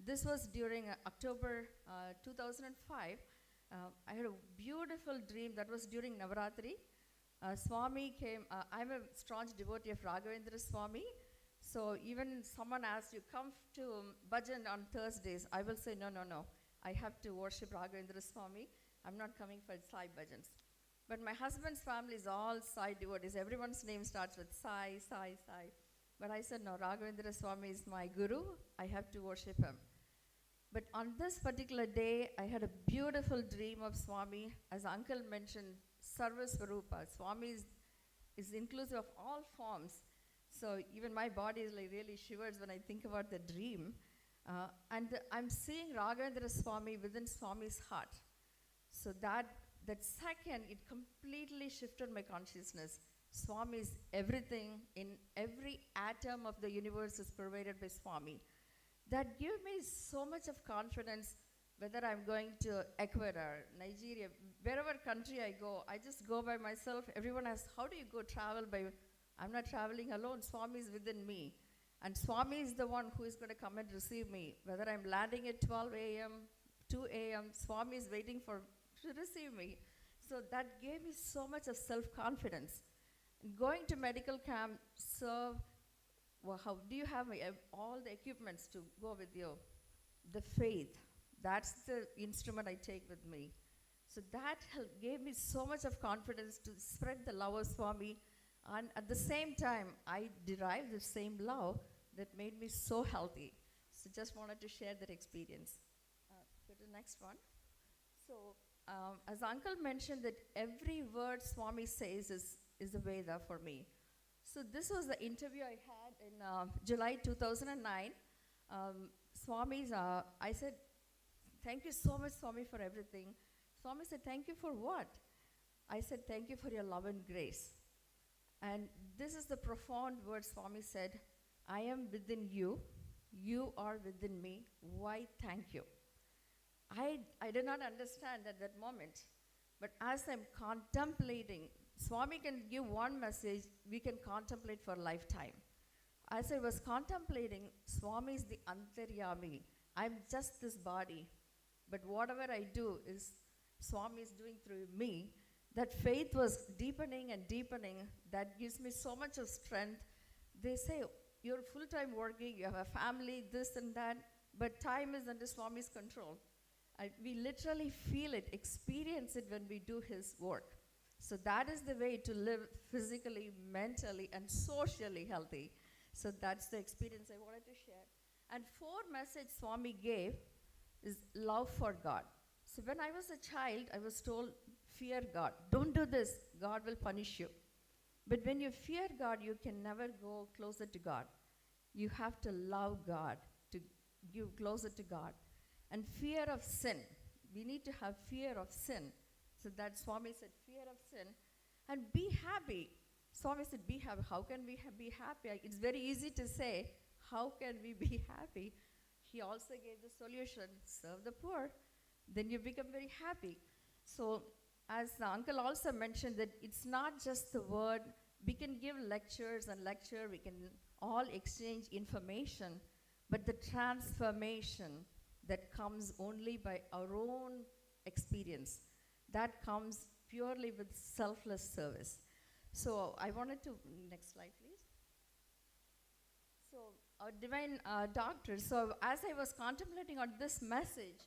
This was during October 2005. I had a beautiful dream that was during Navaratri. Swami came, I'm a staunch devotee of Raghavendra Swami. So even someone asks you, come to bhajan on Thursdays, I will say, no. I have to worship Raghavendra Swami. I'm not coming for Sai bhajans. But my husband's family is all Sai devotees. Everyone's name starts with Sai. But I said, no, Raghavendra Swami is my guru. I have to worship him. But on this particular day, I had a beautiful dream of Swami. As Uncle mentioned, Sarva Swarupa. Swami is inclusive of all forms. So even my body is really shivers when I think about the dream. And I'm seeing Raghavendra Swami within Swami's heart. So that second, it completely shifted my consciousness. Swami is everything. In every atom of the universe is pervaded by Swami. That gave me so much of confidence, whether I'm going to Ecuador, Nigeria, wherever country I go, I just go by myself. Everyone asks, how do you go travel by? I'm not traveling alone. Swami is within me. And Swami is the one who is going to come and receive me. Whether I'm landing at 12 a.m., 2 a.m., Swami is waiting to receive me. So that gave me so much of self-confidence. Going to medical camp, serve, how do you have all the equipments to go with you? The faith, that's the instrument I take with me. So that gave me so much of confidence to spread the love of Swami. And at the same time, I derived the same love that made me so healthy. So just wanted to share that experience. Go to the next one. So as Uncle mentioned, that every word Swami says is a Veda for me. So this was the interview I had in July 2009. Swami's, I said, thank you so much, Swami, for everything. Swami said, thank you for what? I said, thank you for your love and grace. And this is the profound word Swami said, I am within you, you are within me, why thank you? I did not understand at that moment, but as I'm contemplating, Swami can give one message, we can contemplate for a lifetime. As I was contemplating, Swami is the Antaryami. I'm just this body, but whatever I do is Swami is doing through me. That faith was deepening and deepening. That gives me so much of strength. They say, you're full-time working, you have a family, this and that, but time is under Swami's control. We literally feel it, experience it when we do his work. So that is the way to live physically, mentally, and socially healthy. So that's the experience I wanted to share. And 4 message Swami gave is love for God. So when I was a child, I was told, fear God. Don't do this, God will punish you. But when you fear God, you can never go closer to God. You have to love God to give closer to God. And fear of sin. We need to have fear of sin. So that Swami said, fear of sin. And be happy. Swami said, be happy. How can we be happy? It's very easy to say, how can we be happy? He also gave the solution, serve the poor. Then you become very happy. So as the uncle also mentioned that it's not just the word. We can give lectures and lecture. We can all exchange information. But the transformation that comes only by our own experience, that comes purely with selfless service. So I wanted to, next slide please. So our divine doctor, so as I was contemplating on this message,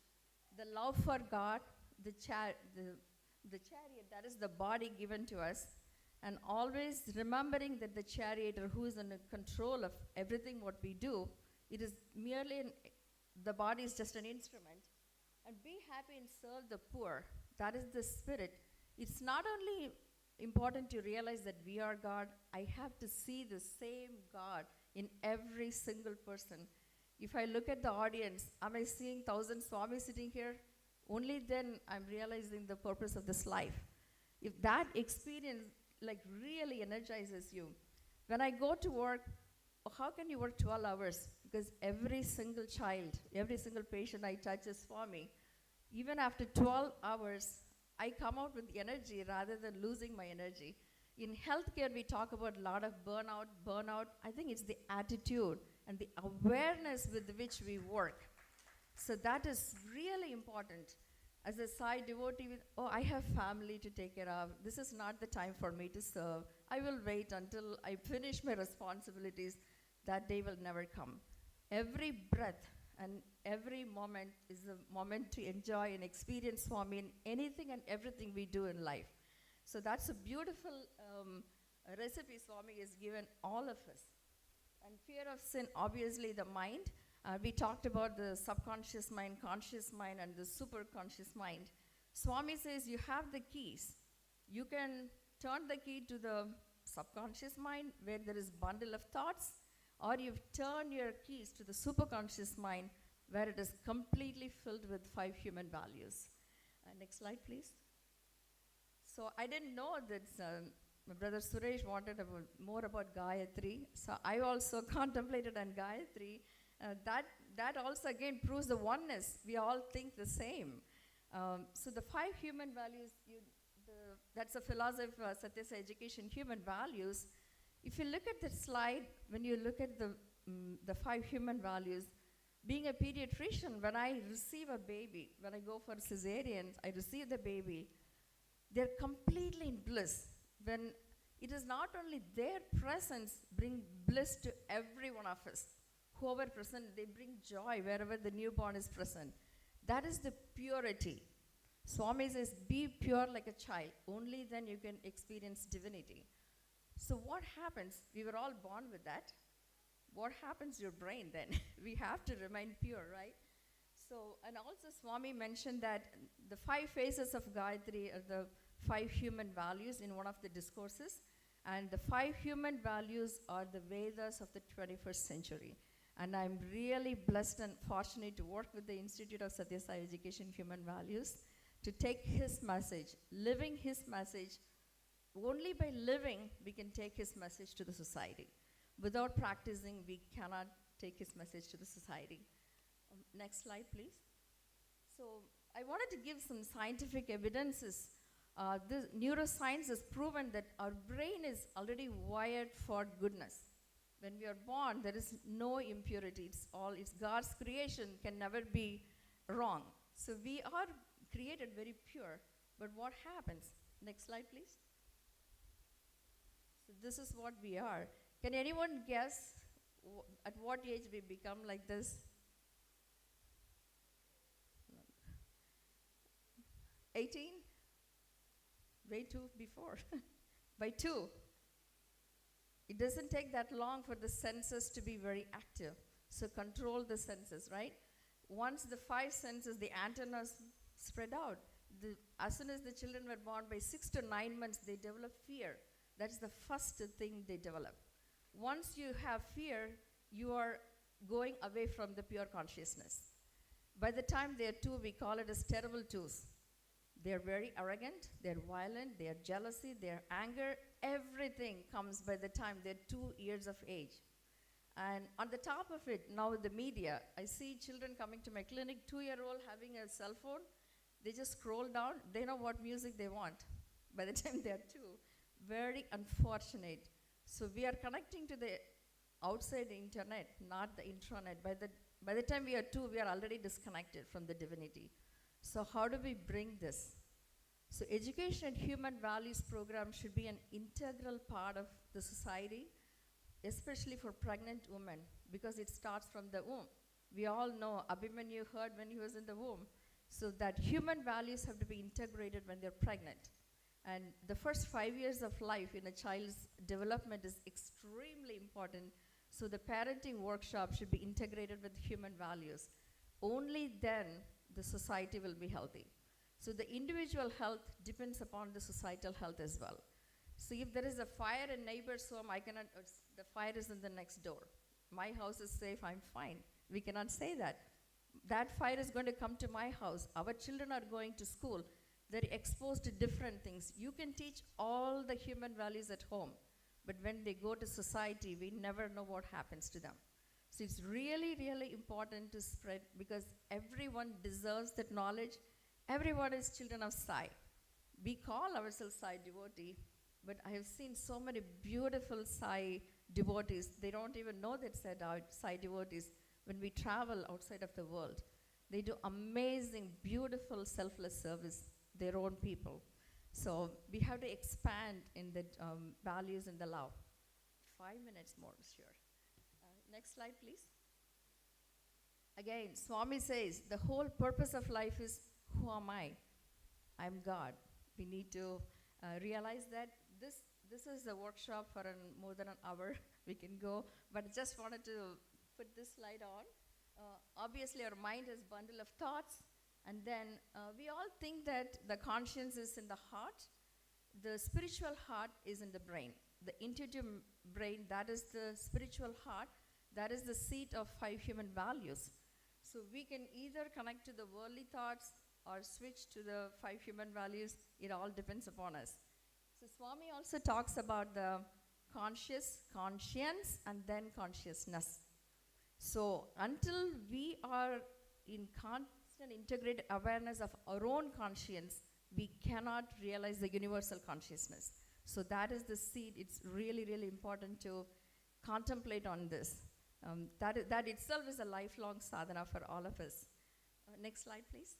the love for God, the chariot, that is the body given to us, and always remembering that the charioteer who is in control of everything what we do, it is merely, the body is just an instrument. And be happy and serve the poor. That is the spirit. It's not only important to realize that we are God, I have to see the same God in every single person. If I look at the audience, am I seeing 1,000 Swamis sitting here? Only then I'm realizing the purpose of this life. If that experience like really energizes you. When I go to work, how can you work 12 hours? Because every single child, every single patient I touch is Swami. Even after 12 hours, I come out with energy rather than losing my energy. In healthcare, we talk about a lot of burnout. I think it's the attitude and the awareness with which we work. So that is really important. As a Sai devotee, I have family to take care of. This is not the time for me to serve. I will wait until I finish my responsibilities. That day will never come. Every breath and every moment is a moment to enjoy and experience Swami in anything and everything we do in life. So that's a beautiful recipe Swami has given all of us. And fear of sin, obviously the mind. We talked about the subconscious mind, conscious mind, and the superconscious mind. Swami says you have the keys. You can turn the key to the subconscious mind where there is bundle of thoughts, or you've turned your keys to the superconscious mind where it is completely filled with 5 human values. Next slide, please. So I didn't know that my brother Suresh wanted more about Gayatri. So I also contemplated on Gayatri. That also again proves the oneness. We all think the same. So the 5 human values, that's a philosophy of Sathya Sai Education, human values. If you look at the slide, when you look at the 5 human values, being a pediatrician, when I receive a baby, when I go for cesarean, I receive the baby, they're completely in bliss. When it is not only their presence bring bliss to every one of us. Whoever present, they bring joy wherever the newborn is present. That is the purity. Swami says, be pure like a child. Only then you can experience divinity. So what happens? We were all born with that. What happens to your brain then? We have to remain pure, right? So, and also Swami mentioned that the 5 phases of Gayatri are the 5 human values in one of the discourses. And the 5 human values are the Vedas of the 21st century. And I'm really blessed and fortunate to work with the Institute of Sathya Sai Education Human Values to take his message, living his message. Only by living, we can take his message to the society. Without practicing, we cannot take his message to the society. Next slide, please. So I wanted to give some scientific evidences. The neuroscience has proven that our brain is already wired for goodness. When we are born, there is no impurity. It's God's creation, can never be wrong. So we are created very pure. But what happens? Next slide, please. So this is what we are. Can anyone guess at what age we become like this? 18? way too before, by 2. It doesn't take that long for the senses to be very active. So control the senses, right? Once the 5 senses, the antennas spread out. As soon as the children were born, by 6 to 9 months, they develop fear. That's the first thing they develop. Once you have fear, you are going away from the pure consciousness. By the time they are 2, we call it as terrible 2s. They're very arrogant, they're violent, they're jealousy, their anger, everything comes by the time they're 2 years of age. And on the top of it, now with the media, I see children coming to my clinic, 2-year-old having a cell phone. They just scroll down, they know what music they want by the time they're 2. Very unfortunate. So we are connecting to the outside internet, not the intranet. By the time we are 2, we are already disconnected from the divinity. So how do we bring this? So education and human values program should be an integral part of the society, especially for pregnant women, because it starts from the womb. We all know Abhimanyu heard when he was in the womb. So that human values have to be integrated when they're pregnant. And the first 5 years of life in a child's development is extremely important. So the parenting workshop should be integrated with human values. Only then the society will be healthy. So the individual health depends upon the societal health as well. So if there is a fire in neighbor's home, the fire is in the next door. My house is safe, I'm fine. We cannot say that. That fire is going to come to my house. Our children are going to school. They're exposed to different things. You can teach all the human values at home, but when they go to society, we never know what happens to them. So it's really, really important to spread, because everyone deserves that knowledge. Everyone is children of Sai. We call ourselves Sai devotee, but I have seen so many beautiful Sai devotees. They don't even know that Sai devotees. When we travel outside of the world, they do amazing, beautiful, selfless service, their own people. So we have to expand in the values and the love. 5 minutes more, sure. Next slide, please. Again, Swami says, the whole purpose of life is, who am I? I'm God. We need to realize that this is a workshop for more than an hour. We can go, but I just wanted to put this slide on. Obviously, our mind is a bundle of thoughts, and then we all think that the conscience is in the heart. The spiritual heart is in the brain. The intuitive brain, that is the spiritual heart, that is the seat of 5 human values. So we can either connect to the worldly thoughts or switch to the 5 human values. It all depends upon us. So Swami also talks about the conscience, and then consciousness. So until we are in constant integrated awareness of our own conscience, we cannot realize the universal consciousness. So that is the seed. It's really, really important to contemplate on this. That itself is a lifelong sadhana for all of us. Next slide, please.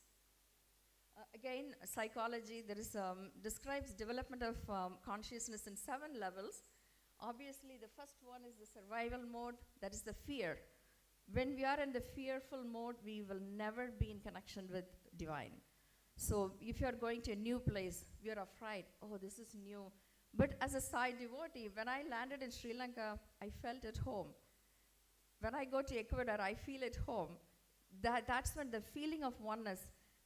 Again, psychology, describes development of consciousness in 7 levels. Obviously, the first one is the survival mode, that is the fear. When we are in the fearful mode, we will never be in connection with divine. So if you are going to a new place, we are afraid, oh, this is new. But as a Sai devotee, when I landed in Sri Lanka, I felt at home. When I go to Ecuador, I feel at home. That's when the feeling of oneness,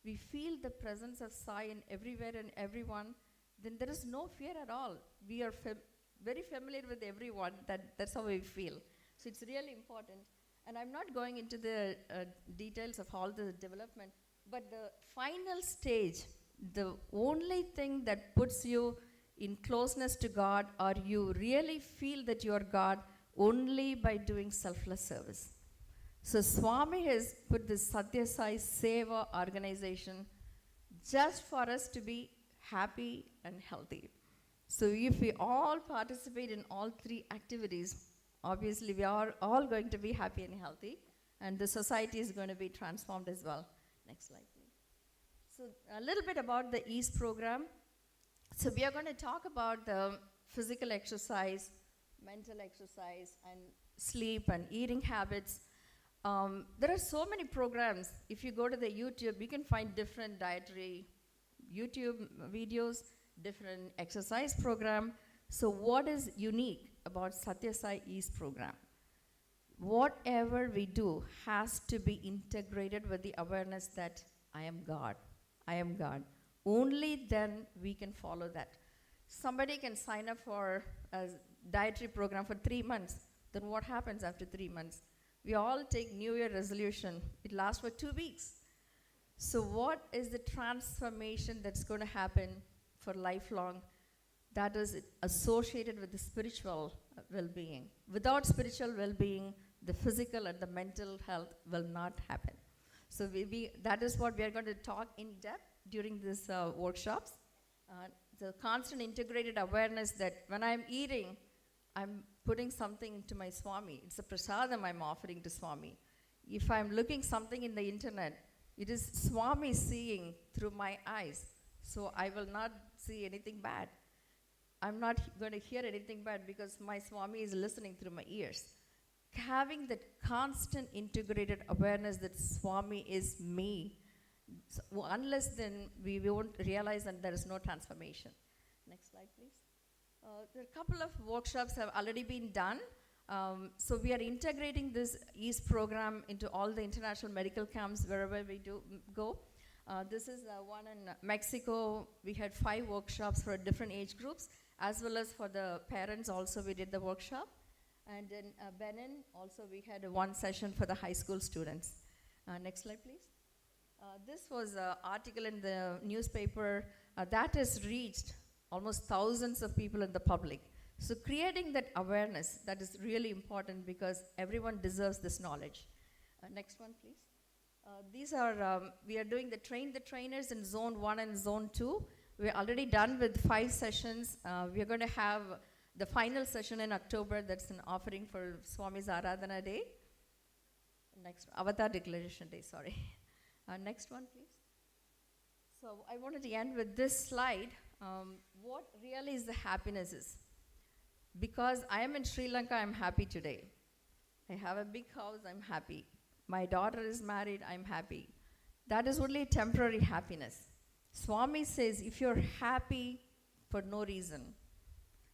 we feel the presence of Sai in everywhere and everyone, then there is no fear at all. We are very familiar with everyone. That's how we feel. So it's really important. And I'm not going into the details of all the development, but the final stage, the only thing that puts you in closeness to God, or you really feel that you are God, only by doing selfless service. So Swami has put this Sathya Sai Seva organization just for us to be happy and healthy. So if we all participate in all 3 activities, obviously we are all going to be happy and healthy, and the society is going to be transformed as well. Next slide, please. So a little bit about the EASE program. So we are going to talk about the physical exercise, mental exercise, and sleep and eating habits. There are so many programs. If you go to the YouTube, you can find different dietary YouTube videos, different exercise program. So what is unique about Sathya Sai East program? Whatever we do has to be integrated with the awareness that I am God. I am God. Only then we can follow that. Somebody can sign up for a dietary program for 3 months. Then what happens after 3 months? We all take New Year resolution. It lasts for 2 weeks. So what is the transformation that's going to happen for lifelong? That is associated with the spiritual well-being. Without spiritual well-being, the physical and the mental health will not happen. So that is what we are going to talk in depth during these workshops. The constant integrated awareness that when I'm eating, I'm putting something into my Swami. It's a prasadam I'm offering to Swami. If I'm looking something in the internet, it is Swami seeing through my eyes. So I will not see anything bad. I'm not going to hear anything bad because my Swami is listening through my ears. Having that constant integrated awareness that Swami is me, so unless then we won't realize that there is no transformation. Next slide, please. There are a couple of workshops have already been done. So we are integrating this East program into all the international medical camps wherever we go. This is one in Mexico. We had 5 workshops for different age groups, as well as for the parents also we did the workshop. And in Benin also we had 1 session for the high school students. Next slide, please. This was an article in the newspaper that has reached almost thousands of people in the public. So creating that awareness, that is really important because everyone deserves this knowledge. Next one, please. These are, we are doing the train the trainers in zone 1 and zone 2. We're already done with 5 sessions. We're going to have the final session in October. That's an offering for Swami's Aradhana Day. Next, Avatar Declaration Day, sorry. Next one, please. So I wanted to end with this slide. What really is the happiness is? Because I am in Sri Lanka, I'm happy today. I have a big house, I'm happy. My daughter is married, I'm happy. That is only temporary happiness. Swami says, if you're happy for no reason,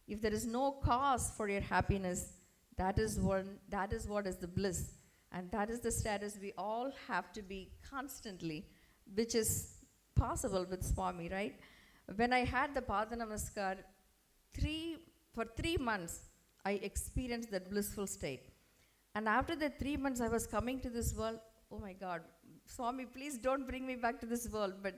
if there is no cause for your happiness, that is what is the bliss. And that is the status we all have to be constantly, which is possible with Swami, right? When I had the Pada Namaskar, for 3 months, I experienced that blissful state. And after the 3 months I was coming to this world, oh my God, Swami, please don't bring me back to this world. But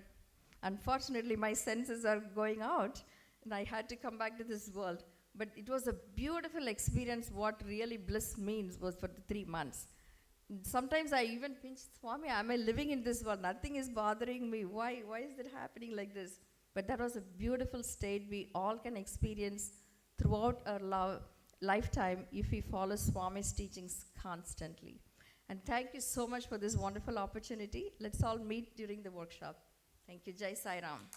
unfortunately, my senses are going out, and I had to come back to this world. But it was a beautiful experience. What really bliss means was for the 3 months. Sometimes I even pinch, Swami, am I living in this world? Nothing is bothering me. Why is it happening like this? But that was a beautiful state we all can experience throughout our lifetime if we follow Swami's teachings constantly. And thank you so much for this wonderful opportunity. Let's all meet during the workshop. Thank you. Jai Sai Ram.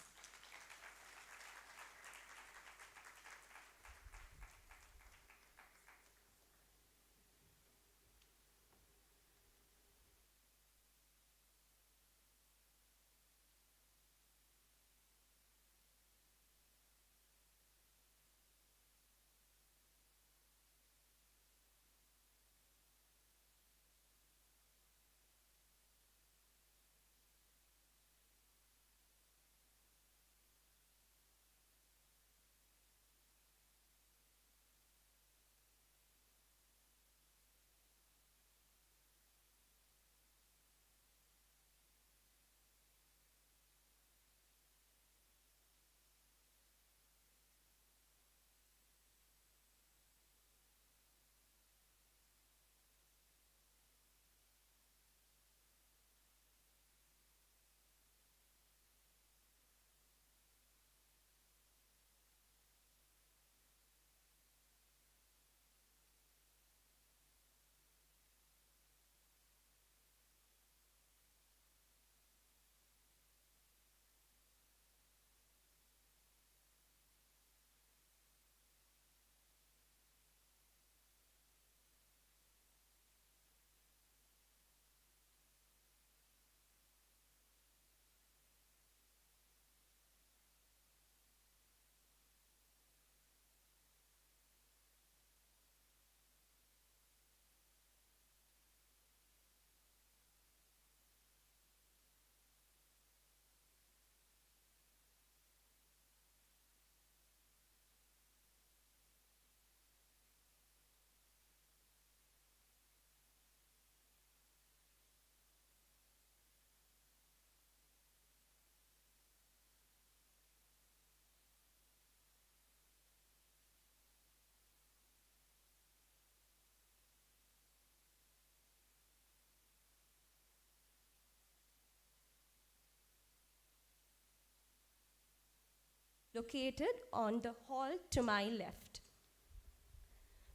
located on the hall to my left.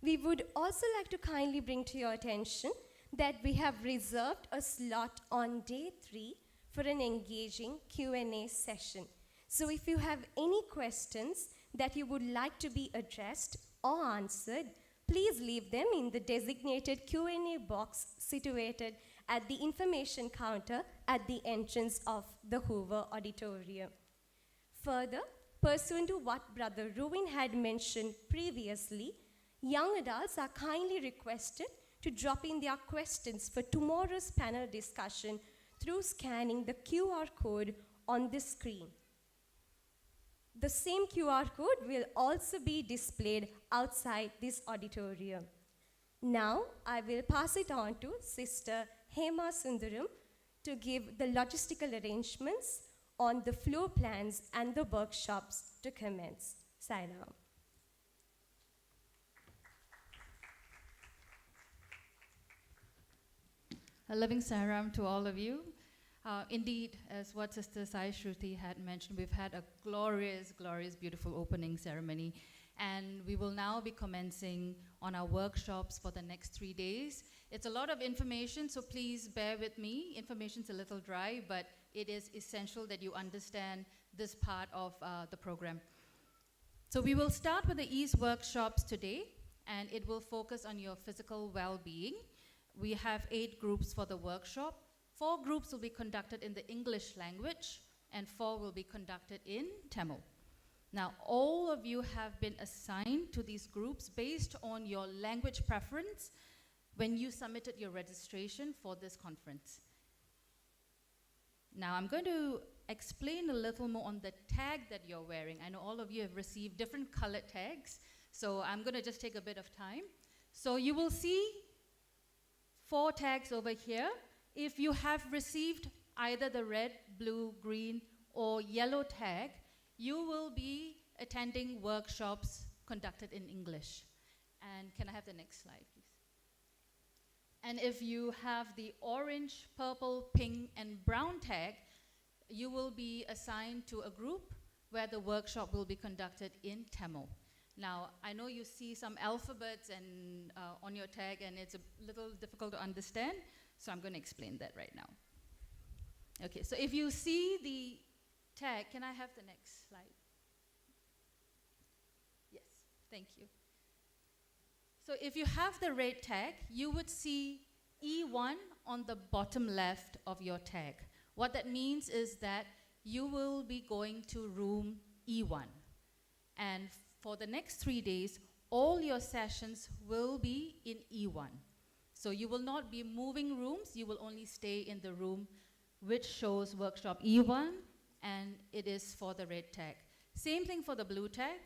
We would also like to kindly bring to your attention that we have reserved a slot on day 3 for an engaging Q&A session. So if you have any questions that you would like to be addressed or answered, please leave them in the designated Q&A box situated at the information counter at the entrance of the Hoover Auditorium. Further, pursuant to what Brother Ruin had mentioned previously, young adults are kindly requested to drop in their questions for tomorrow's panel discussion through scanning the QR code on the screen. The same QR code will also be displayed outside this auditorium. Now, I will pass it on to Sister Hema Sundaram to give the logistical arrangements on the floor plans and the workshops to commence. Sairam. A loving Sairam to all of you. Indeed, as what Sister Sai Shruti had mentioned, we've had a glorious, glorious, beautiful opening ceremony. And we will now be commencing on our workshops for the next 3 days. It's a lot of information, so please bear with me. Information's a little dry, but it is essential that you understand this part of the program. So we will start with the Ease workshops today, and it will focus on your physical well-being. We have 8 groups for the workshop. 4 groups will be conducted in the English language, and 4 will be conducted in Tamil. Now, all of you have been assigned to these groups based on your language preference when you submitted your registration for this conference. Now, I'm going to explain a little more on the tag that you're wearing. I know all of you have received different colored tags, so I'm going to just take a bit of time. So you will see 4 tags over here. If you have received either the red, blue, green, or yellow tag, you will be attending workshops conducted in English. And can I have the next slide, please? And if you have the orange, purple, pink, and brown tag, you will be assigned to a group where the workshop will be conducted in Tamil. Now, I know you see some alphabets and on your tag, and it's a little difficult to understand, so I'm going to explain that right now. Okay, so if you see the tag, can I have the next slide? Yes, thank you. So if you have the red tag, you would see E1 on the bottom left of your tag. What that means is that you will be going to room E1. And for the next 3 days, all your sessions will be in E1. So you will not be moving rooms, you will only stay in the room which shows workshop E1, and it is for the red tag. Same thing for the blue tag.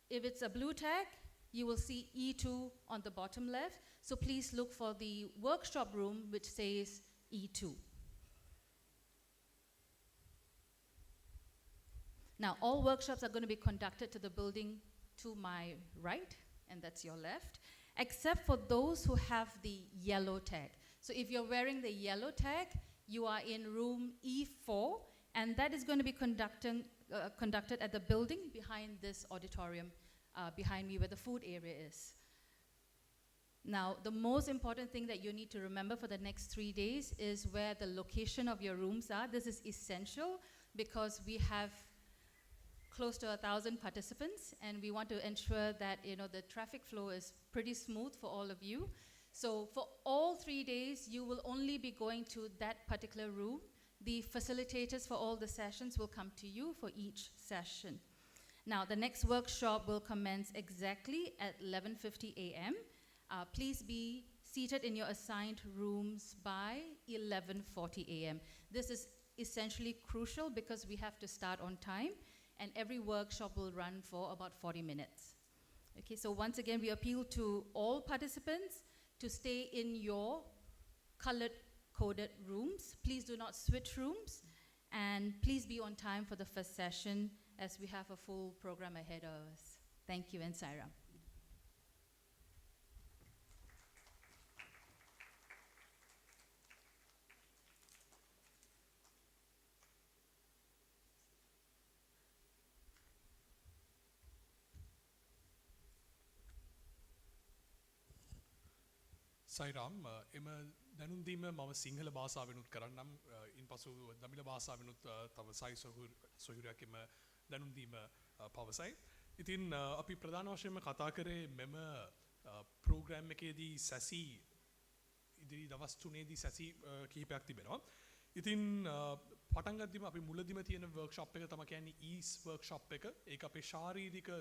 If it's a blue tag, you will see E2 on the bottom left. So please look for the workshop room which says E2. Now, all workshops are going to be conducted to the building to my right, and that's your left, except for those who have the yellow tag. So if you're wearing the yellow tag, you are in room E4, and that is going to be conducted at the building behind this auditorium, behind me where the food area is. Now, the most important thing that you need to remember for the next 3 days is where the location of your rooms are. This is essential because we have close to 1,000 participants, and we want to ensure that the traffic flow is pretty smooth for all of you. So for all 3 days, you will only be going to that particular room. The facilitators for all the sessions will come to you for each session. Now, the next workshop will commence exactly at 11:50 a.m. Please be seated in your assigned rooms by 11:40 a.m. This is essentially crucial because we have to start on time, and every workshop will run for about 40 minutes. Okay, so once again, we appeal to all participants to stay in your colored-coded rooms. Please do not switch rooms, and please be on time for the first session as we have a full program ahead of us. Thank you, and Sairam. සයිරාම් එම දැනුම් දීම මම සිංහල භාෂාවෙනුත් කරන්නම් ඉන්පසු දමිළ භාෂාවෙනුත් තව සයි සොහුරයක් එම දැනුම් දීම පවසයි. ඉතින් අපි ප්‍රධාන වශයෙන්ම කතා කරේ මෙම ප්‍රෝග්‍රෑම් එකේදී සැසී ඉදිරි දවස් 3ේදී සැසී කිහිපයක් තිබෙනවා. ඉතින් පටන් ගද්දිම අපි මුලදිම තියෙන වර්ක්ෂොප් එක තමයි කියන්නේ ඊස් වර්ක්ෂොප් එක. ඒක අපේ ශාරීරික